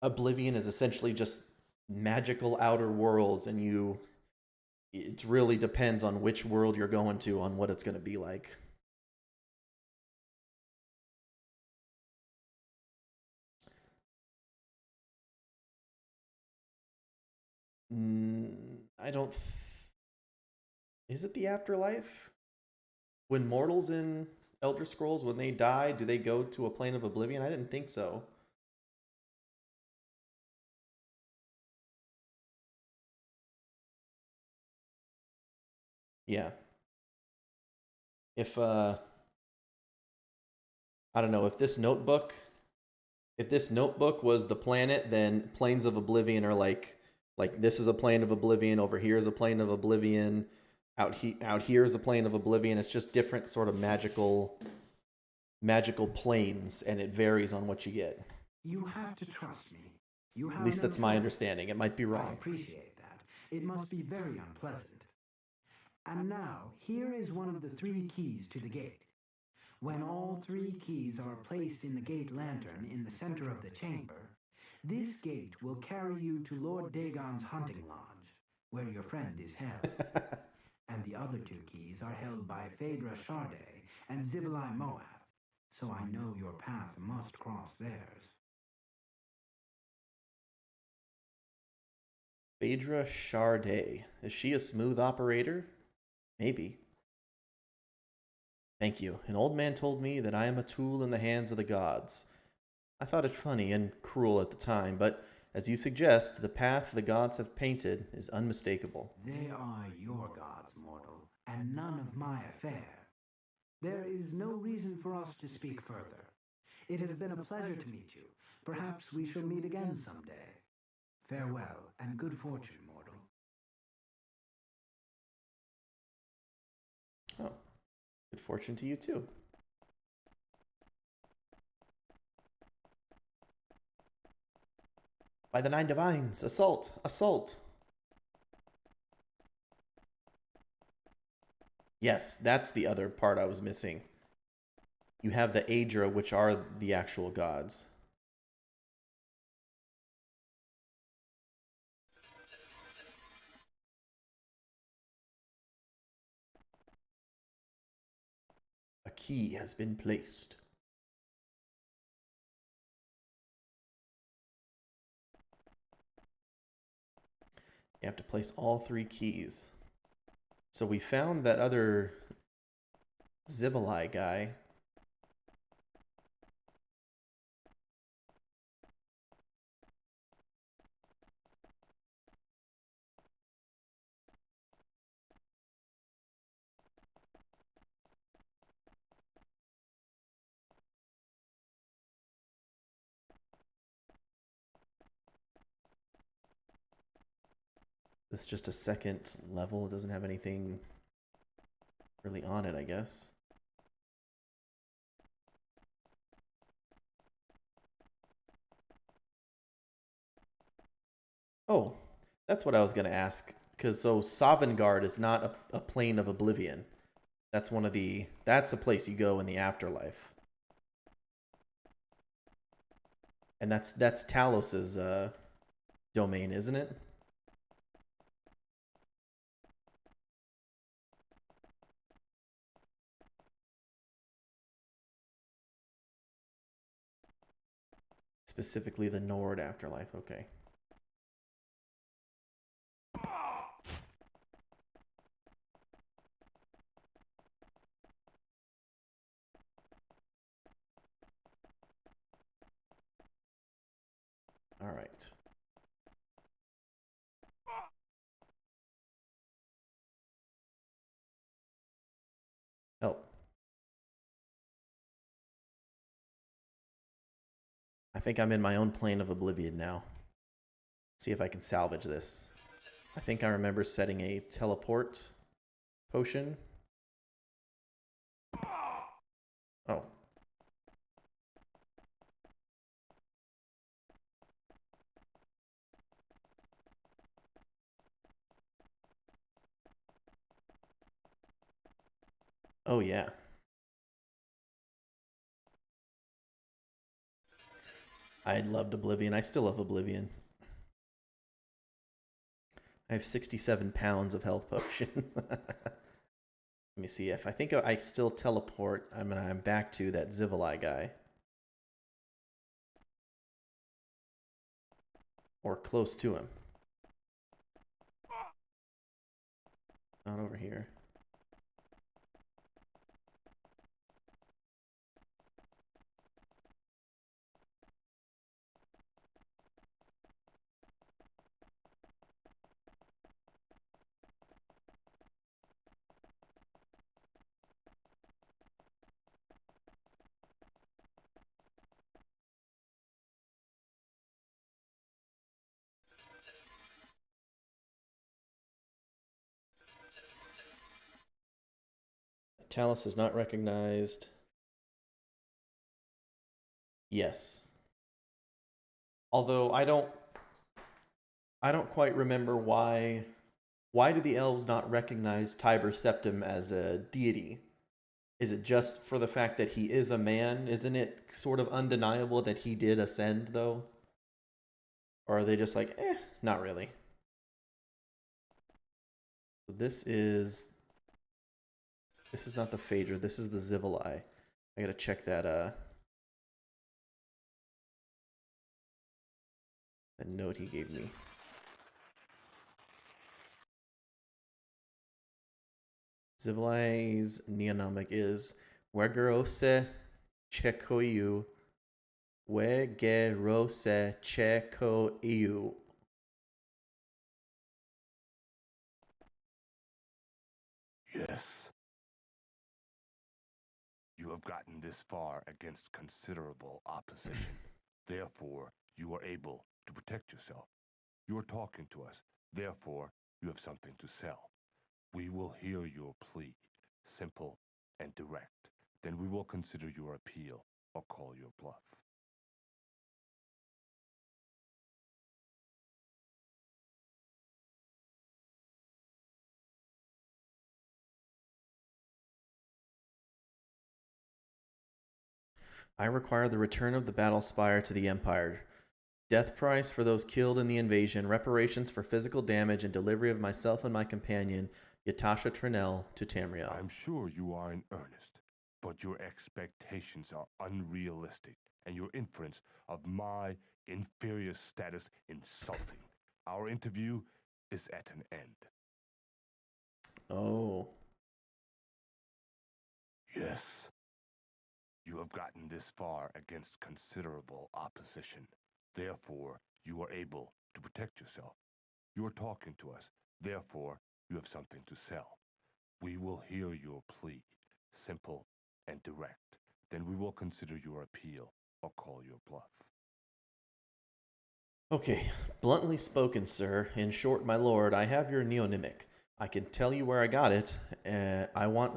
Oblivion is essentially just magical outer worlds, and it really depends on which world you're going to on what it's going to be like. I don't. Is it the afterlife? When mortals in Elder Scrolls, when they die, do they go to a plane of oblivion? I didn't think so. Yeah. If I don't know, if this notebook was the planet, then planes of oblivion are like this is a plane of oblivion, over here is a plane of oblivion, out here is a plane of oblivion. It's just different sort of magical planes, and it varies on what you get. You have to trust me. At least that's my understanding. It might be I wrong. appreciate that. It must be very unpleasant. And now, here is one of the 3 keys to the gate. When all 3 keys are placed in the gate lantern in the center of the chamber, this gate will carry you to Lord Dagon's hunting lodge, where your friend is held. And the other 2 keys are held by Phaedra Sharday and Zivilai Moab, so I know your path must cross theirs. Daedra Charday. Is she a smooth operator? Maybe. Thank you. An old man told me that I am a tool in the hands of the gods. I thought it funny and cruel at the time, but as you suggest, the path the gods have painted is unmistakable. They are your gods, mortal, and none of my affair. There is no reason for us to speak further. It has been a pleasure to meet you. Perhaps we shall meet again someday. Farewell, and good fortune, mortal. Oh, good fortune to you too. By the 9 divines, assault! Assault! Yes, that's the other part I was missing. You have the Daedra, which are the actual gods. A key has been placed. You have to place all 3 keys. So we found that other Zivali guy. It's just a second level. It doesn't have anything really on it, I guess. Oh, that's what I was going to ask. Because so Sovngarde is not a plane of oblivion. That's that's a place you go in the afterlife. And that's Talos's domain, isn't it? Specifically the Nord afterlife, okay. All right. Help. I think I'm in my own plane of oblivion now. See if I can salvage this. I think I remember setting a teleport potion. Oh. Oh, yeah. I loved Oblivion. I still love Oblivion. I have 67 pounds of health potion. Let me see if I think I still teleport. I'm back to that Zivali guy. Or close to him. Not over here. Talos is not recognized. Yes. Although I don't quite remember why do the elves not recognize Tiber Septim as a deity? Is it just for the fact that he is a man? Isn't it sort of undeniable that he did ascend though? Or are they just like, not really? So this is not the Phaedra, this is the Zivali. I gotta check that note he gave me. Civilized neonomic is Wegerose Chekoiu. Wegerose Chekoiu. Yes. You have gotten this far against considerable opposition. Therefore, you are able to protect yourself. You are talking to us. Therefore, you have something to sell. We will hear your plea, simple and direct. Then we will consider your appeal or call your bluff. I require the return of the Battlespire to the Empire. Death price for those killed in the invasion, reparations for physical damage, and delivery of myself and my companion, Yatasha Trinell, to Tamriel. I'm sure you are in earnest, but your expectations are unrealistic, and your inference of my inferior status insulting. Our interview is at an end. Oh. Yes. You have gotten this far against considerable opposition. Therefore, you are able to protect yourself. You are talking to us. Therefore, you have something to sell. We will hear your plea, simple and direct. Then we will consider your appeal or call your bluff. Okay, bluntly spoken, sir. In short, my lord, I have your neonymic. I can tell you where I got it. I want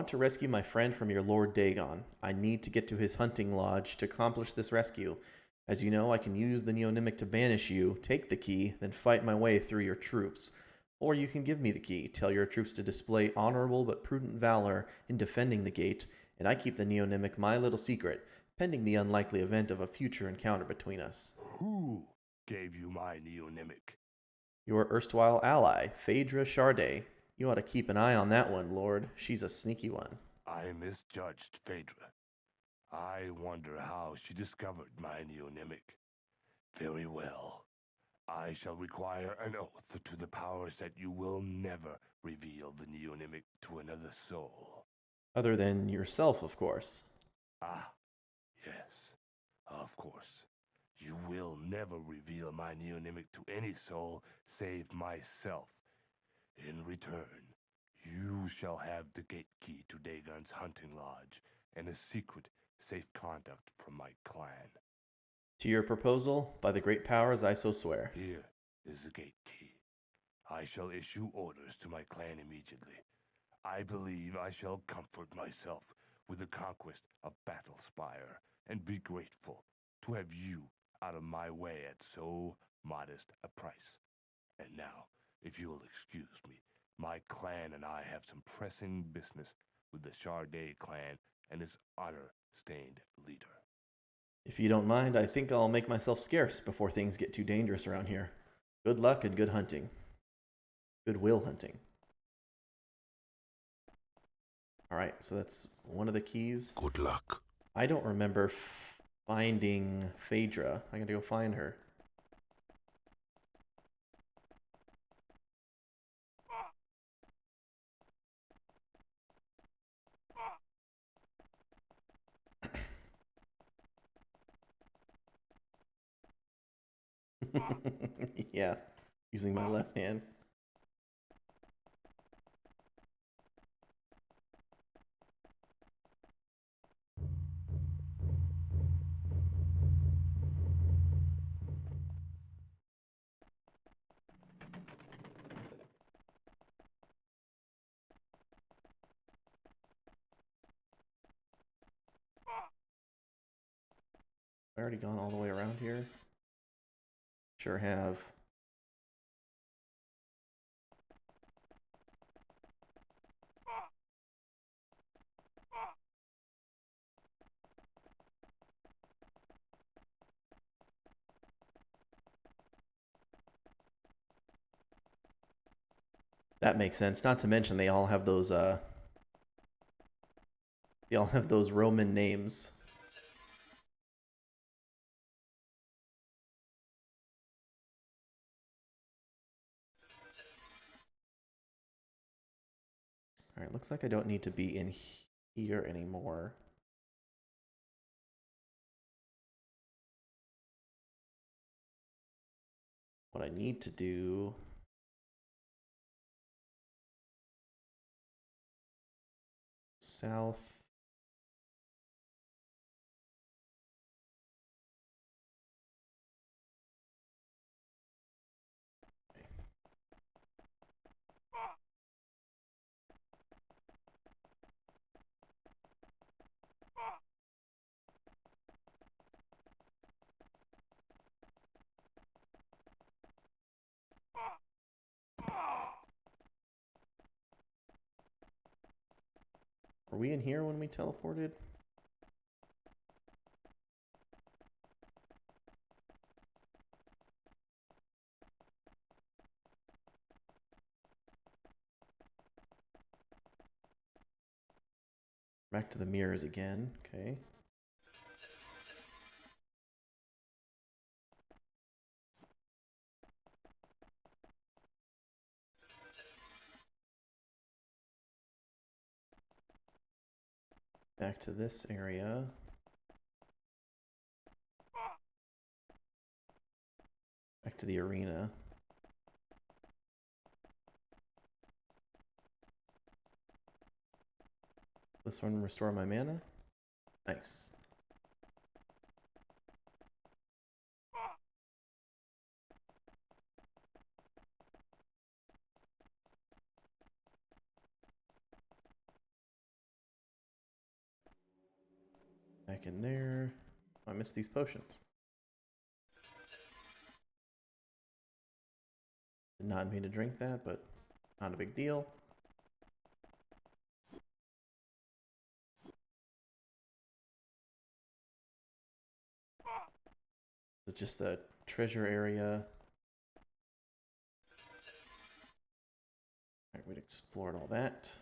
to rescue my friend from your Lord Dagon. I need to get to his hunting lodge to accomplish this rescue. As you know, I can use the neonymic to banish you, take the key, then fight my way through your troops. Or you can give me the key, tell your troops to display honorable but prudent valor in defending the gate, and I keep the neonymic my little secret, pending the unlikely event of a future encounter between us. Who gave you my neonymic? Your erstwhile ally, Phaedra Charday. You ought to keep an eye on that one, Lord. She's a sneaky one. I misjudged Phaedra. I wonder how she discovered my neonymic. Very well. I shall require an oath to the powers that you will never reveal the neonymic to another soul. Other than yourself, of course. Ah, yes, of course. You will never reveal my neonymic to any soul save myself. In return, you shall have the gate key to Dagon's hunting lodge and a secret safe conduct from my clan. To your proposal, by the great powers I so swear. Here is the gate key. I shall issue orders to my clan immediately. I believe I shall comfort myself with the conquest of Battlespire and be grateful to have you out of my way at so modest a price. And now, if you will excuse me, my clan and I have some pressing business with the Charday clan and its honor-stained leader. If you don't mind, I think I'll make myself scarce before things get too dangerous around here. Good luck and good hunting. Good will hunting. Alright, so that's one of the keys. Good luck. I don't remember finding Phaedra. I gotta go find her. Yeah, using my left hand. I already gone all the way around here? Sure have. That makes sense. Not to mention they all have those Roman names. Alright, looks like I don't need to be in here anymore. What I need to do... South. Were we in here when we teleported? Back to the mirrors again. Okay. Back to this area. Back to the arena. This one restore my mana. Nice. Back in there. Oh, I missed these potions. Did not mean to drink that, but not a big deal. It's just the treasure area. Alright, we'd explored all that.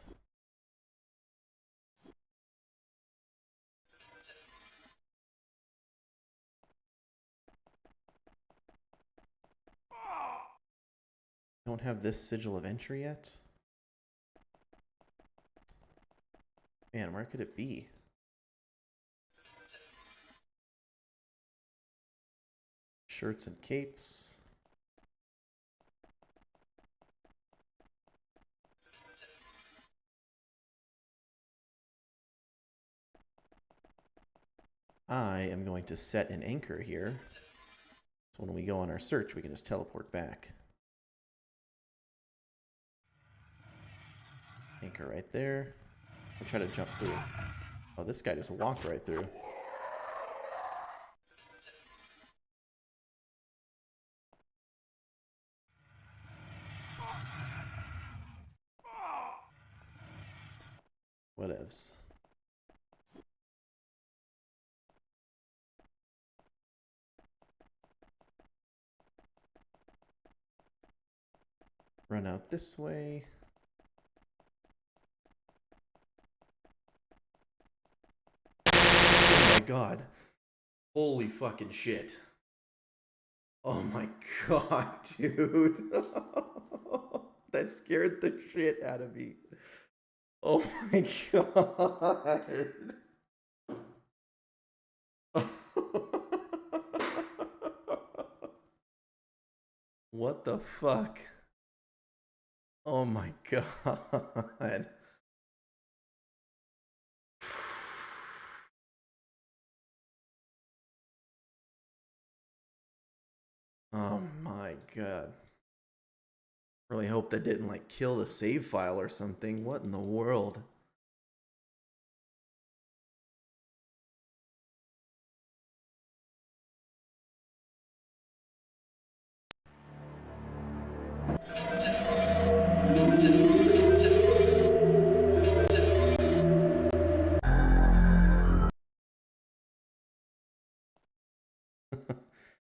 Don't have this sigil of entry yet. Man, where could it be? Shirts and capes. I am going to set an anchor here. So when we go on our search, we can just teleport back. Anchor right there. I'll try to jump through. Oh, this guy just walked right through. Whatevs. Run out this way. Oh my god. Holy fucking shit. Oh my god, dude. That scared the shit out of me. Oh my god. What the fuck? Oh my god. Oh my god. Really hope that didn't like kill the save file or something. What in the world?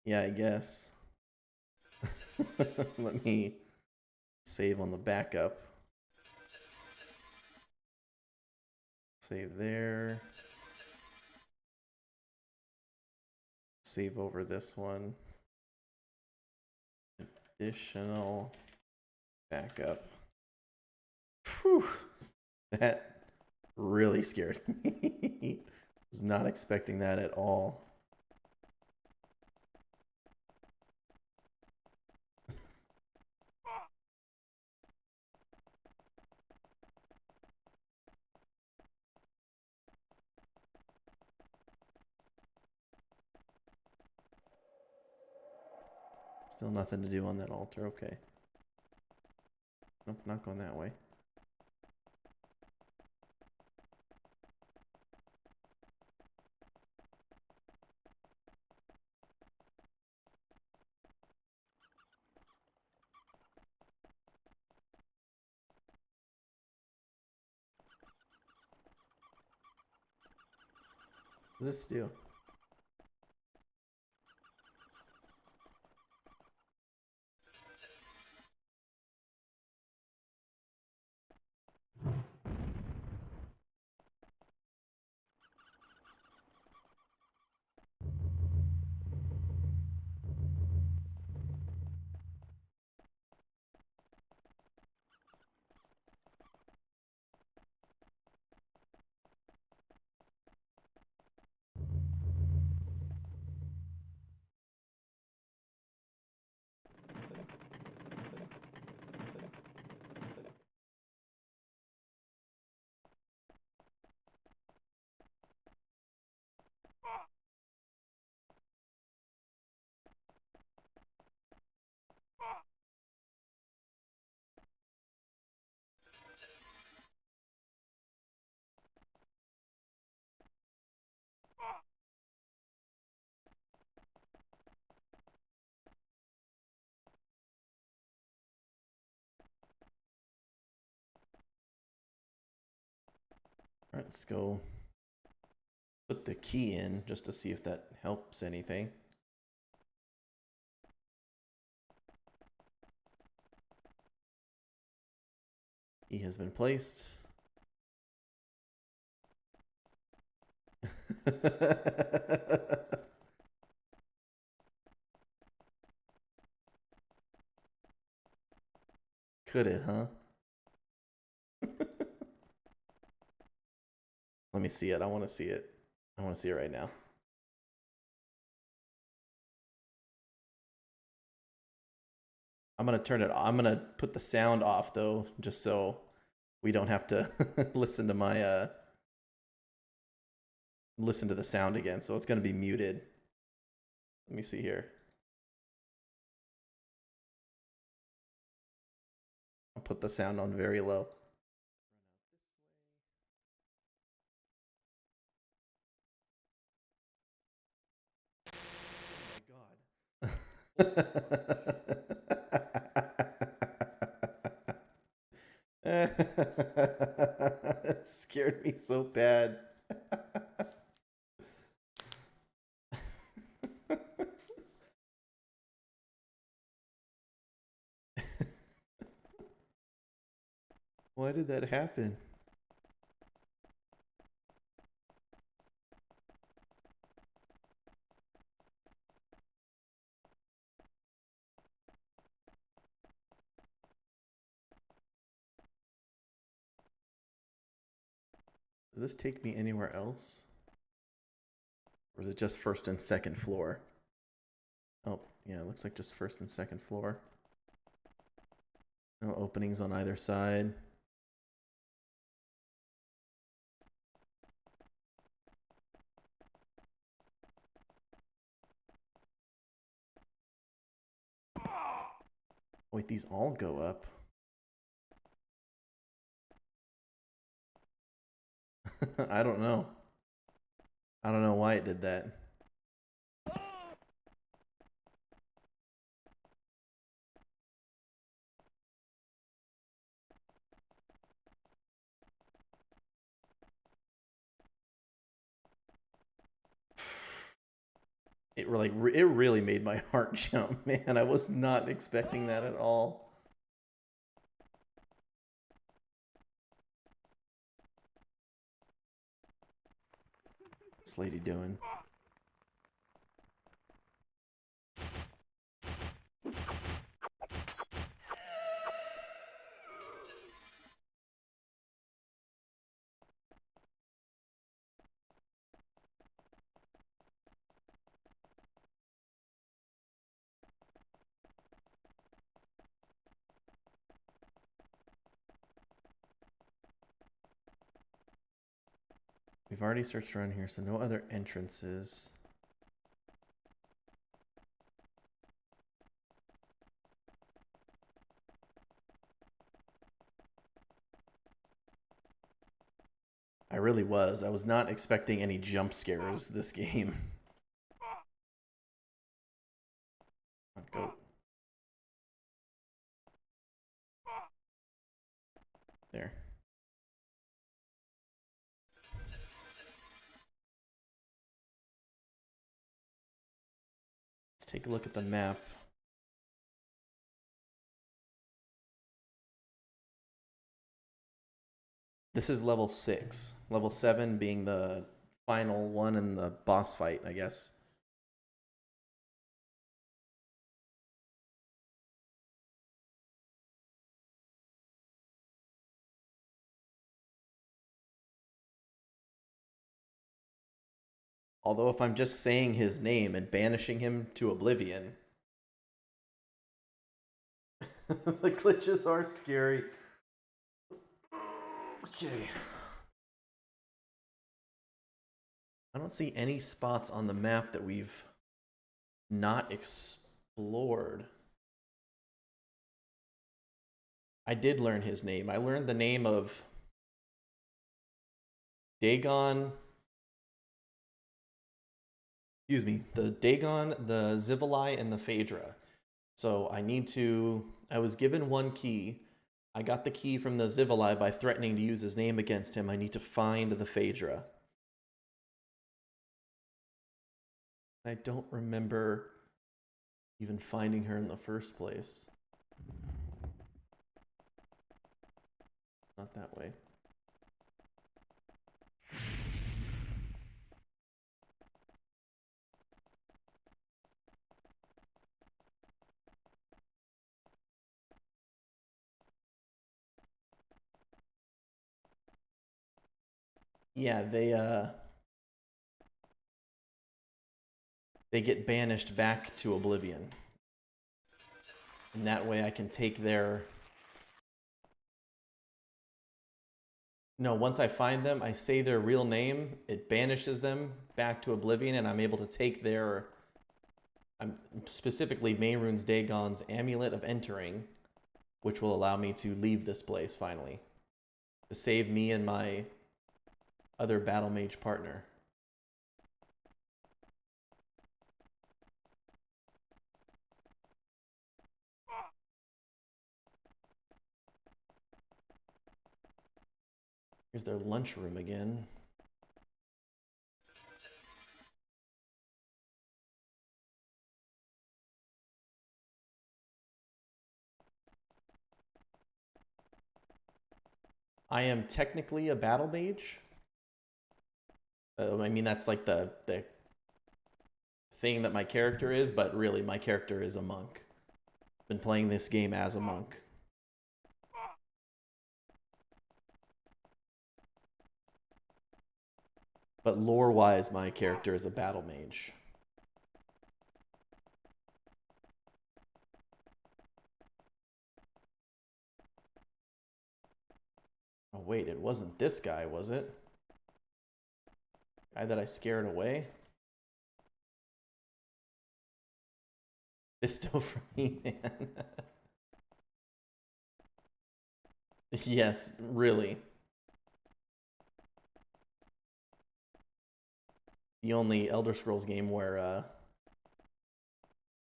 Yeah, I guess. Let me save on the backup. Save there. Save over this one. Additional backup. Whew. That really scared me. Was not expecting that at all. Still nothing to do on that altar. Okay. Nope, not going that way. What does this do? Alright, let's go put the key in just to see if that helps anything. Key has been placed. Could it, huh? Let me see it. I want to see it. I want to see it right now. I'm going to turn it off. I'm going to put the sound off though, just so we don't have to listen to my listen to the sound again. So it's going to be muted. Let me see here. I'll put the sound on very low. It scared me so bad. Why did that happen? Does this take me anywhere else? Or is it just first and second floor? Oh, yeah, it looks like just first and second floor. No openings on either side. Wait, these all go up. I don't know. I don't know why it did that. It really made my heart jump, man. I was not expecting that at all. What's this lady doing? We've already searched around here, so no other entrances. I really was. I was not expecting any jump scares this game. Go. There. Let's take a look at the map. This is level 6. Level 7 being the final one in the boss fight, I guess. Although if I'm just saying his name and banishing him to oblivion, the glitches are scary. Okay. I don't see any spots on the map that we've not explored. I did learn his name. I learned the name of Dagon. Excuse me, the Dagon, the Zivali, and the Phaedra. So I was given one key. I got the key from the Zivali by threatening to use his name against him. I need to find the Phaedra. I don't remember even finding her in the first place. Not that way. Yeah, they get banished back to oblivion. And that way I can take their... No, once I find them, I say their real name, it banishes them back to oblivion, and I'm able to take their... specifically Mehrunes Dagon's Amulet of Entering, which will allow me to leave this place finally. To save me and my other battle mage partner. Here's their lunchroom again. I am technically a battle mage. I mean, that's like the thing that my character is, but really my character is a monk. Been playing this game as a monk. But lore-wise, my character is a battle mage. Oh wait, it wasn't this guy, was it? Guy that I scared away? Bestow for me, man. Yes, really. The only Elder Scrolls game where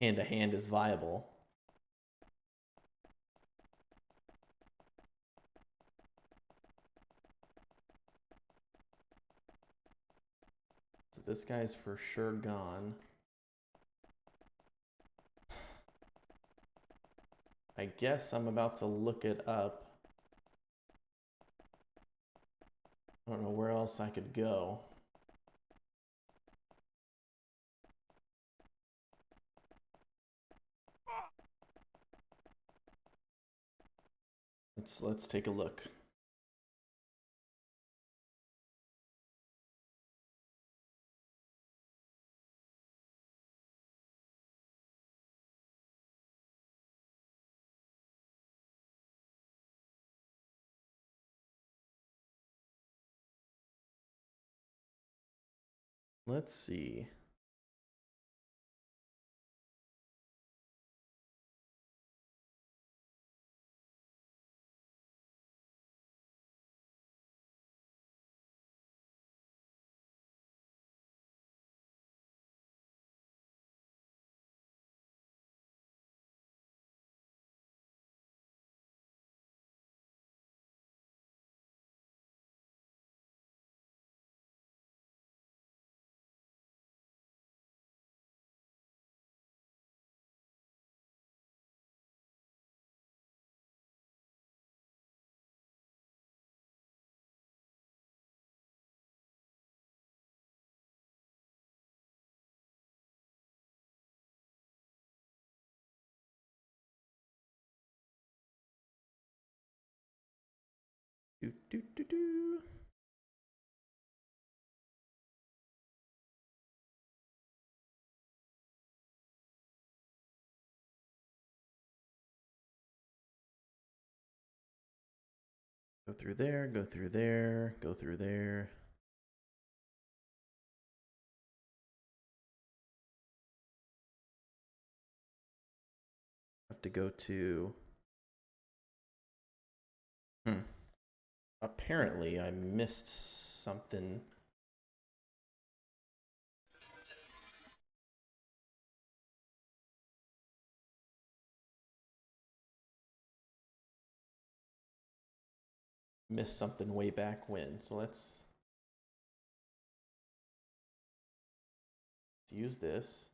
hand-to-hand is viable. So this guy's for sure gone. I guess I'm about to look it up. I don't know where else I could go. Let's take a look. Let's see. Do, do, do, do. Go through there, go through there, go through there. Have to go to... Apparently, I missed something. Missed something way back when. So let's use this.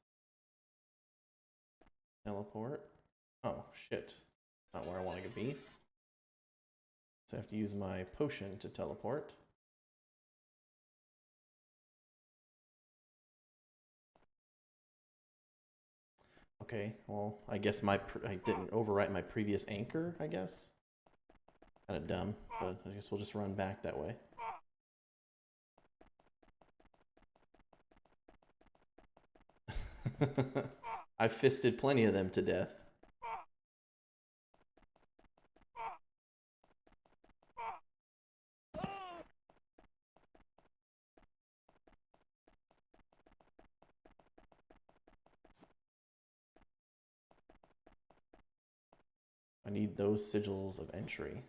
Teleport. Oh, shit. Not where I want to be. So I have to use my potion to teleport. Okay, well, I guess I didn't overwrite my previous anchor, I guess. Kind of dumb, but I guess we'll just run back that way. I've fisted plenty of them to death. I need those sigils of entry.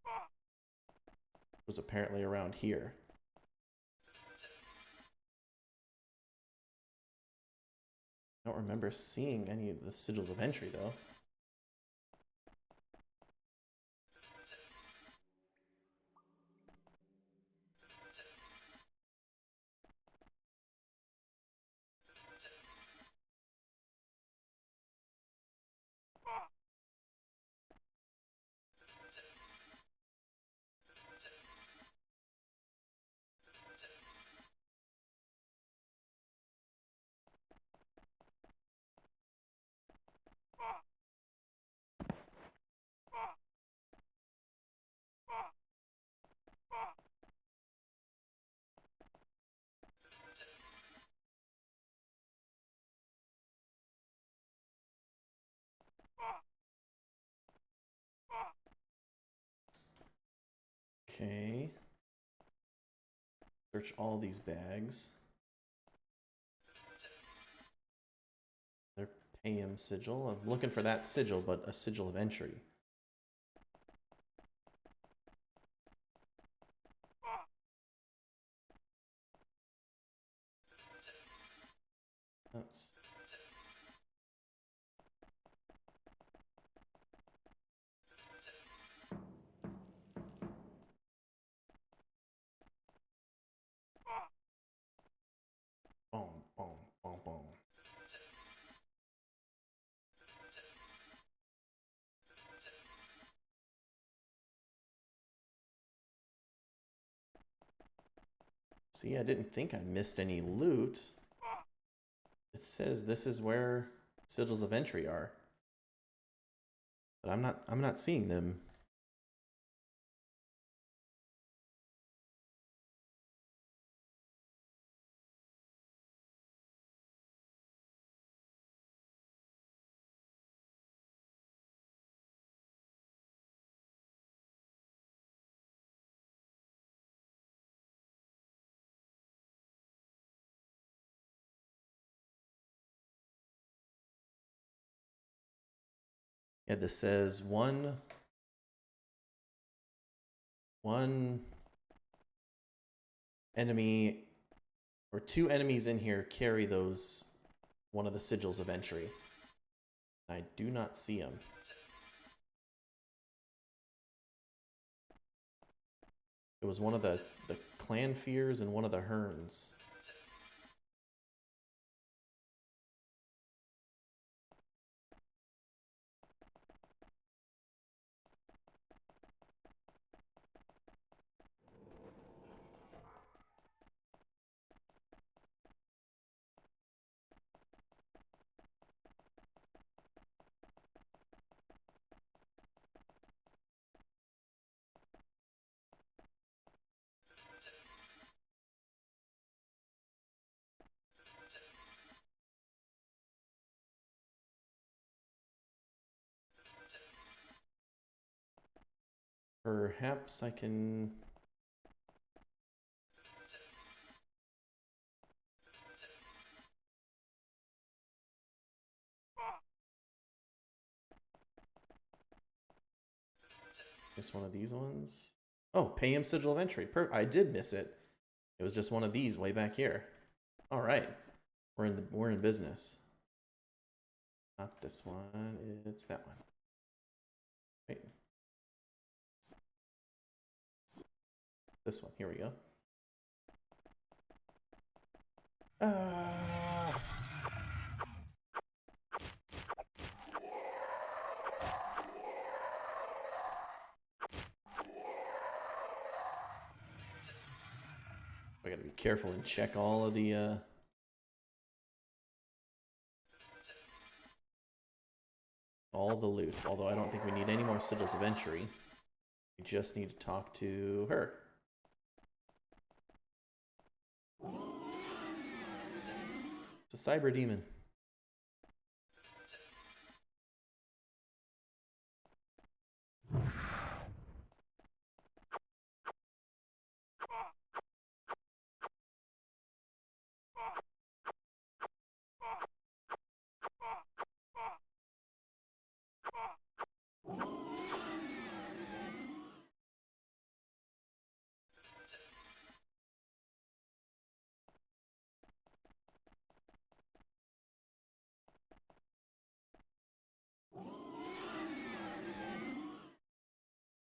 It was apparently around here. I don't remember seeing any of the sigils of entry though. Okay. Search all these bags. Their Payam sigil. I'm looking for that sigil, but a sigil of entry. That's... Boom, boom, boom, boom. See, I didn't think I missed any loot. It says this is where sigils of entry are. But I'm not seeing them. Yeah, this says one enemy or two enemies in here carry one of the sigils of entry. I do not see them. It was one of the clan fears and one of the Mehrunes. Perhaps I can... Just one of these ones. Oh, pay him sigil of entry. I did miss it. It was just one of these way back here. All right, we're in business. Not this one. It's that one. Wait. This one. Here we go. I gotta be careful and check all of the loot. Although I don't think we need any more sigils of entry. We just need to talk to her. It's a cyber demon.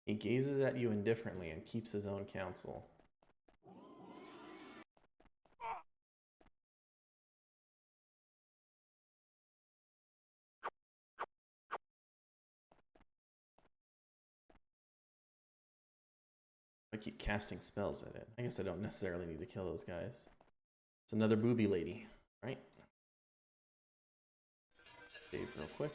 He gazes at you indifferently and keeps his own counsel. I keep casting spells at it. I guess I don't necessarily need to kill those guys. It's another booby lady, right? Save real quick.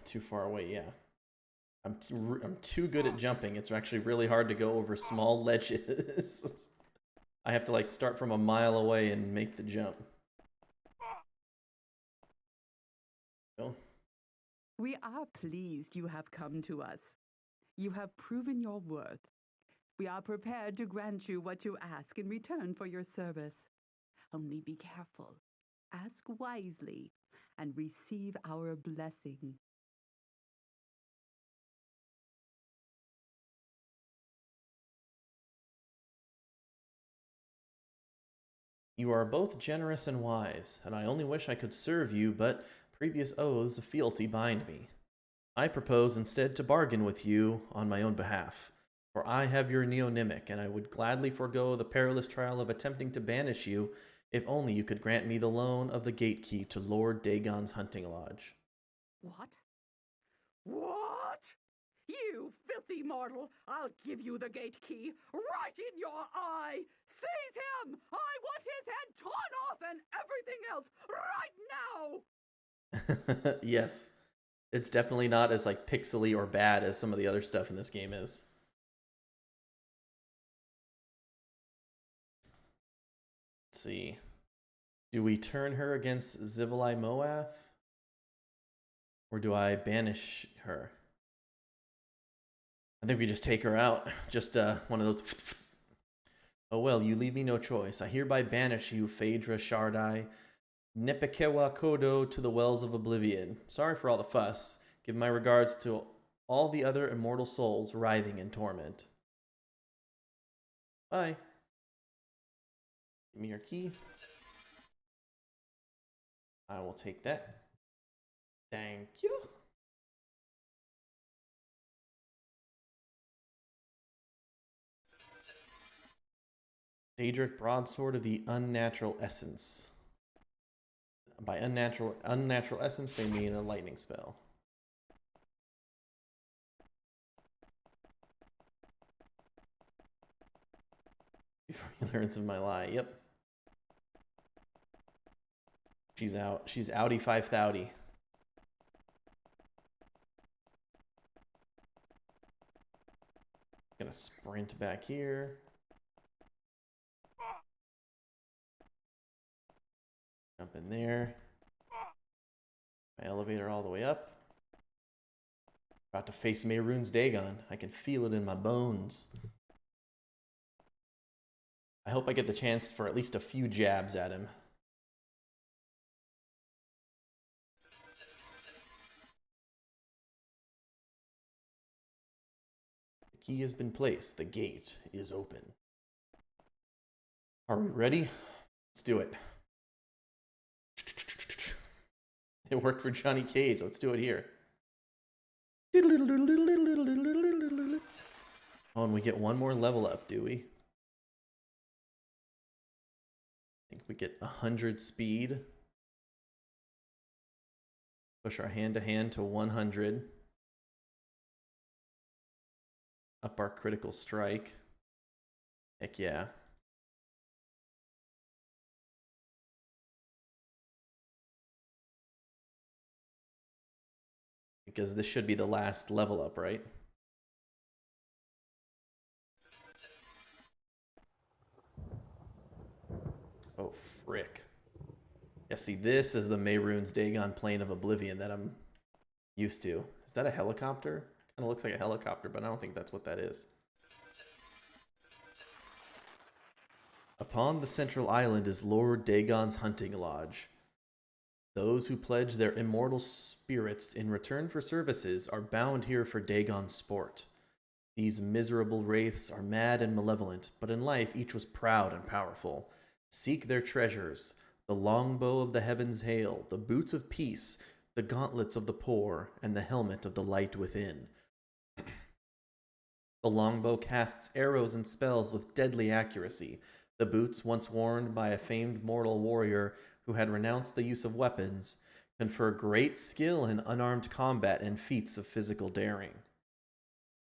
Too far away, yeah. I'm too good at jumping. It's actually really hard to go over small ledges. I have to like start from a mile away and make the jump. Go. We are pleased you have come to us. You have proven your worth. We are prepared to grant you what you ask in return for your service. Only be careful, ask wisely, and receive our blessing. You are both generous and wise, and I only wish I could serve you, but previous oaths of fealty bind me. I propose instead to bargain with you on my own behalf, for I have your neonymic, and I would gladly forego the perilous trial of attempting to banish you, if only you could grant me the loan of the gate key to Lord Dagon's hunting lodge. What? What? You filthy mortal! I'll give you the gate key, right in your eye! Seize him! I want his head torn off and everything else, right now! Yes. It's definitely not as like pixely or bad as some of the other stuff in this game is. Let's see. Do we turn her against Zivali Moath? Or do I banish her? I think we just take her out. Just one of those Oh well, you leave me no choice. I hereby banish you, Phaedra Shardai, Nepekewa Kodo, to the wells of oblivion. Sorry for all the fuss. Give my regards to all the other immortal souls writhing in torment. Bye. Give me your key. I will take that. Thank you. Daedric Broadsword of the Unnatural Essence. By unnatural essence, they mean a lightning spell. Before he learns of my lie, yep. She's out. She's outie 5,000. Gonna sprint back here. Jump in there. My elevator all the way up. About to face Mehrunes Dagon. I can feel it in my bones. I hope I get the chance for at least a few jabs at him. The key has been placed. The gate is open. Are we ready? Let's do it. It worked for Johnny Cage. Let's do it here. Oh, and we get one more level up, do we? I think we get 100 speed. Push our hand-to-hand to 100. Up our critical strike. Heck yeah. Because this should be the last level up, right? Oh, frick. Yeah, see, this is the Mehrunes Dagon plane of oblivion that I'm used to. Is that a helicopter? Kind of looks like a helicopter, but I don't think that's what that is. Upon the central island is Lord Dagon's hunting lodge. Those who pledge their immortal spirits in return for services are bound here for Dagon's sport. These miserable wraiths are mad and malevolent, but in life each was proud and powerful. Seek their treasures, the longbow of the heavens hail, the boots of peace, the gauntlets of the poor, and the helmet of the light within. The longbow casts arrows and spells with deadly accuracy. The boots, once worn by a famed mortal warrior who had renounced the use of weapons, confer great skill in unarmed combat and feats of physical daring.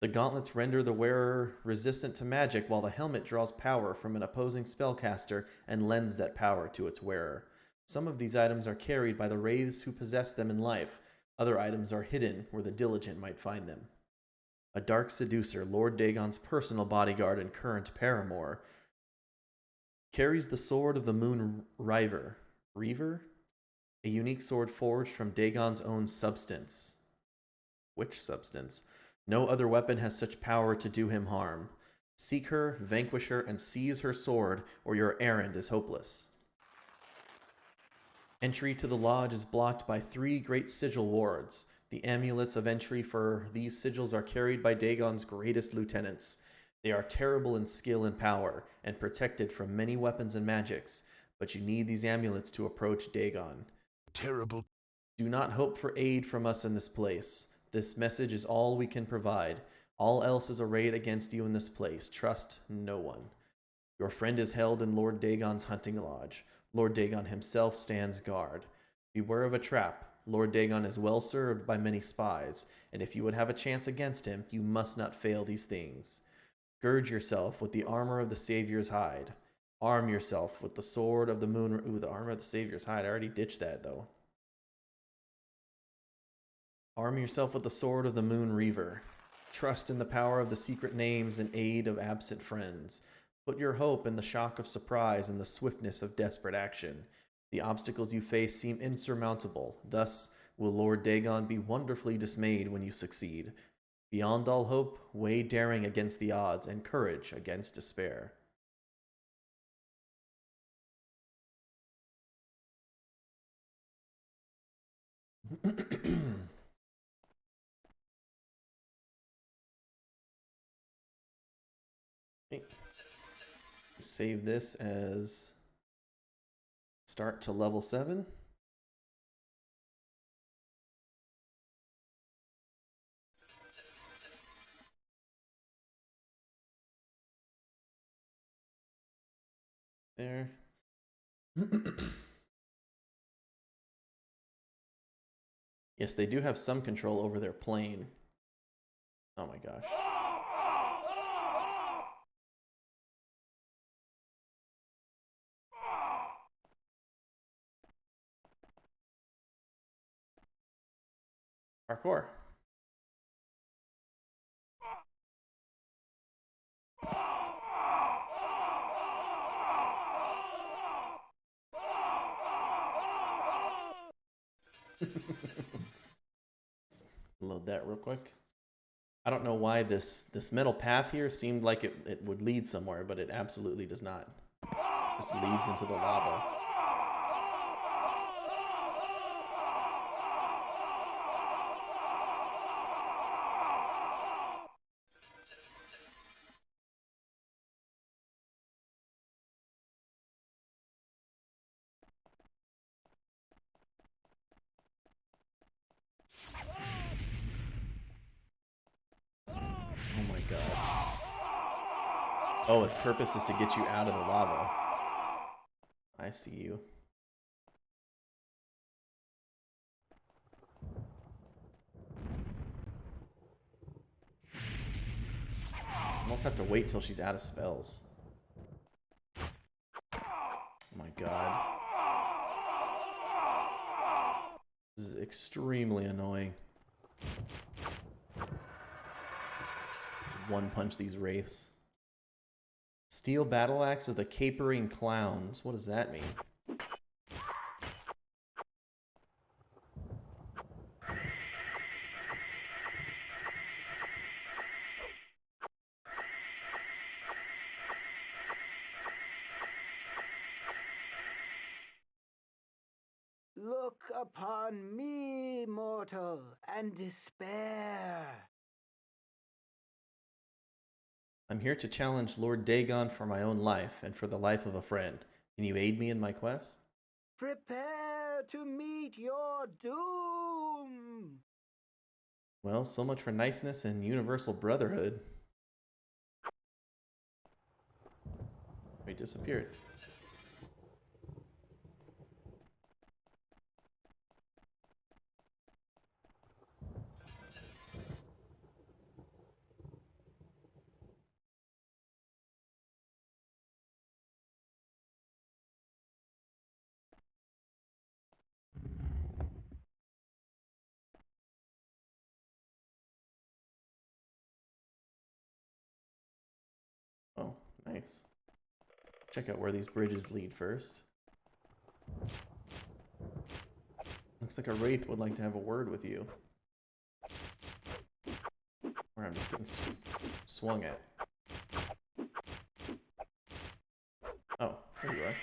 The gauntlets render the wearer resistant to magic, while the helmet draws power from an opposing spellcaster and lends that power to its wearer. Some of these items are carried by the wraiths who possess them in life. Other items are hidden where the diligent might find them. A dark seducer, Lord Dagon's personal bodyguard and current paramour, carries the sword of the Moon River. Reaver? A unique sword forged from Dagon's own substance. Which substance? No other weapon has such power to do him harm. Seek her, vanquish her, and seize her sword, or your errand is hopeless. Entry to the lodge is blocked by 3 great sigil wards. The amulets of entry for these sigils are carried by Dagon's greatest lieutenants. They are terrible in skill and power, and protected from many weapons and magics, but you need these amulets to approach Dagon. Terrible. Do not hope for aid from us in this place. This message is all we can provide. All else is arrayed against you in this place. Trust no one. Your friend is held in Lord Dagon's hunting lodge. Lord Dagon himself stands guard. Beware of a trap. Lord Dagon is well served by many spies, and if you would have a chance against him, you must not fail these things. Gird yourself with the armor of the Savior's hide. Arm yourself with the sword of the moon. Ooh, the armor of the Savior's hide. I already ditched that, though. Arm yourself with the sword of the Moon Reaver. Trust in the power of the secret names and aid of absent friends. Put your hope in the shock of surprise and the swiftness of desperate action. The obstacles you face seem insurmountable. Thus will Lord Dagon be wonderfully dismayed when you succeed. Beyond all hope, weigh daring against the odds and courage against despair. Okay. Save this as start to level 7. There. Yes, they do have some control over their plane. Oh my gosh. Parkour. Let's load that real quick. I don't know why this metal path here seemed like it would lead somewhere, but it absolutely does not. It just leads into the lava. Oh my god. Oh, its purpose is to get you out of the lava. I see you. Almost have to wait till she's out of spells. Oh my god. This is extremely annoying. One punch these wraiths. Steel battle axe of the capering clowns. What does that mean? Look upon me, mortal, and despair. I'm here to challenge Lord Dagon for my own life and for the life of a friend. Can you aid me in my quest? Prepare to meet your doom. Well, so much for niceness and universal brotherhood. He disappeared. Oh, nice. Check out where these bridges lead first. Looks like a wraith would like to have a word with you. Or I'm just getting swung at. Oh, there you are.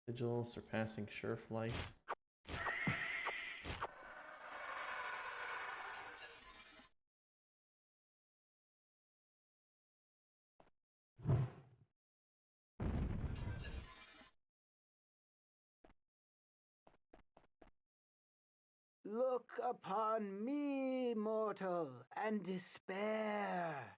Sigil, surpassing sure flight. Look upon me, mortal, and despair.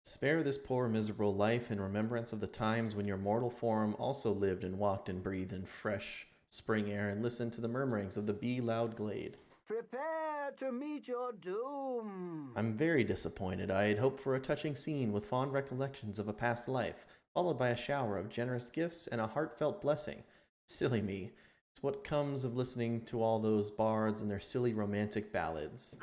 Spare this poor miserable life in remembrance of the times when your mortal form also lived and walked and breathed in fresh spring air and listened to the murmurings of the bee-loud glade. Prepare to meet your doom. I'm very disappointed. I had hoped for a touching scene with fond recollections of a past life, followed by a shower of generous gifts and a heartfelt blessing. Silly me. It's what comes of listening to all those bards and their silly romantic ballads.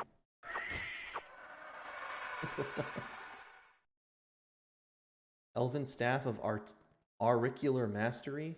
Elven staff of auricular mastery?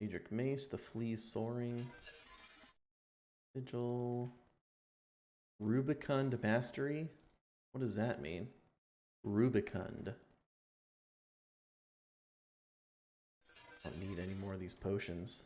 Daedric Mace, the Fleas Soaring. Sigil. Rubicund Mastery? What does that mean? Rubicund. I don't need any more of these potions.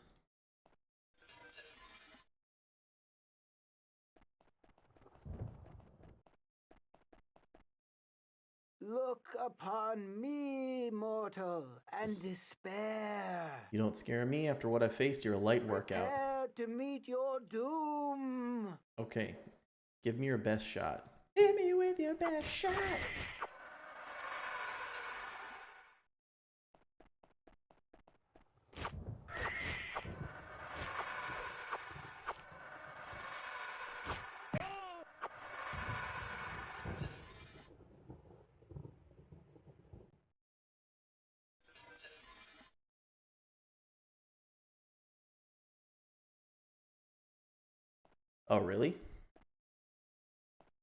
Look upon me, mortal, and despair. You don't scare me after what I faced your light workout. Prepare to meet your doom. Okay, give me your best shot. Hit me with your best shot. Oh, really?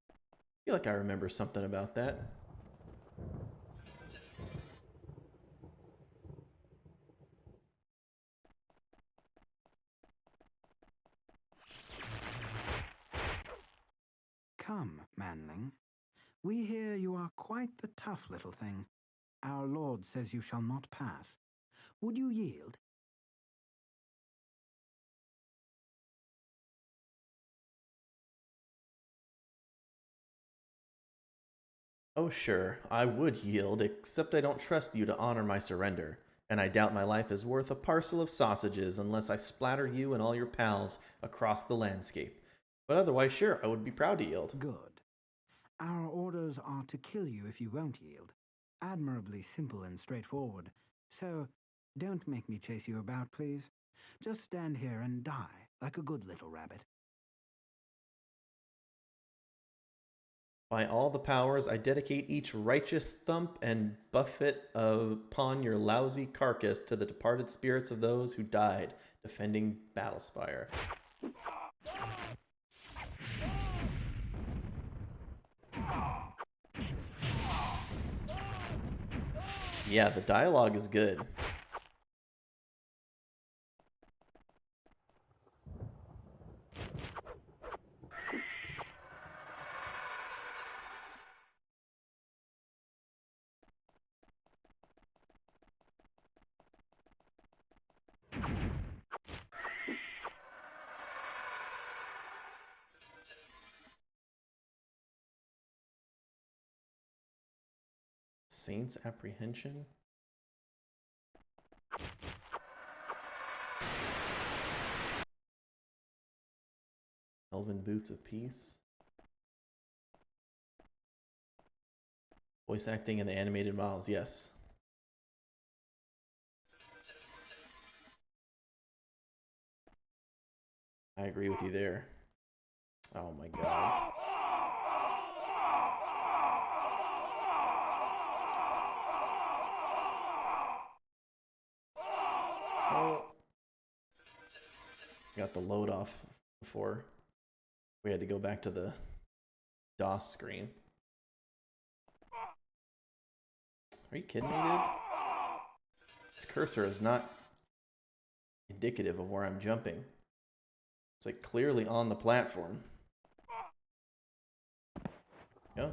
I feel like I remember something about that. Come, manling. We hear you are quite the tough little thing. Our lord says you shall not pass. Would you yield? Oh, sure, I would yield, except I don't trust you to honor my surrender, and I doubt my life is worth a parcel of sausages unless I splatter you and all your pals across the landscape. But otherwise, sure, I would be proud to yield. Good. Our orders are to kill you if you won't yield. Admirably simple and straightforward. So, don't make me chase you about, please. Just stand here and die like a good little rabbit. By all the powers, I dedicate each righteous thump and buffet upon your lousy carcass to the departed spirits of those who died defending Battlespire. Yeah, the dialogue is good. Saint's Apprehension? Elven Boots of Peace? Voice acting in the animated models, yes. I agree with you there. Oh my god. Oh. Got the load off before we had to go back to the DOS screen. Are you kidding me, dude? This cursor is not indicative of where I'm jumping. It's like clearly on the platform. Yeah.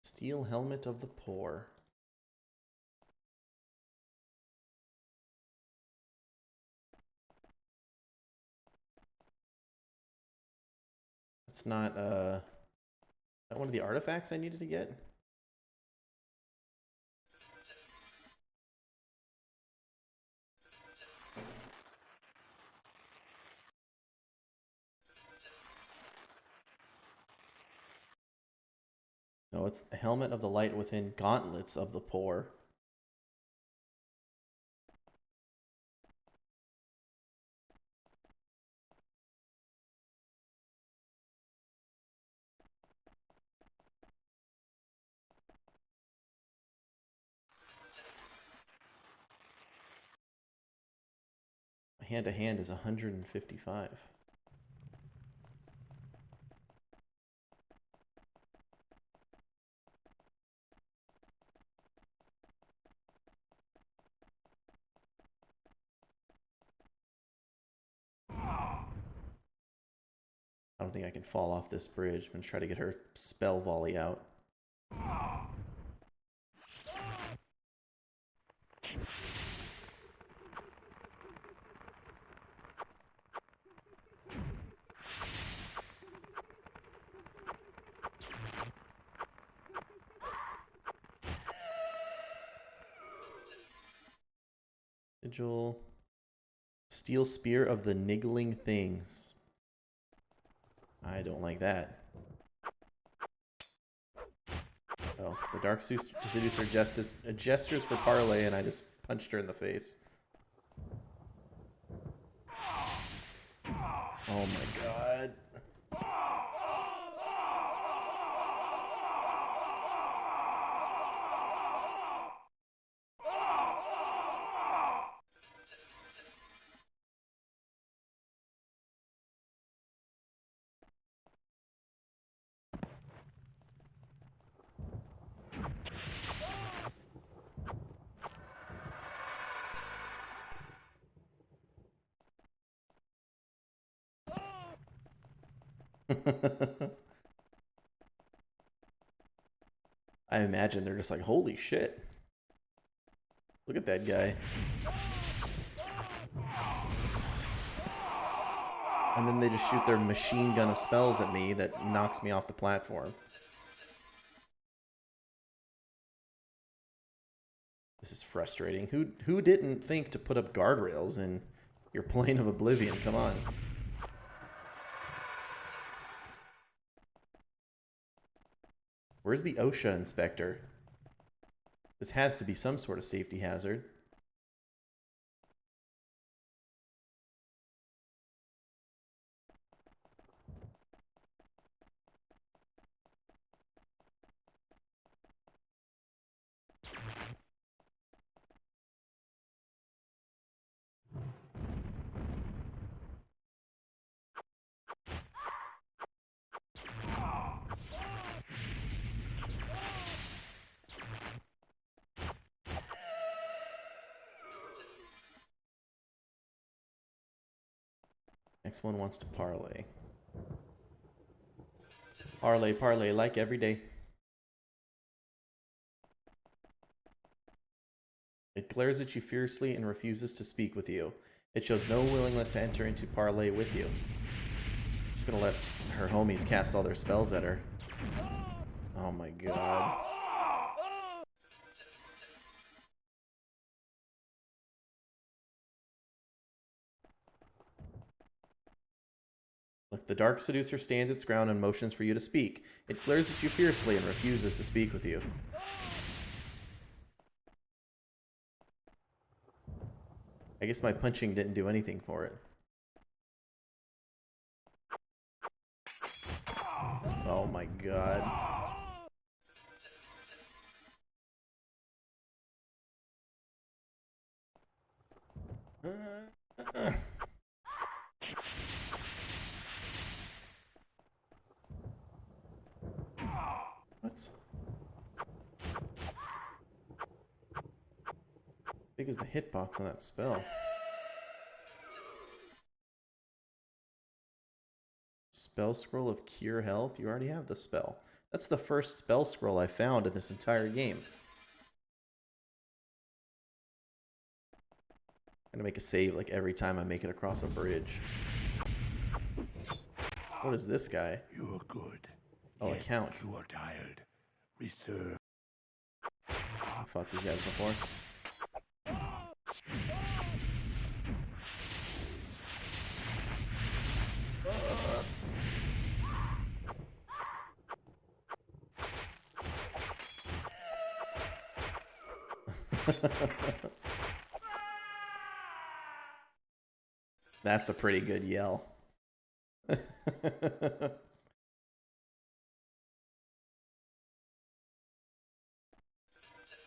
Steel Helmet of the Poor. That's not that one of the artifacts I needed to get? No, it's the Helmet of the Light within Gauntlets of the Poor. Hand to hand is 155. I don't think I can fall off this bridge. I'm going to try to get her spell volley out. Sigil. Steel Spear of the Niggling Things. I don't like that. Oh, the Dark Seducer gestures for parley, and I just punched her in the face. Oh my god. I imagine they're just like, holy shit. Look at that guy. And then they just shoot their machine gun of spells at me that knocks me off the platform. This is frustrating. Who didn't think to put up guardrails in your plane of oblivion? Come on. Where's the OSHA inspector? This has to be some sort of safety hazard. Next one wants to parlay. Parlay, parlay, like every day. It glares at you fiercely and refuses to speak with you. It shows no willingness to enter into parlay with you. Just gonna let her homies cast all their spells at her. Oh my god. Look, the Dark Seducer stands its ground and motions for you to speak. It glares at you fiercely and refuses to speak with you. I guess my punching didn't do anything for it. Oh my god. What? How big is the hitbox on that spell? Spell scroll of cure health? You already have the spell. That's the first spell scroll I found in this entire game. I'm gonna make a save like every time I make it across a bridge. What is this guy? You are good. Oh, account. You are tired. Reserve. I fought these guys before. That's a pretty good yell.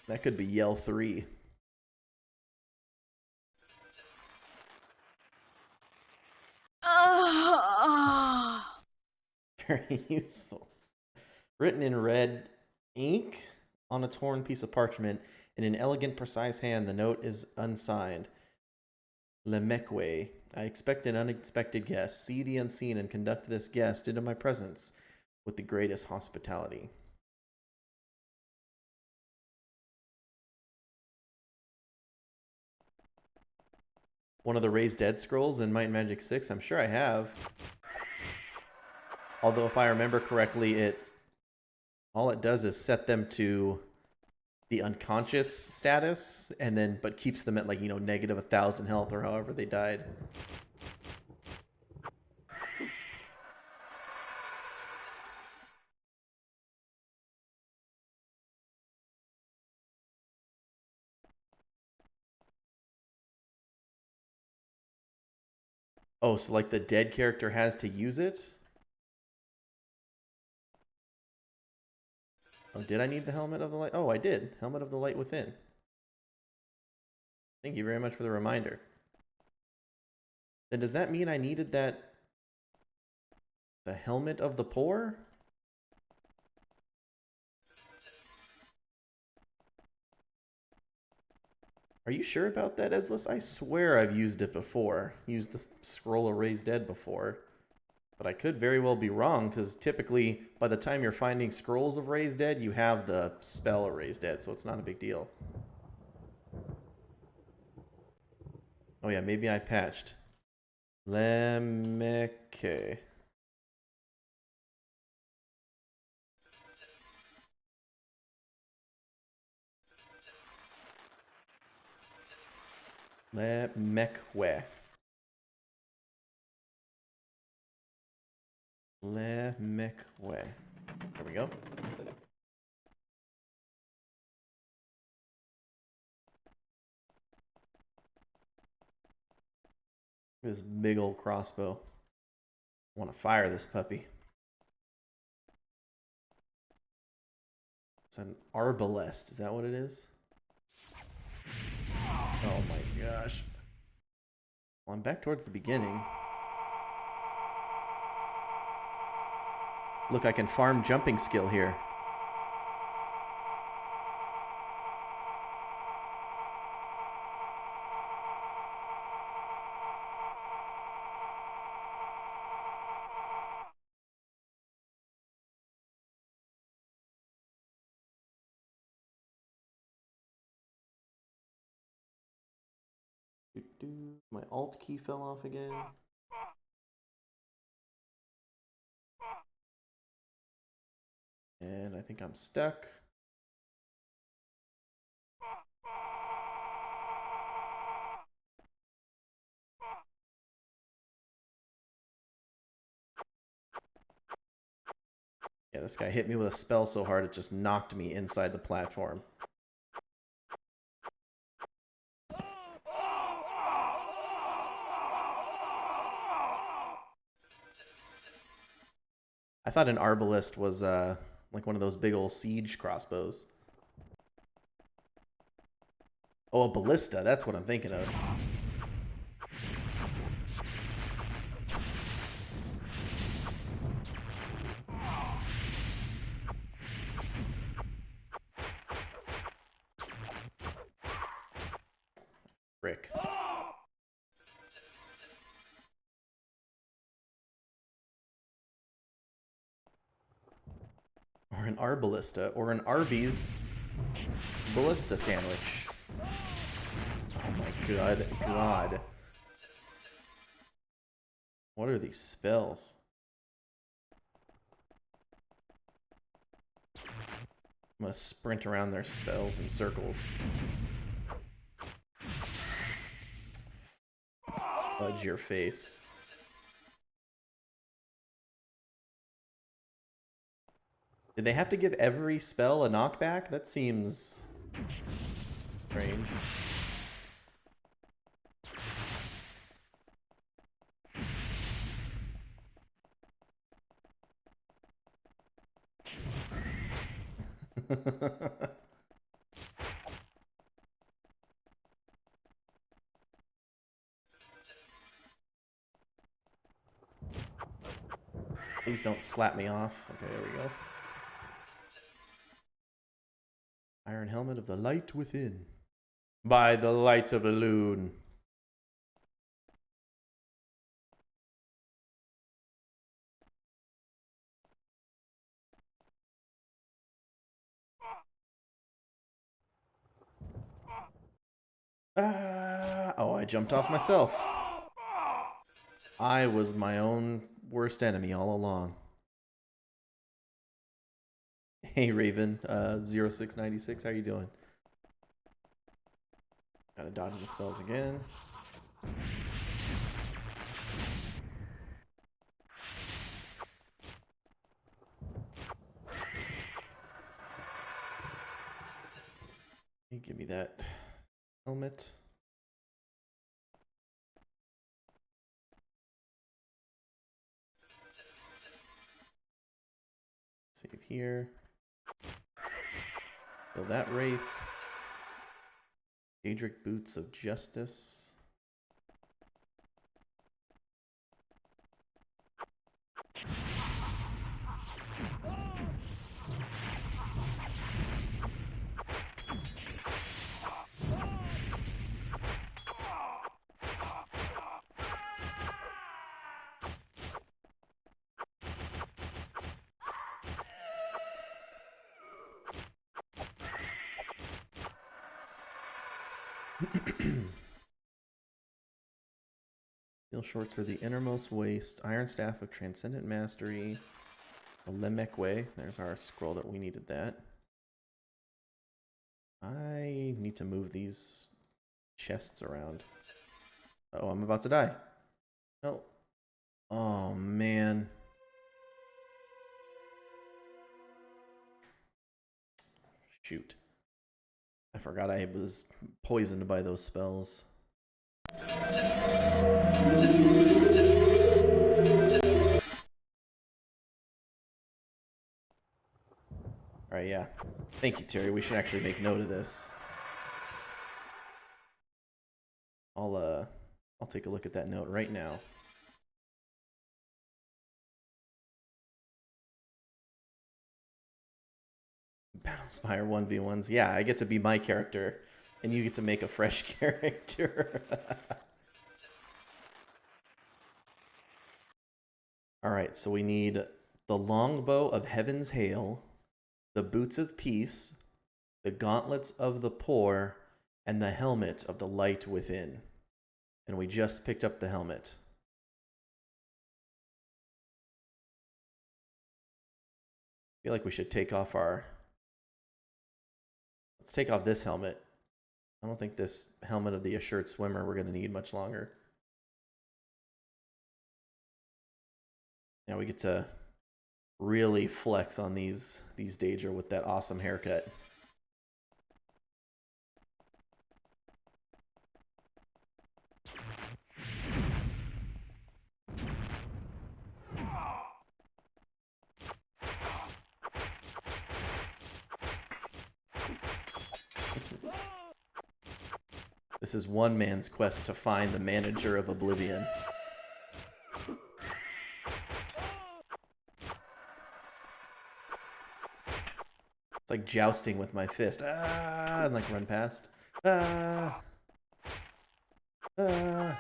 That could be yell 3. Very useful. Written in red ink on a torn piece of parchment in an elegant, precise hand, the note is unsigned. Lemekwe. I expect an unexpected guest. See the unseen and conduct this guest into my presence with the greatest hospitality. One of the Raised Dead scrolls in Might and Magic 6? I'm sure I have. Although if I remember correctly, all it does is set them to the unconscious status, and then but keeps them at, like, you know, negative 1,000 health or however they died. Oh, so like the dead character has to use it? Oh, did I need the Helmet of the Light? Oh, I did. Helmet of the Light Within. Thank you very much for the reminder. Then does that mean I needed the Helmet of the Poor? Are you sure about that, Eslis? I swear I've used it before. Used the Scroll of Raised Dead before. But I could very well be wrong, because typically, by the time you're finding Scrolls of Raised Dead, you have the spell of Raised Dead, so it's not a big deal. Oh yeah, maybe I patched. Lemeke. Lemekwe. Lemekwe. There we go. This big old crossbow. I want to fire this puppy. It's an arbalest. Is that what it is? Oh my gosh. Well, I'm back towards the beginning. Look, I can farm jumping skill here. My alt key fell off again. And I think I'm stuck. Yeah, this guy hit me with a spell so hard it just knocked me inside the platform. I thought an arbalest was like one of those big old siege crossbows. Oh, a ballista, that's what I'm thinking of. Frick. Or an Arballista, or an Arby's ballista sandwich. Oh my god. What are these spells? I'm gonna sprint around their spells in circles. Fudge your face. Did they have to give every spell a knockback? That seems strange. Please don't slap me off. Okay, there we go. Iron Helmet of the Light Within. By the light of the Lune. Oh, I jumped off myself. I was my own worst enemy all along. Hey, Raven, 0696, how you doing? Gotta dodge the spells again. Give me that helmet. Save here. Kill that wraith. Daedric boots of justice. Steel shorts for the innermost waist. Iron staff of transcendent mastery. A Lemek way. There's our scroll that we needed that. I need to move these chests around. Oh, I'm about to die. No. Oh, man. Shoot. I forgot I was poisoned by those spells. Alright, yeah. Thank you, Terry. We should actually make note of this. I'll take a look at that note right now. Battlespire 1v1s. Yeah, I get to be my character, and you get to make a fresh character. Alright, so we need the longbow of Heaven's Hail, the boots of peace, the gauntlets of the poor, and the helmet of the light within. And we just picked up the helmet. I feel like we should take off our... Let's take off this helmet. I don't think this helmet of the Assured Swimmer we're going to need much longer. Now we get to really flex on these Daedra with that awesome haircut. This is one man's quest to find the manager of Oblivion. It's like jousting with my fist. Ah, and like run past. Ah. Ah.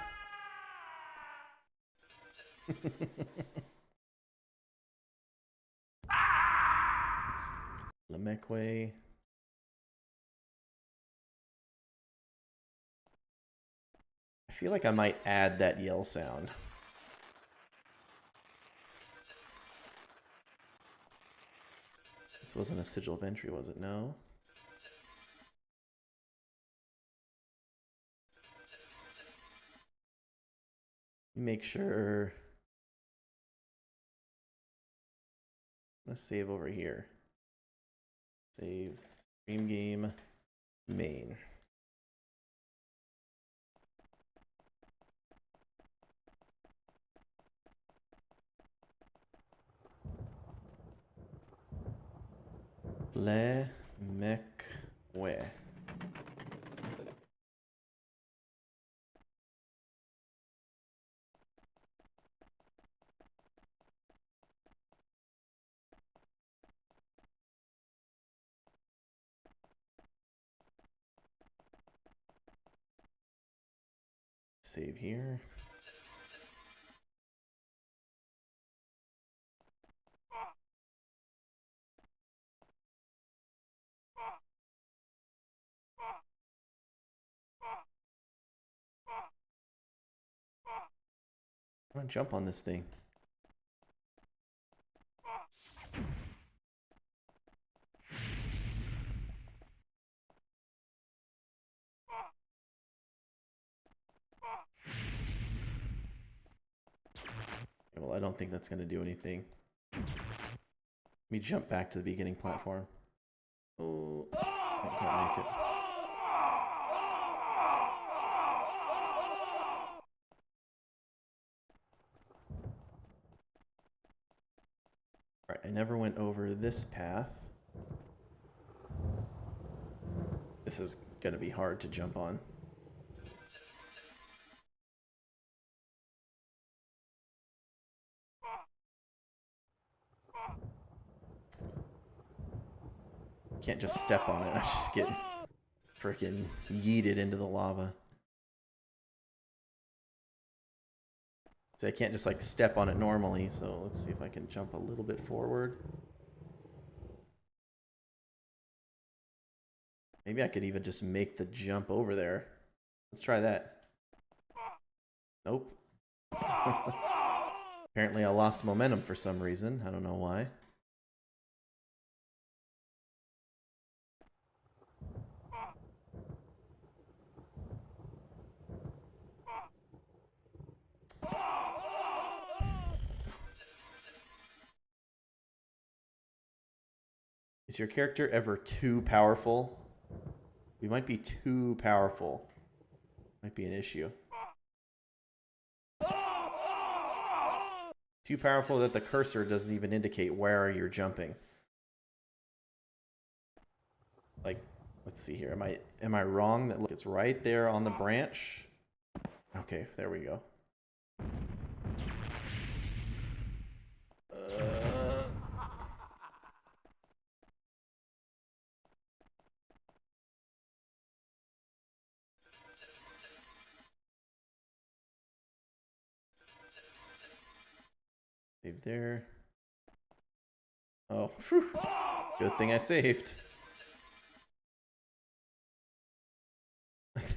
It's Lemek way. I feel like I might add that yell sound. This wasn't a sigil of entry, was it? No. Make sure. Let's save over here. Save stream game main. Lemek way. Save here. I want to jump on this thing. Well, I don't think that's going to do anything. Let me jump back to the beginning platform. Oh, I can't make it. Alright, I never went over this path. This is going to be hard to jump on. Can't just step on it. I just get freaking yeeted into the lava. So I can't just like step on it normally. So let's see if I can jump a little bit forward. Maybe I could even just make the jump over there. Let's try that. Nope. Apparently I lost momentum for some reason. I don't know why. Is your character ever too powerful? We might be too powerful. Might be an issue. Too powerful that the cursor doesn't even indicate where you're jumping. Like, let's see here. Am I wrong that look, it's right there on the branch? Okay, there we go. Save there. Oh, whew. Good thing I saved.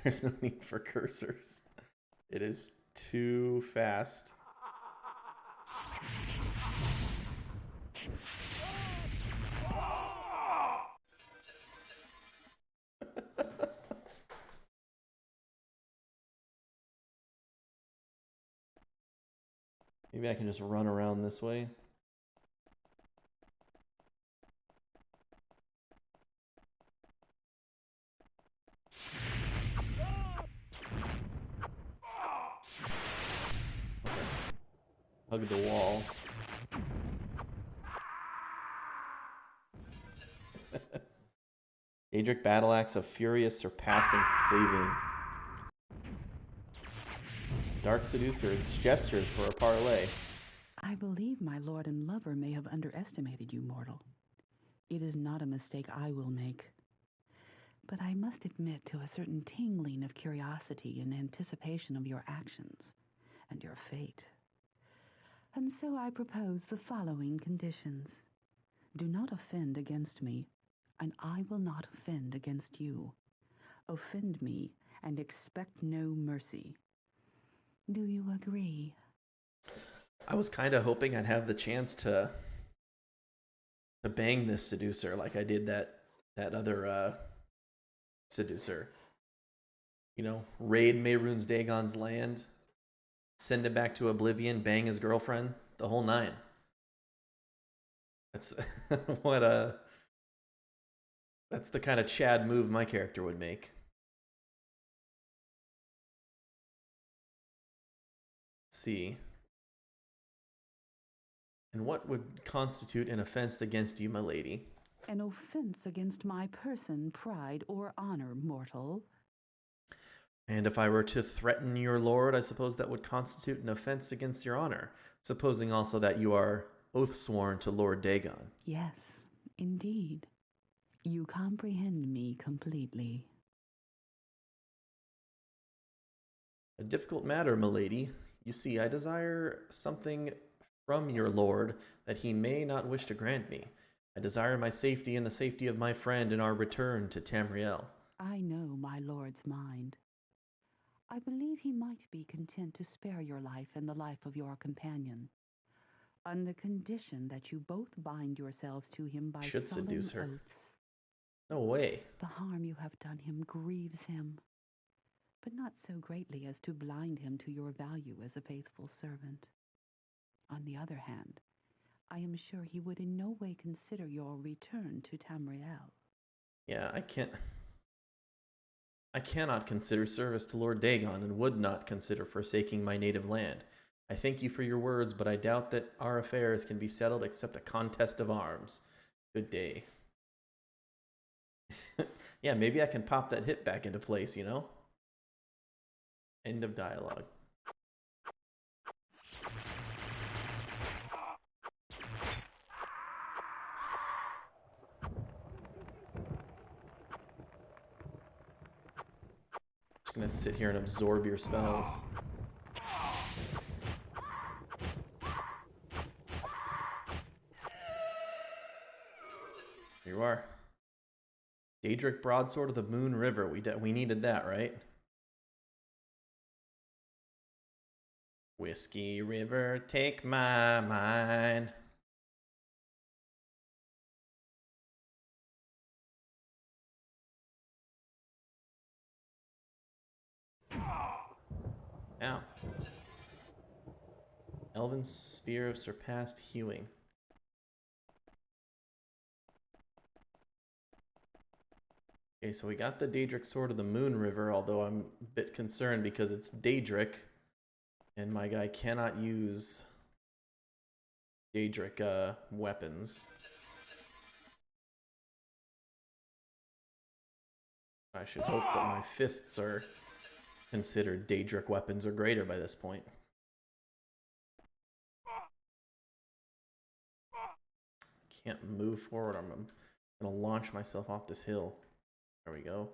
There's no need for cursors. It is too fast. Maybe I can just run around this way. Hug the wall. Daedric battle axe of furious surpassing cleaving. Dark seducer gestures for a parlay. I believe my lord and lover may have underestimated you, mortal. It is not a mistake I will make. But I must admit to a certain tingling of curiosity in anticipation of your actions and your fate. And so I propose the following conditions. Do not offend against me, and I will not offend against you. Offend me, and expect no mercy. Do you agree? I was kind of hoping I'd have the chance to bang this seducer like I did that other seducer. You know, raid Mehrunes Dagon's land, send him back to oblivion, bang his girlfriend, the whole nine. That's that's the kind of Chad move my character would make. Let's see. And what would constitute an offense against you, my lady? An offense against my person, pride, or honor, mortal. And if I were to threaten your lord, I suppose that would constitute an offense against your honor, supposing also that you are oath-sworn to Lord Dagon. Yes, indeed. You comprehend me completely. A difficult matter, milady. You see, I desire something from your lord that he may not wish to grant me. I desire my safety and the safety of my friend in our return to Tamriel. I know my lord's mind. I believe he might be content to spare your life and the life of your companion, on the condition that you both bind yourselves to him by Should solemn seduce her. oaths. No way. The harm you have done him grieves him, but not so greatly as to blind him to your value as a faithful servant. On the other hand, I am sure he would in no way consider your return to Tamriel. Yeah, I cannot consider service to Lord Dagon and would not consider forsaking my native land. I thank you for your words, but I doubt that our affairs can be settled except a contest of arms. Good day. Yeah, maybe I can pop that hip back into place, you know? End of dialogue. Just gonna sit here and absorb your spells. Here you are. Daedric Broadsword of the Moon River. We needed that, right? Whiskey River, take my mind. Ow. Elven Spear of Surpassed Hewing. Okay, so we got the Daedric Sword of the Moon River, although I'm a bit concerned because it's Daedric, and my guy cannot use Daedric weapons. I should hope that my fists are considered Daedric weapons or greater by this point. Can't move forward. I'm gonna launch myself off this hill. There we go.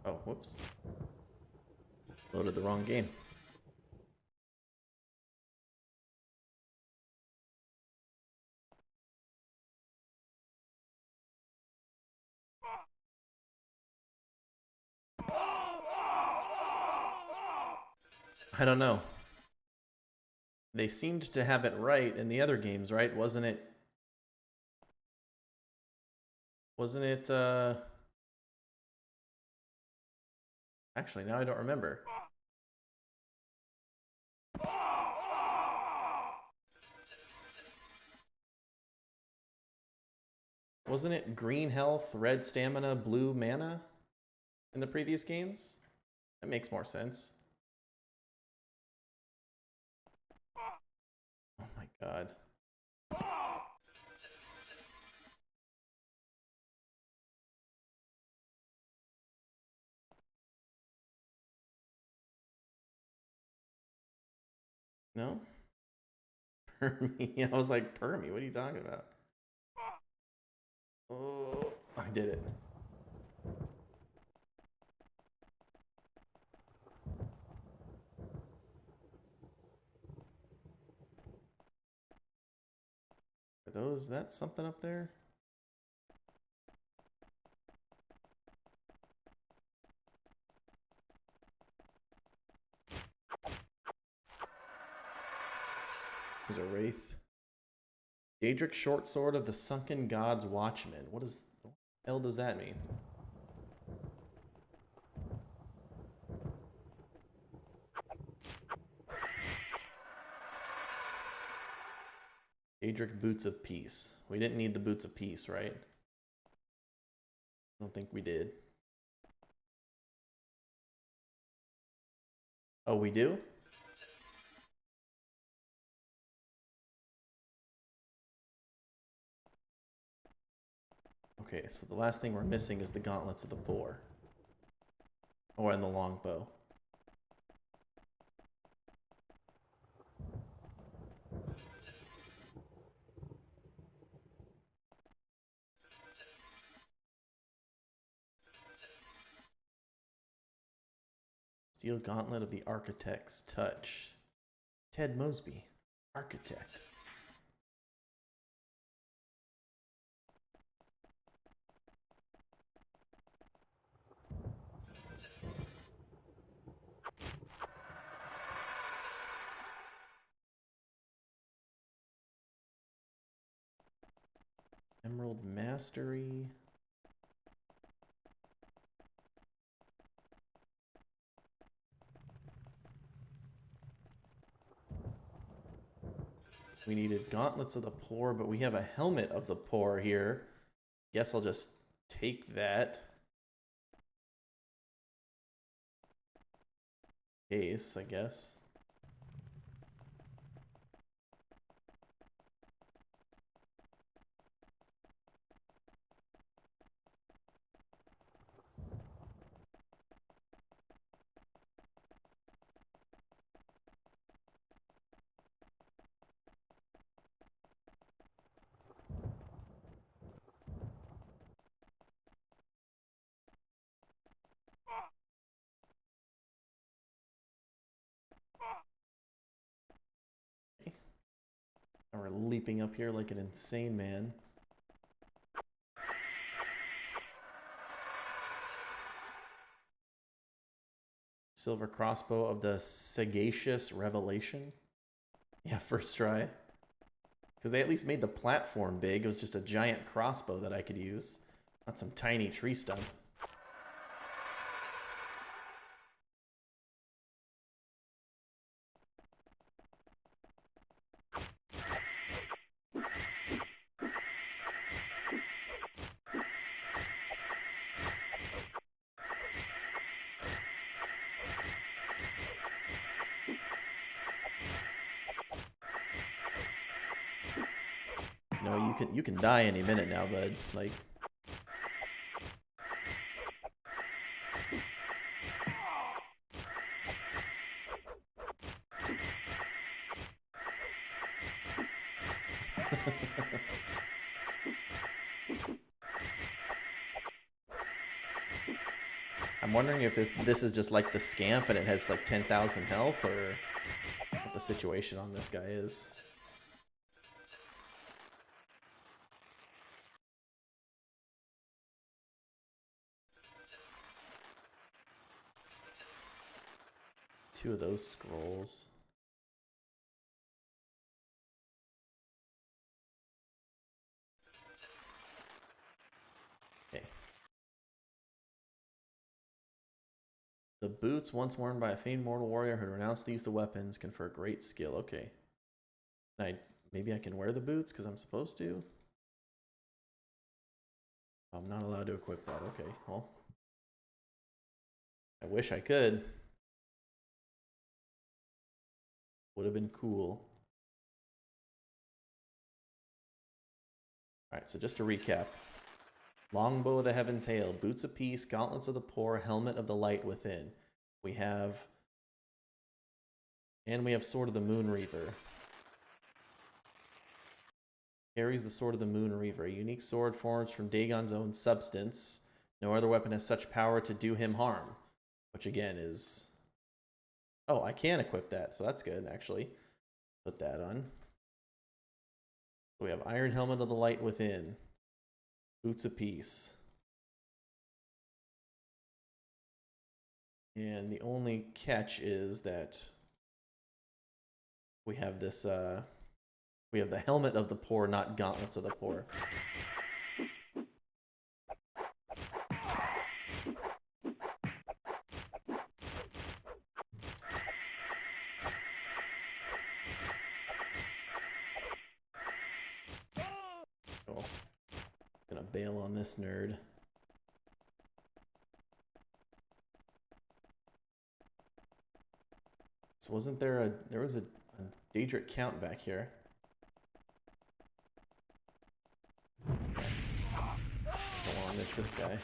Oh, whoops. Loaded the wrong game. I don't know. They seemed to have it right in the other games, right? Wasn't it, actually, now I don't remember. Wasn't it green health, red stamina, blue mana in the previous games? That makes more sense. Oh my god. No? Permy. I was like, Permy, what are you talking about? Oh, I did it. Are that something up there? There's a wraith. Daedric Short Sword of the Sunken God's Watchman. What the hell does that mean? Daedric Boots of Peace. We didn't need the Boots of Peace, right? I don't think we did. Oh, we do? Okay, so the last thing we're missing is the Gauntlets of the Poor. Oh, and the longbow. Steel Gauntlet of the Architect's Touch. Ted Mosby, Architect. Emerald Mastery. We needed Gauntlets of the Poor, but we have a Helmet of the Poor here. Guess I'll just take that. Case, I guess. And we're leaping up here like an insane man. Silver Crossbow of the Sagacious Revelation. Yeah, first try. Because they at least made the platform big. It was just a giant crossbow that I could use. Not some tiny tree stump. No, you can die any minute now, bud. Like I'm wondering if this is just like the scamp and it has like 10,000 health, or what the situation on this guy is. Two of those scrolls. Okay. The boots, once worn by a famed mortal warrior who renounced these the weapons, confer great skill. Okay. Maybe I can wear the boots because I'm supposed to? I'm not allowed to equip that. Okay, well. I wish I could. Would have been cool. Alright, so just to recap. Longbow of the Heavens Hail, Boots of Peace, Gauntlets of the Poor, Helmet of the Light Within. We have Sword of the Moon Reaver. Carries the Sword of the Moon Reaver, a unique sword forged from Dagon's own substance. No other weapon has such power to do him harm. Which again is... Oh, I can equip that, so that's good, actually. Put that on. So we have Iron Helmet of the Light Within. Boots of Peace. And the only catch is that we have this, we have the Helmet of the Poor, not Gauntlets of the Poor. Oh, gonna bail on this nerd. So wasn't there there was a Daedra count back here. Don't want to miss this guy.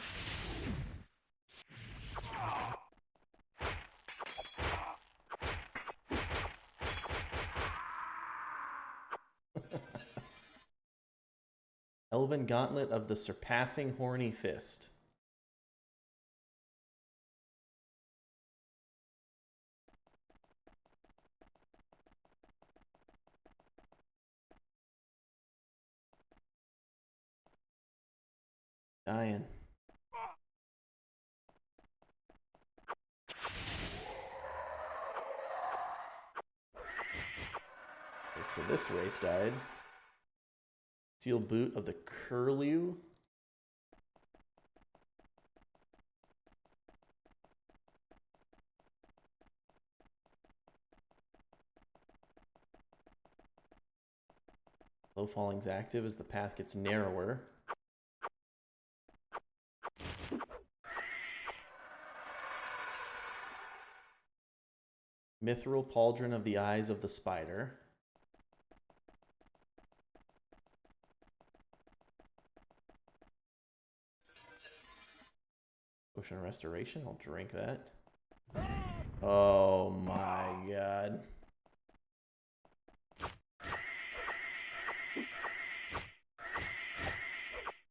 Elven Gauntlet of the Surpassing Horny Fist. Dying. Okay, so this wraith died. Steel boot of the Curlew. Low falling's active as the path gets narrower. Mithril pauldron of the eyes of the spider. Ocean restoration, I'll drink that. Oh my god.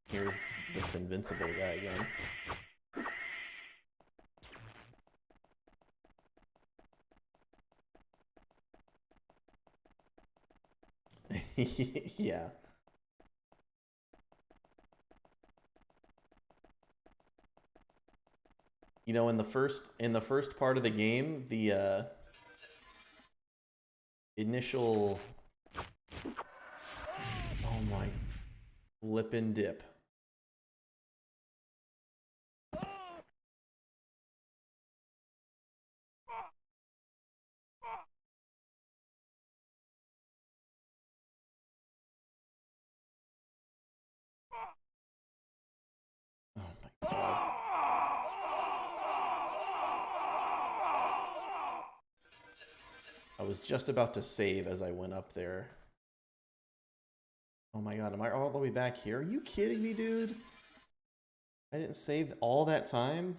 Here's this invincible guy again. Yeah. You know, in the first part of the game, the initial, oh my flippin' dip. Oh my god. I was just about to save as I went up there. Oh my god, am I all the way back here? Are you kidding me, dude? I didn't save all that time?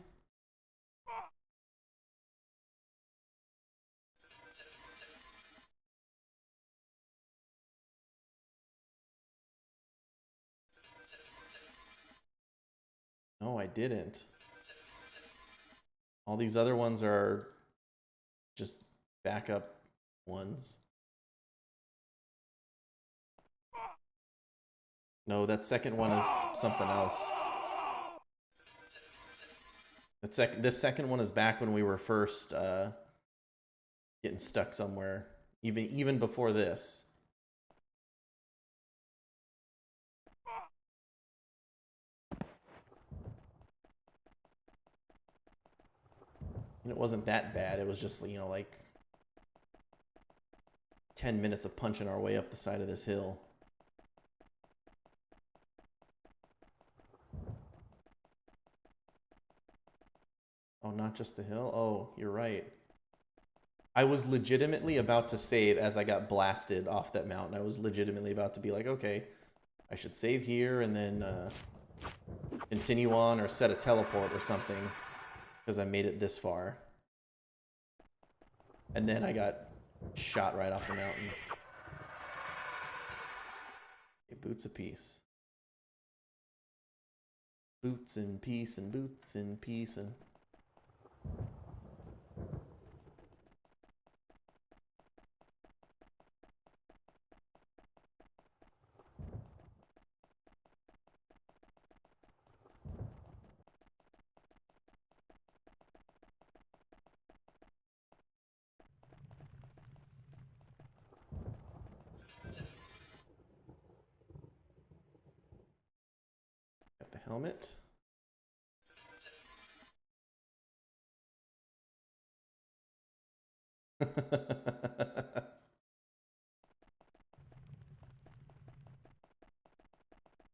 No, I didn't. All these other ones are just backup ones. No, that second one is something else. This second one is back when we were first getting stuck somewhere, even before this. And it wasn't that bad. It was just, you know, like 10 minutes of punching our way up the side of this hill. Oh, not just the hill? Oh, you're right. I was legitimately about to save as I got blasted off that mountain. I was legitimately about to be like, okay, I should save here and then continue on or set a teleport or something because I made it this far. And then I got shot right off the mountain. Okay, boots a piece. Boots in peace and boots in peace and... Got the helmet.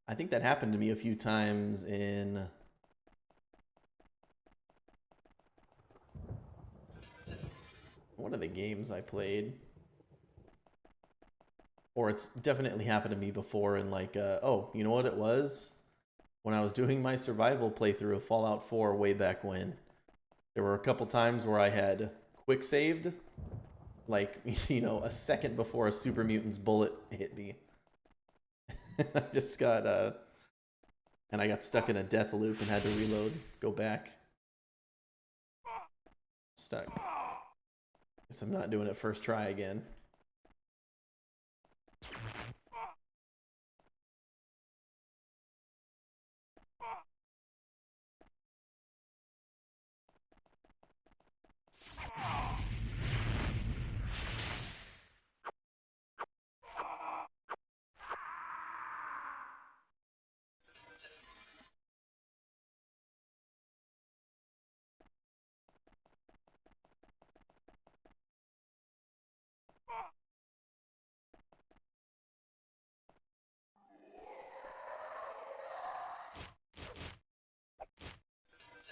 I think that happened to me a few times in one of the games I played. Or it's definitely happened to me before in like, oh, you know what it was? When I was doing my survival playthrough of Fallout 4 way back when. There were a couple times where I had quick saved, like, you know, a second before a super mutant's bullet hit me. I just got, and I got stuck in a death loop and had to reload, go back. Stuck. Guess I'm not doing it first try again.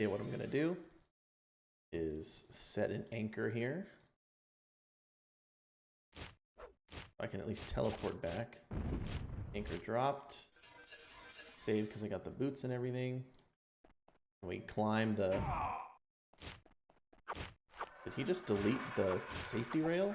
Okay, what I'm gonna do is set an anchor here. I can at least teleport back. Anchor dropped. Save because I got the boots and everything. We climb the... Did he just delete the safety rail?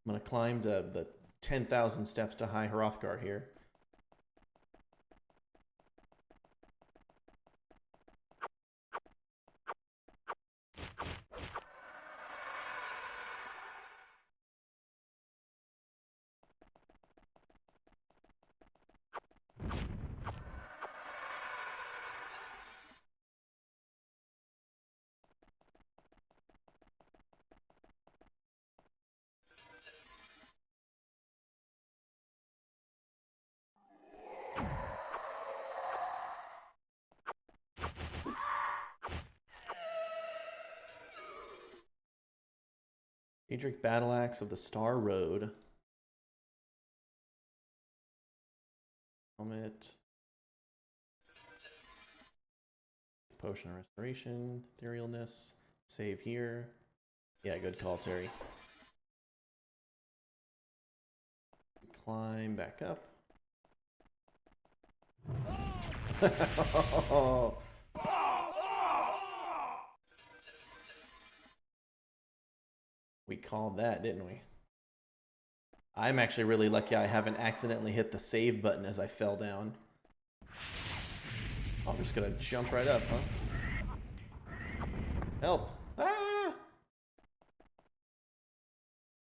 I'm gonna climb the 10,000 steps to High Hrothgar here. Daedric Battle Axe of the Star Road. Helmet. Potion of Restoration. Etherealness. Save here. Yeah, good call, Terry. Climb back up. We called that, didn't we? I'm actually really lucky I haven't accidentally hit the save button as I fell down. I'm just gonna jump right up, huh? Help! Ah!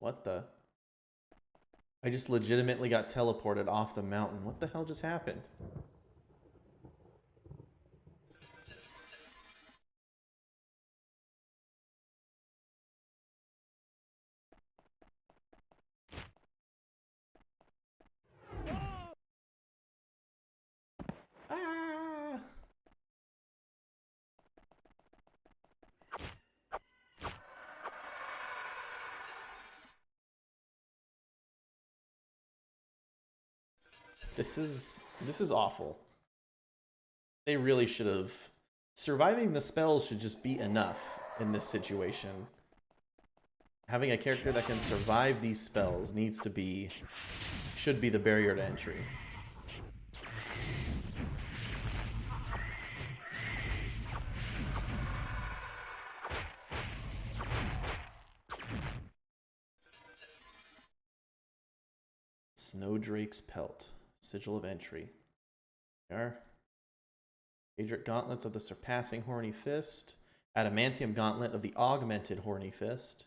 What the? I just legitimately got teleported off the mountain. What the hell just happened? Ah! This is awful. They really should have. Surviving the spells should just be enough in this situation. Having a character that can survive these spells should be the barrier to entry. Snowdrake's Pelt. Sigil of Entry. There. Daedric Gauntlets of the Surpassing Horny Fist. Adamantium Gauntlet of the Augmented Horny Fist.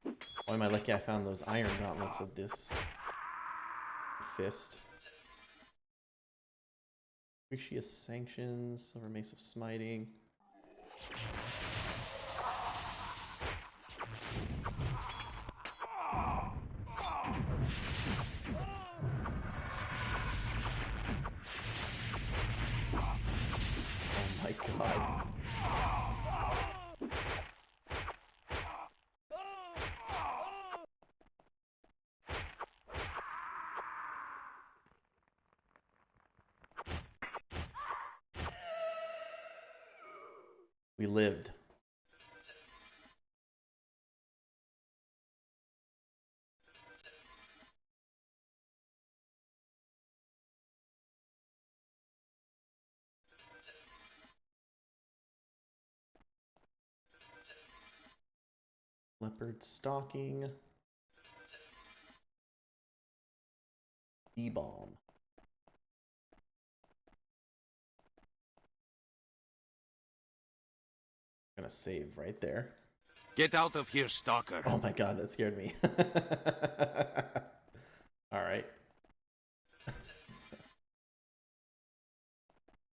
Boy, am I lucky I found those iron gauntlets of this fist. Apprecious Sanctions. Silver Mace of Smiting. God. We lived. Leopard Stalking. B-Bomb. I'm gonna save right there. Get out of here, stalker. Oh my god, that scared me. Alright.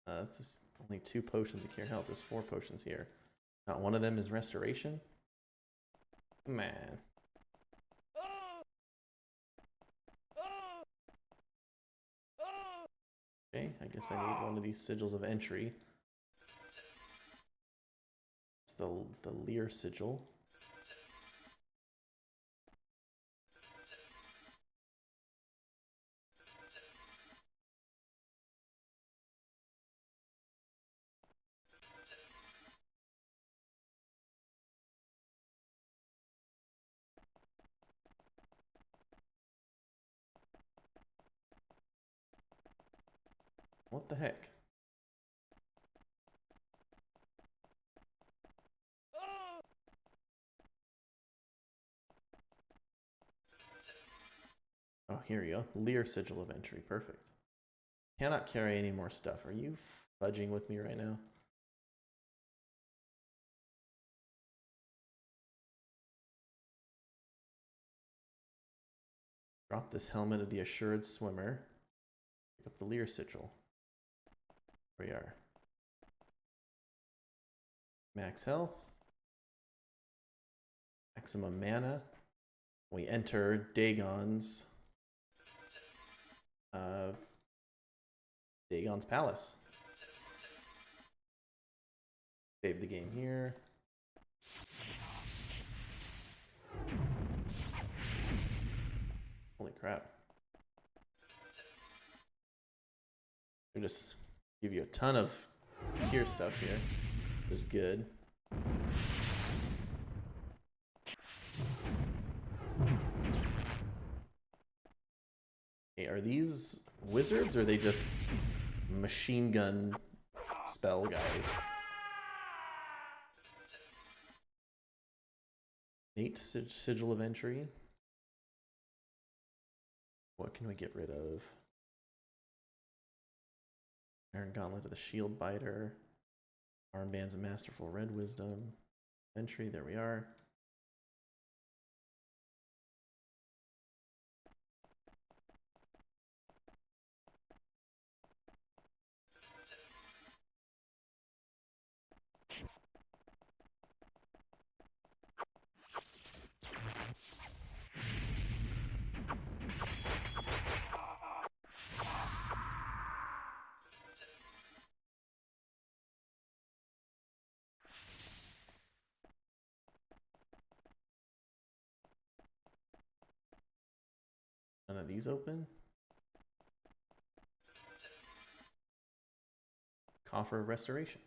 This is only 2 potions of cure health. There's 4 potions here. Not one of them is restoration? Man. Okay, I guess I need one of these sigils of entry. It's the Lear sigil. What the heck? Oh, here you go. Lear sigil of entry. Perfect. Cannot carry any more stuff. Are you fudging with me right now? Drop this helmet of the assured swimmer. Pick up the Lear sigil. Here we are. Max health. Maximum mana. We enter Dagon's Dagon's palace. Save the game here. Holy crap. We just give you a ton of cure stuff here. Which is good. Okay, are these wizards or are they just machine gun spell guys? Nate sigil of entry. What can we get rid of? Iron Gauntlet of the Shield Biter. Armbands of Masterful Red Wisdom. Entry, there we are. None of these open. Coffer of Restoration.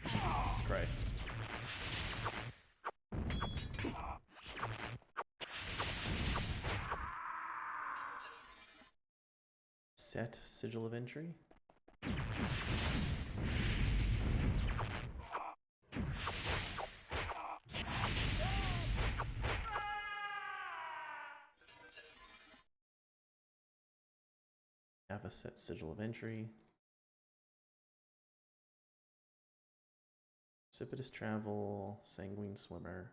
Jesus Christ. Set sigil of entry. Have a set sigil of entry. Precipitous travel, sanguine swimmer.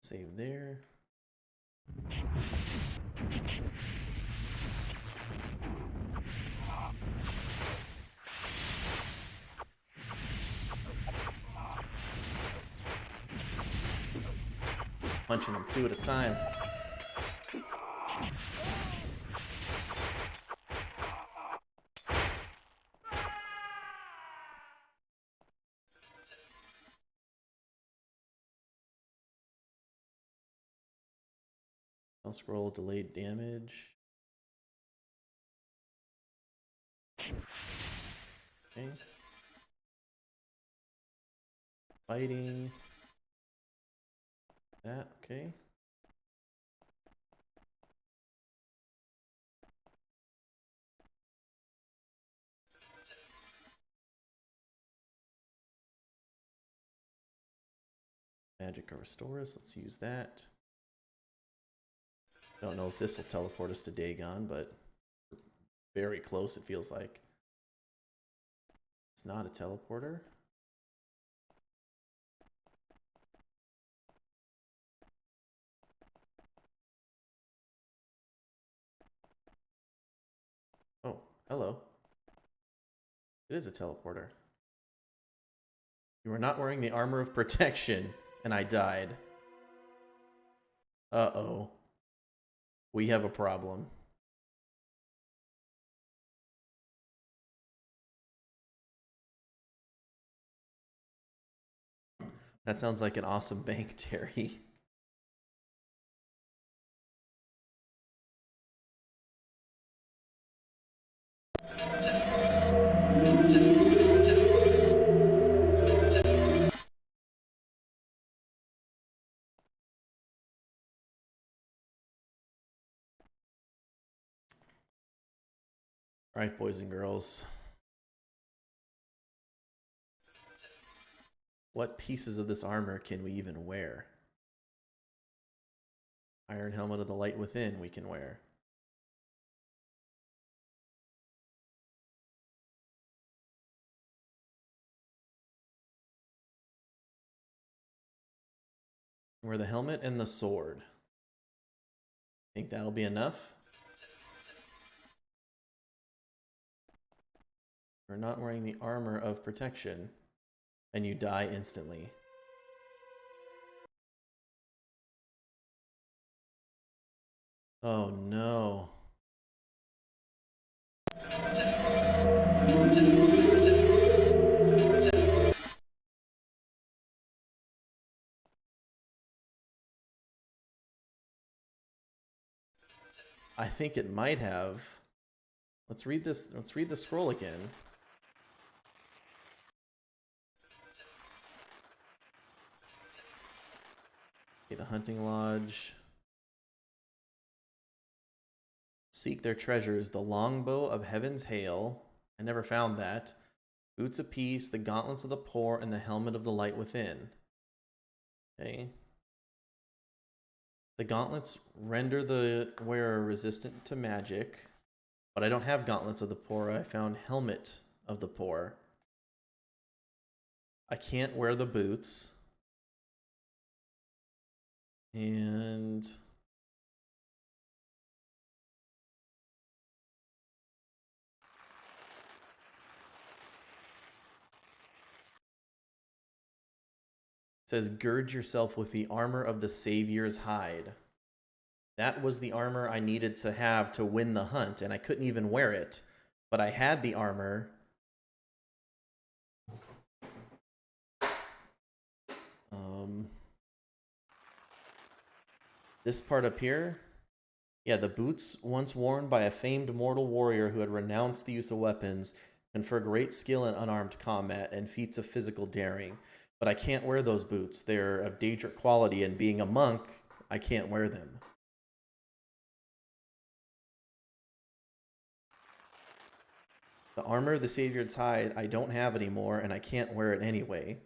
Save there. Punching them two at a time. I'll scroll delayed damage. Okay. Fighting. That, okay. Magic or restore us. Let's use that. Don't know if this will teleport us to Dagon, but very close it feels like. It's not a teleporter. Oh, hello. It is a teleporter. You are not wearing the armor of protection, and I died. Uh-oh. We have a problem. That sounds like an awesome bank, Terry. All right, boys and girls. What pieces of this armor can we even wear? Iron Helmet of the Light Within we can wear. Wear the helmet and the sword. Think that'll be enough? We're not wearing the armor of protection, and you die instantly. Oh no. I think it might have. Let's read this. Let's read the scroll again. Okay, the hunting lodge. Seek their treasures. The longbow of heaven's hail. I never found that. Boots of peace, the gauntlets of the poor, and the helmet of the light within. Okay. The gauntlets render the wearer resistant to magic, but I don't have gauntlets of the poor. I found helmet of the poor. I can't wear the boots. And it says, gird yourself with the armor of the Savior's hide. That was the armor I needed to have to win the hunt, and I couldn't even wear it. But I had the armor. This part up here. Yeah, the boots, once worn by a famed mortal warrior who had renounced the use of weapons, confer great skill in unarmed combat and feats of physical daring. But I can't wear those boots. They're of Daedric quality, and being a monk, I can't wear them. The armor of the Savior's hide, I don't have anymore, and I can't wear it anyway.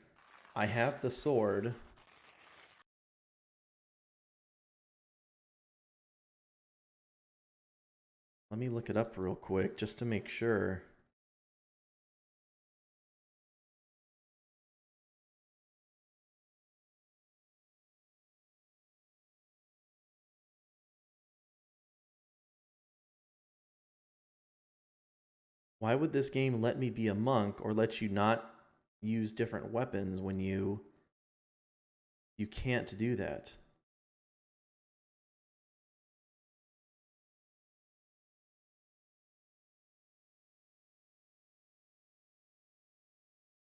I have the sword. Let me look it up real quick, just to make sure. Why would this game let me be a monk or let you not use different weapons when you can't do that?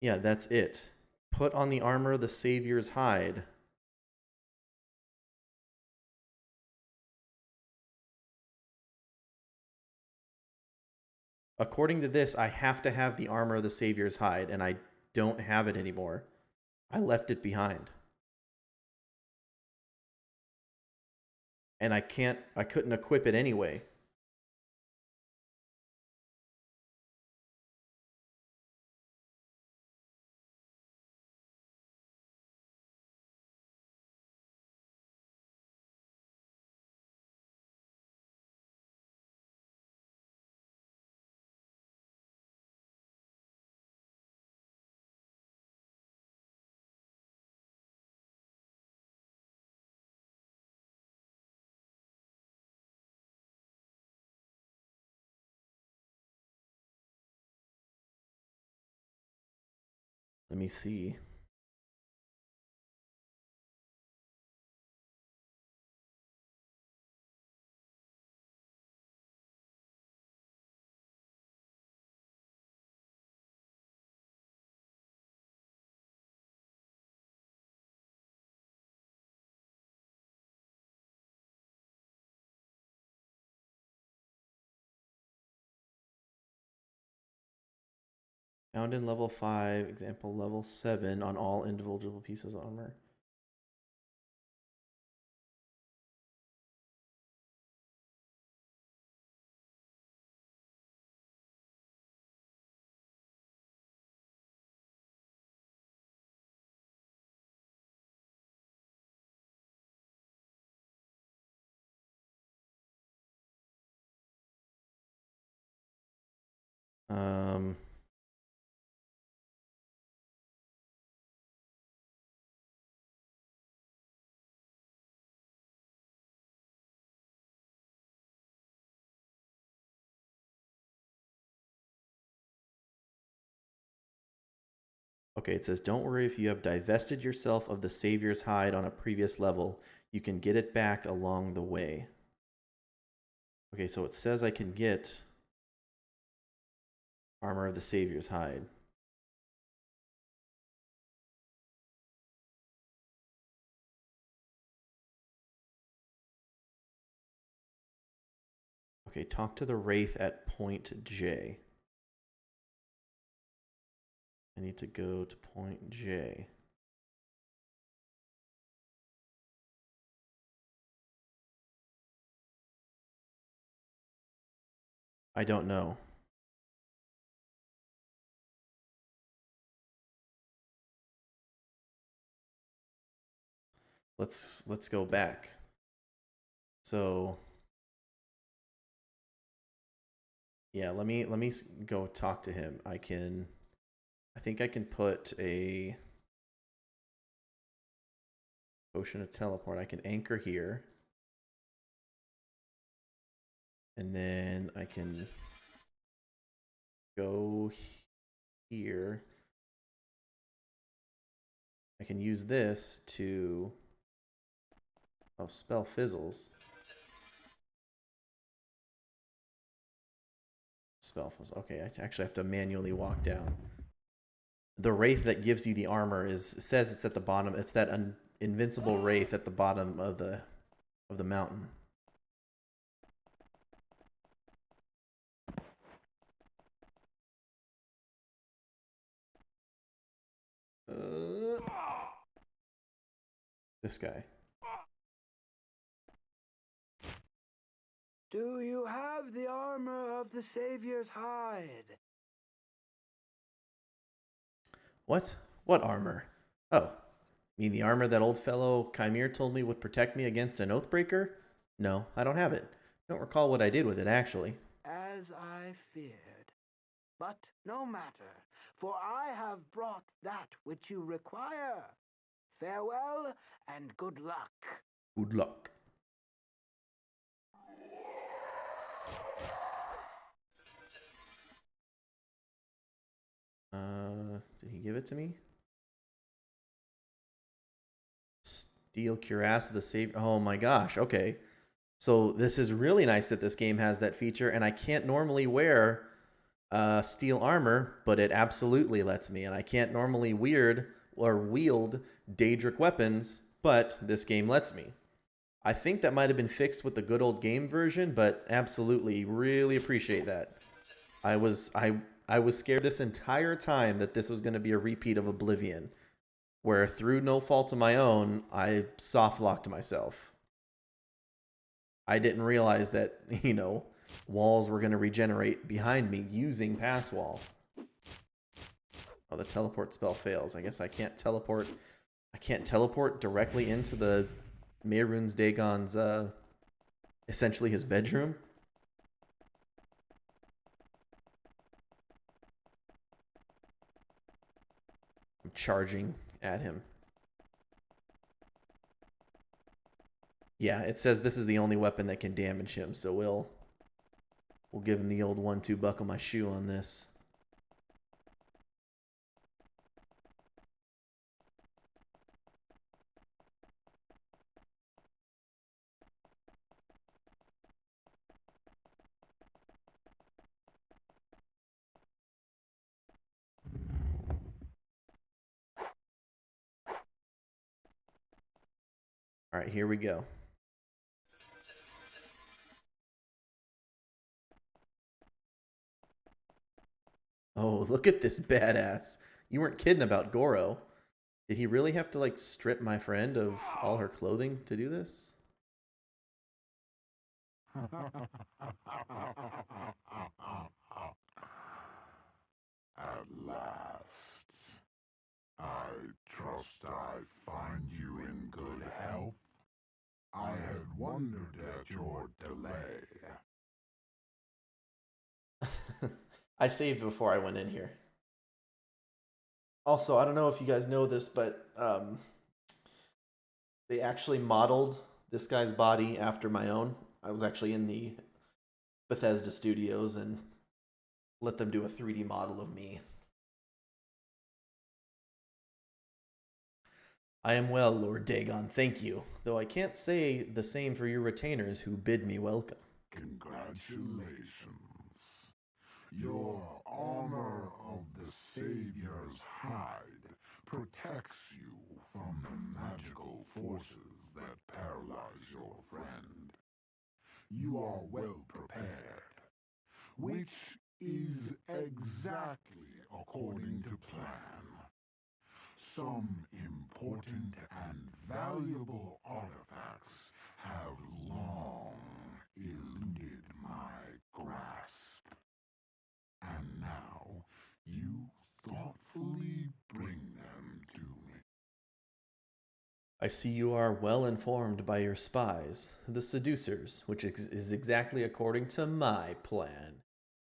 Yeah, that's it. Put on the armor of the Savior's hide. According to this, I have to have the armor of the Savior's hide, and I don't have it anymore. I left it behind. And I couldn't equip it anyway. Let me see. Found in level 5, example level 7 on all individual pieces of armor. Okay, it says, don't worry if you have divested yourself of the Savior's hide on a previous level. You can get it back along the way. Okay, so it says I can get armor of the Savior's hide. Okay, talk to the Wraith at point J. I need to go to point J. I don't know. Let's go back. So yeah, let me go talk to him. I think I can put a potion of teleport. I can anchor here. And then I can go here. I can use this to... Oh, spell fizzles. Spell fizzles. Okay, I actually have to manually walk down. The wraith that gives you the armor says it's at the bottom. It's that invincible wraith at the bottom of the mountain. This guy. Do you have the armor of the Savior's hide? What? What armor? Oh, you mean the armor that old fellow Chimere told me would protect me against an Oathbreaker? No, I don't have it. I don't recall what I did with it, actually. As I feared. But no matter, for I have brought that which you require. Farewell and good luck. Good luck. Did he give it to me? Steel Cuirass of the Savior. Oh my gosh, okay. So this is really nice that this game has that feature, and I can't normally wear steel armor, but it absolutely lets me. And I can't normally wield Daedric weapons, but this game lets me. I think that might have been fixed with the good old game version, but absolutely, really appreciate that. I was scared this entire time that this was going to be a repeat of Oblivion, where through no fault of my own, I soft-locked myself. I didn't realize that, walls were going to regenerate behind me using Pass Wall. Oh, the teleport spell fails. I guess I can't teleport. I can't teleport directly into the Mehrunes Dagon's, essentially his bedroom. I'm charging at him. Yeah, it says this is the only weapon that can damage him, so we'll give him the old 1-2 buckle my shoe on this. All right, here we go. Oh, look at this badass. You weren't kidding about Goro. Did he really have to, like, strip my friend of all her clothing to do this? At last. I trust I find you in good health. I had wondered at your delay. I saved before I went in here. Also, I don't know if you guys know this, but they actually modeled this guy's body after my own. I was actually in the Bethesda studios and let them do a 3D model of me. I am well, Lord Dagon, thank you, though I can't say the same for your retainers who bid me welcome. Congratulations. Your armor of the Savior's hide protects you from the magical forces that paralyze your friend. You are well prepared, which is exactly according to plan. Some important and valuable artifacts have long eluded my grasp. And now you thoughtfully bring them to me. I see you are well informed by your spies, the seducers, which is exactly according to my plan.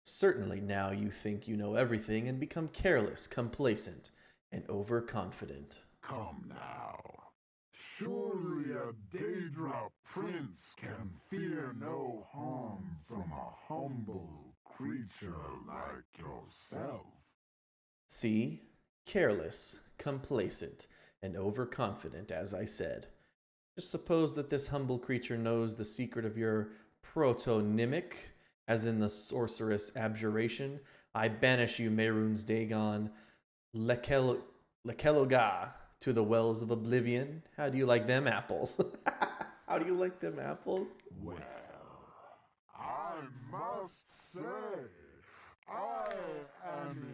Certainly now you think you know everything and become careless, complacent, and overconfident. Come now. Surely a Daedra prince can fear no harm from a humble creature like yourself. See? Careless, complacent, and overconfident, as I said. Just suppose that this humble creature knows the secret of your protonymic, as in the sorceress abjuration. I banish you, Mehrunes Dagon, Lekeloga, to the wells of oblivion. How do you like them apples? How do you like them apples? Well, I must say, I am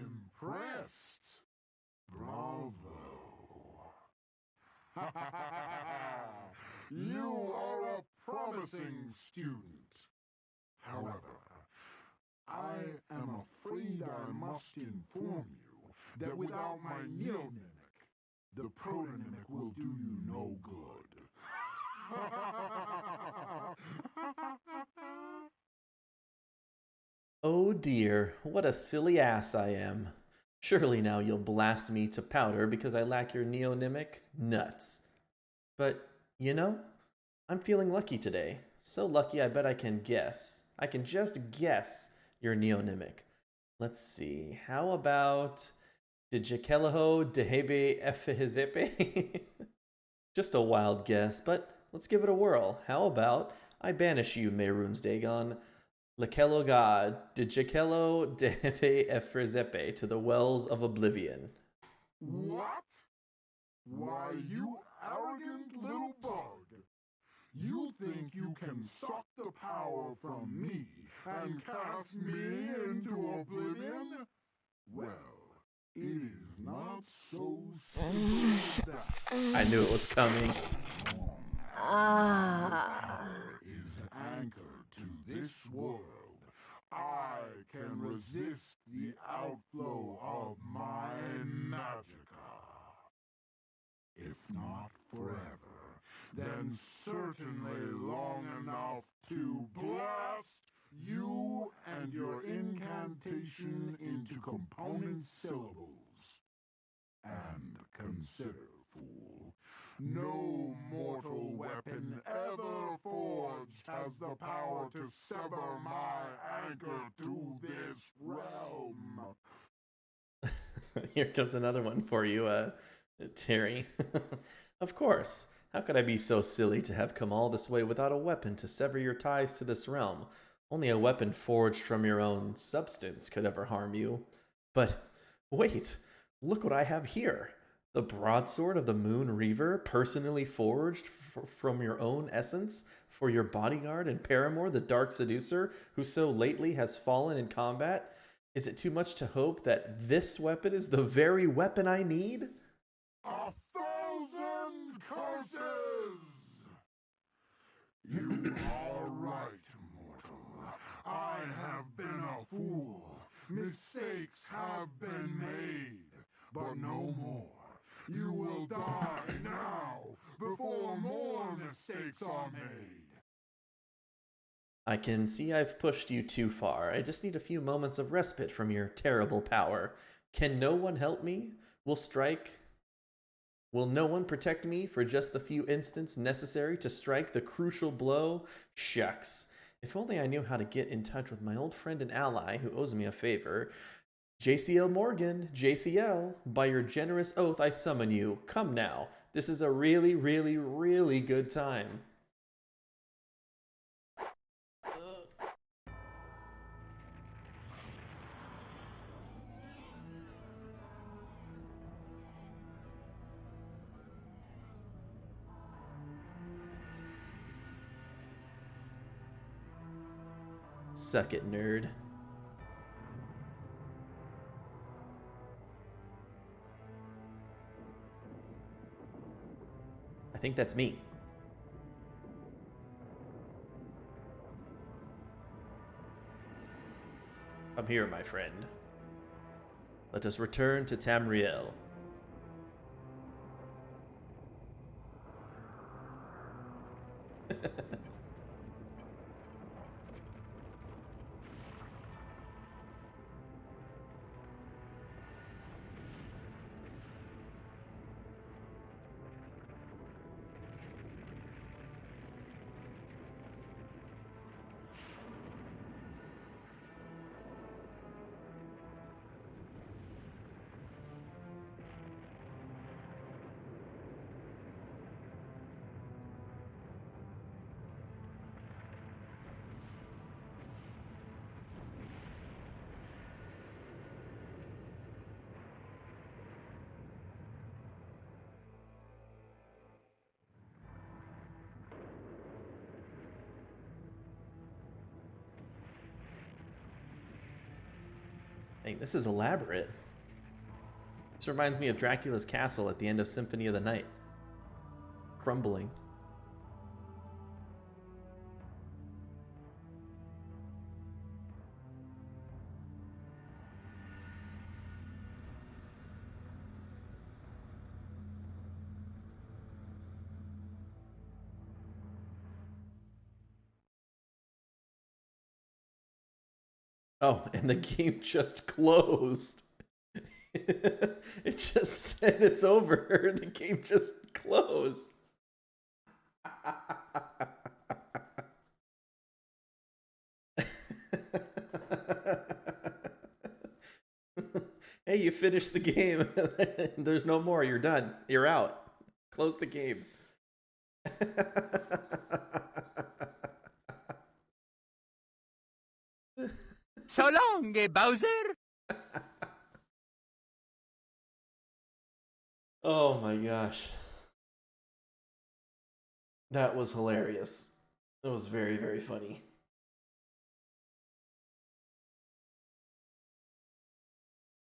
impressed. Bravo. You are a promising student. However, I am afraid I must inform you that without my neonimic, the protonymic will do you no good. Oh dear, what a silly ass I am. Surely now you'll blast me to powder because I lack your neonymic nuts. But, you know, I'm feeling lucky today. So lucky I bet I can guess. I can just guess your neonymic. Let's see, how about Dijekeleho Dehebe Efihizepe? Just a wild guess, but let's give it a whirl. How about I banish you, Mehrunes Dagon, Lekeloga Dijekelo Dehebe Efrizepe, to the wells of oblivion. What? Why, you arrogant little bug. You think you can suck the power from me and cast me into oblivion? Well, it is not so simple as that. I knew it was coming. Power is anchored to this world. I can resist the outflow of my magicka. If not forever, then certainly long enough to blast you and your incantation into component syllables. And consider, fool, no mortal weapon ever forged has the power to sever my anchor to this realm. Here comes another one for you, Terry. Of course. How could I be so silly to have come all this way without a weapon to sever your ties to this realm? Only a weapon forged from your own substance could ever harm you. But wait, look what I have here. The broadsword of the Moon Reaver, personally forged from your own essence for your bodyguard and paramour, the Dark Seducer, who so lately has fallen in combat. Is it too much to hope that this weapon is the very weapon I need? 1,000 curses! You are right, mortal. I have been a fool. Mistakes have been made, but no more. You will die now, before more mistakes are made. I can see I've pushed you too far. I just need a few moments of respite from your terrible power. Can no one help me? Will no one protect me for just the few instants necessary to strike the crucial blow? Shucks. If only I knew how to get in touch with my old friend and ally who owes me a favor. JCL Morgan, JCL, by your generous oath I summon you. Come now. This is a really, really, really good time. Suck it, nerd. I think that's me. Come here, my friend. Let us return to Tamriel. Dang, this is elaborate. This reminds me of Dracula's castle at the end of Symphony of the Night. Crumbling. Oh, and the game just closed. It just said it's over. The game just closed. Hey, you finished the game. There's no more. You're done. You're out. Close the game. So long, Bowser! Oh my gosh. That was hilarious. It was very, very funny.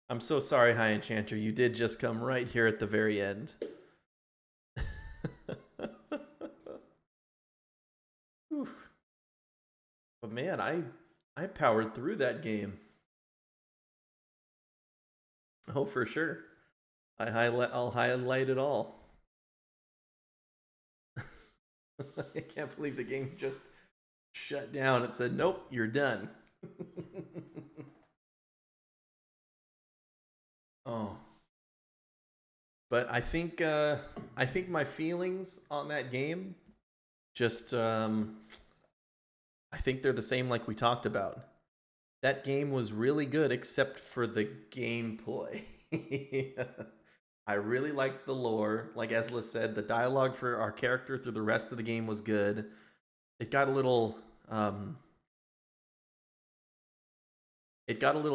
I'm so sorry, High Enchanter. You did just come right here at the very end. But man, I powered through that game. Oh, for sure. I'll highlight it all. I can't believe the game just shut down. It said, nope, you're done. Oh. But I think my feelings on that game just I think they're the same like we talked about. That game was really good except for the gameplay. I really liked the lore. Like Esla said, the dialogue for our character through the rest of the game was good. It got a little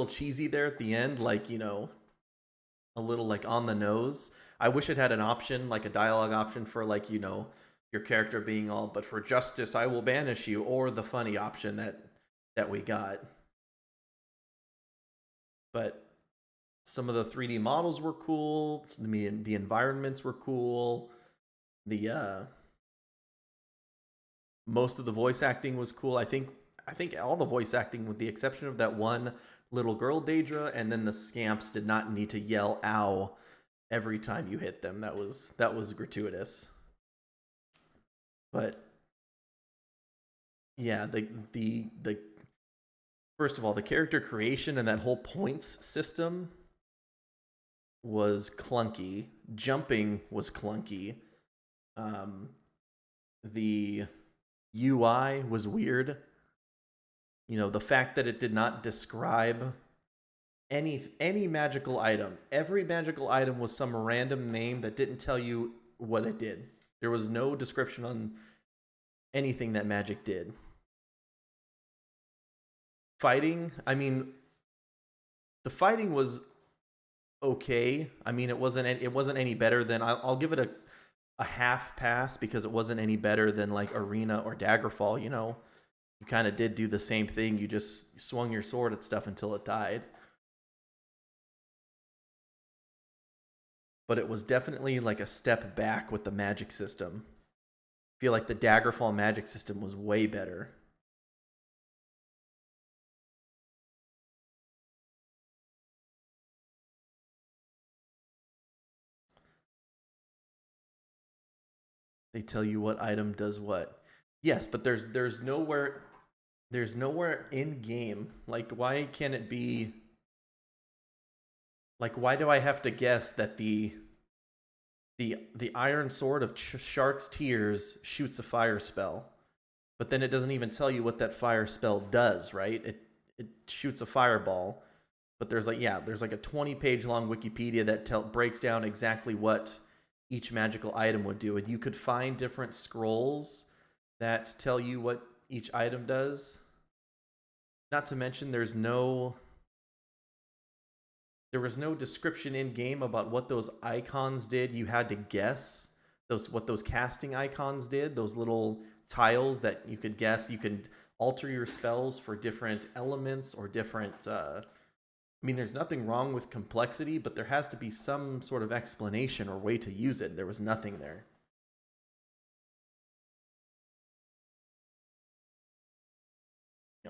cheesy there at the end, like, you know, a little like on the nose. I wish it had an option, like a dialogue option for, like, you know, your character being all, but for justice I will banish you, or the funny option that we got. but some of the 3D models were cool. The environments were cool. The most of the voice acting was cool. I think all the voice acting, with the exception of that one little girl Daedra, and then the scamps did not need to yell "ow" every time you hit them. That was gratuitous. But yeah, the first of all, the character creation and that whole points system was clunky. Jumping was clunky. The UI was weird. You know, the fact that it did not describe any magical item. Every magical item was some random name that didn't tell you what it did. There was no description on anything that magic did. Fighting, I mean, the fighting was okay. I mean, it wasn't any better than, I'll give it a half pass because it wasn't any better than like Arena or Daggerfall. You know, you kind of did do the same thing. You just swung your sword at stuff until it died. But it was definitely like a step back with the magic system. I feel like the Daggerfall magic system was way better. They tell you what item does what. Yes, but there's nowhere in game. Like, why can't it be? Like, why do I have to guess that the Iron Sword of Shark's Tears shoots a fire spell, but then it doesn't even tell you what that fire spell does, right? It shoots a fireball, but there's like a 20-page long Wikipedia that breaks down exactly what each magical item would do, and you could find different scrolls that tell you what each item does. Not to mention, there was no description in game about what those icons did. You had to guess what those casting icons did. Those little tiles that you could guess. You could alter your spells for different elements or different. I mean, there's nothing wrong with complexity, but there has to be some sort of explanation or way to use it. There was nothing there.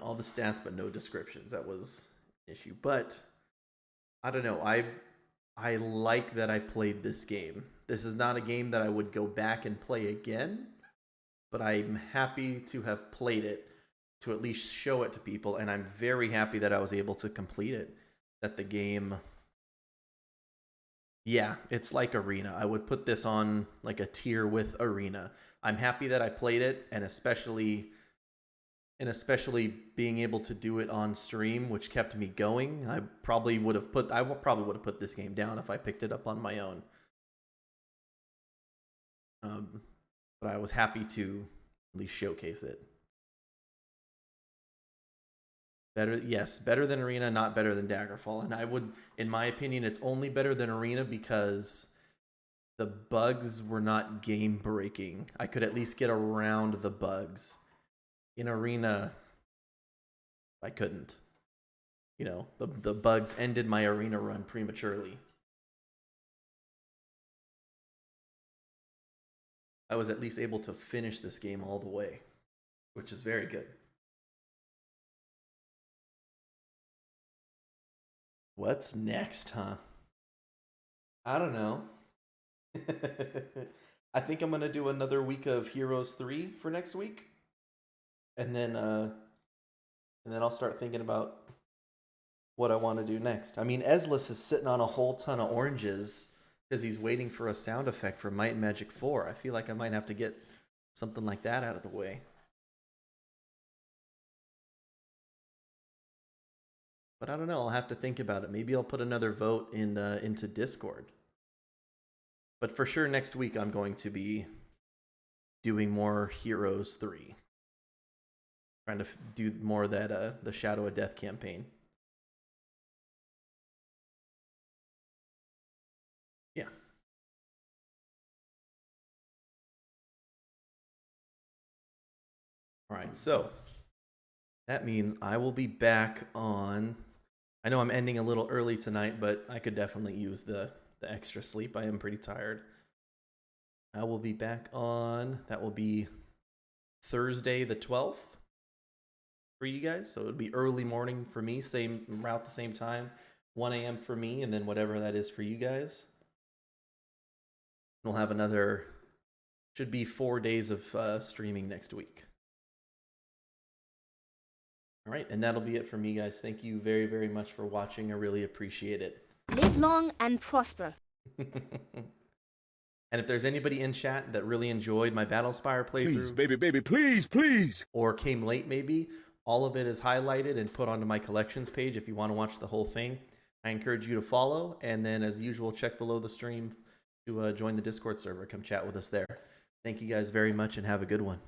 All the stats, but no descriptions. That was an issue. But I don't know. I like that I played this game. This is not a game that I would go back and play again, but I'm happy to have played it, to at least show it to people, and I'm very happy that I was able to complete it. That the game, yeah, it's like Arena. I would put this on like a tier with Arena. I'm happy that I played it, and especially being able to do it on stream, which kept me going. I probably would have put this game down if I picked it up on my own. But I was happy to at least showcase it. Better than Arena, not better than Daggerfall. And I would, in my opinion, it's only better than Arena because the bugs were not game breaking. I could at least get around the bugs. In Arena, I couldn't. You know, the bugs ended my Arena run prematurely. I was at least able to finish this game all the way, which is very good. What's next, huh? I don't know. I think I'm going to do another week of Heroes 3 for next week. And then I'll start thinking about what I want to do next. I mean, Ezlis is sitting on a whole ton of oranges because he's waiting for a sound effect for Might and Magic 4. I feel like I might have to get something like that out of the way. But I don't know. I'll have to think about it. Maybe I'll put another vote into Discord. But for sure, next week I'm going to be doing more Heroes 3. Trying to do more of that the Shadow of Death campaign. Yeah. All right, so that means I will be back on I know I'm ending a little early tonight, but I could definitely use the extra sleep. I am pretty tired. I will be back on, that will be Thursday the 12th for you guys. So it would be early morning for me, same route, the same time, 1 a.m. for me, and then whatever that is for you guys. We'll have another, should be 4 days of streaming next week. All right, and that'll be it for me, guys. Thank you very, very much for watching. I really appreciate it. Live long and prosper. And if there's anybody in chat that really enjoyed my Battlespire playthrough, Please, baby, please. or came late maybe, all of it is highlighted and put onto my collections page if you want to watch the whole thing. I encourage you to follow, and then as usual, check below the stream to join the Discord server. Come chat with us there. Thank you guys very much, and have a good one.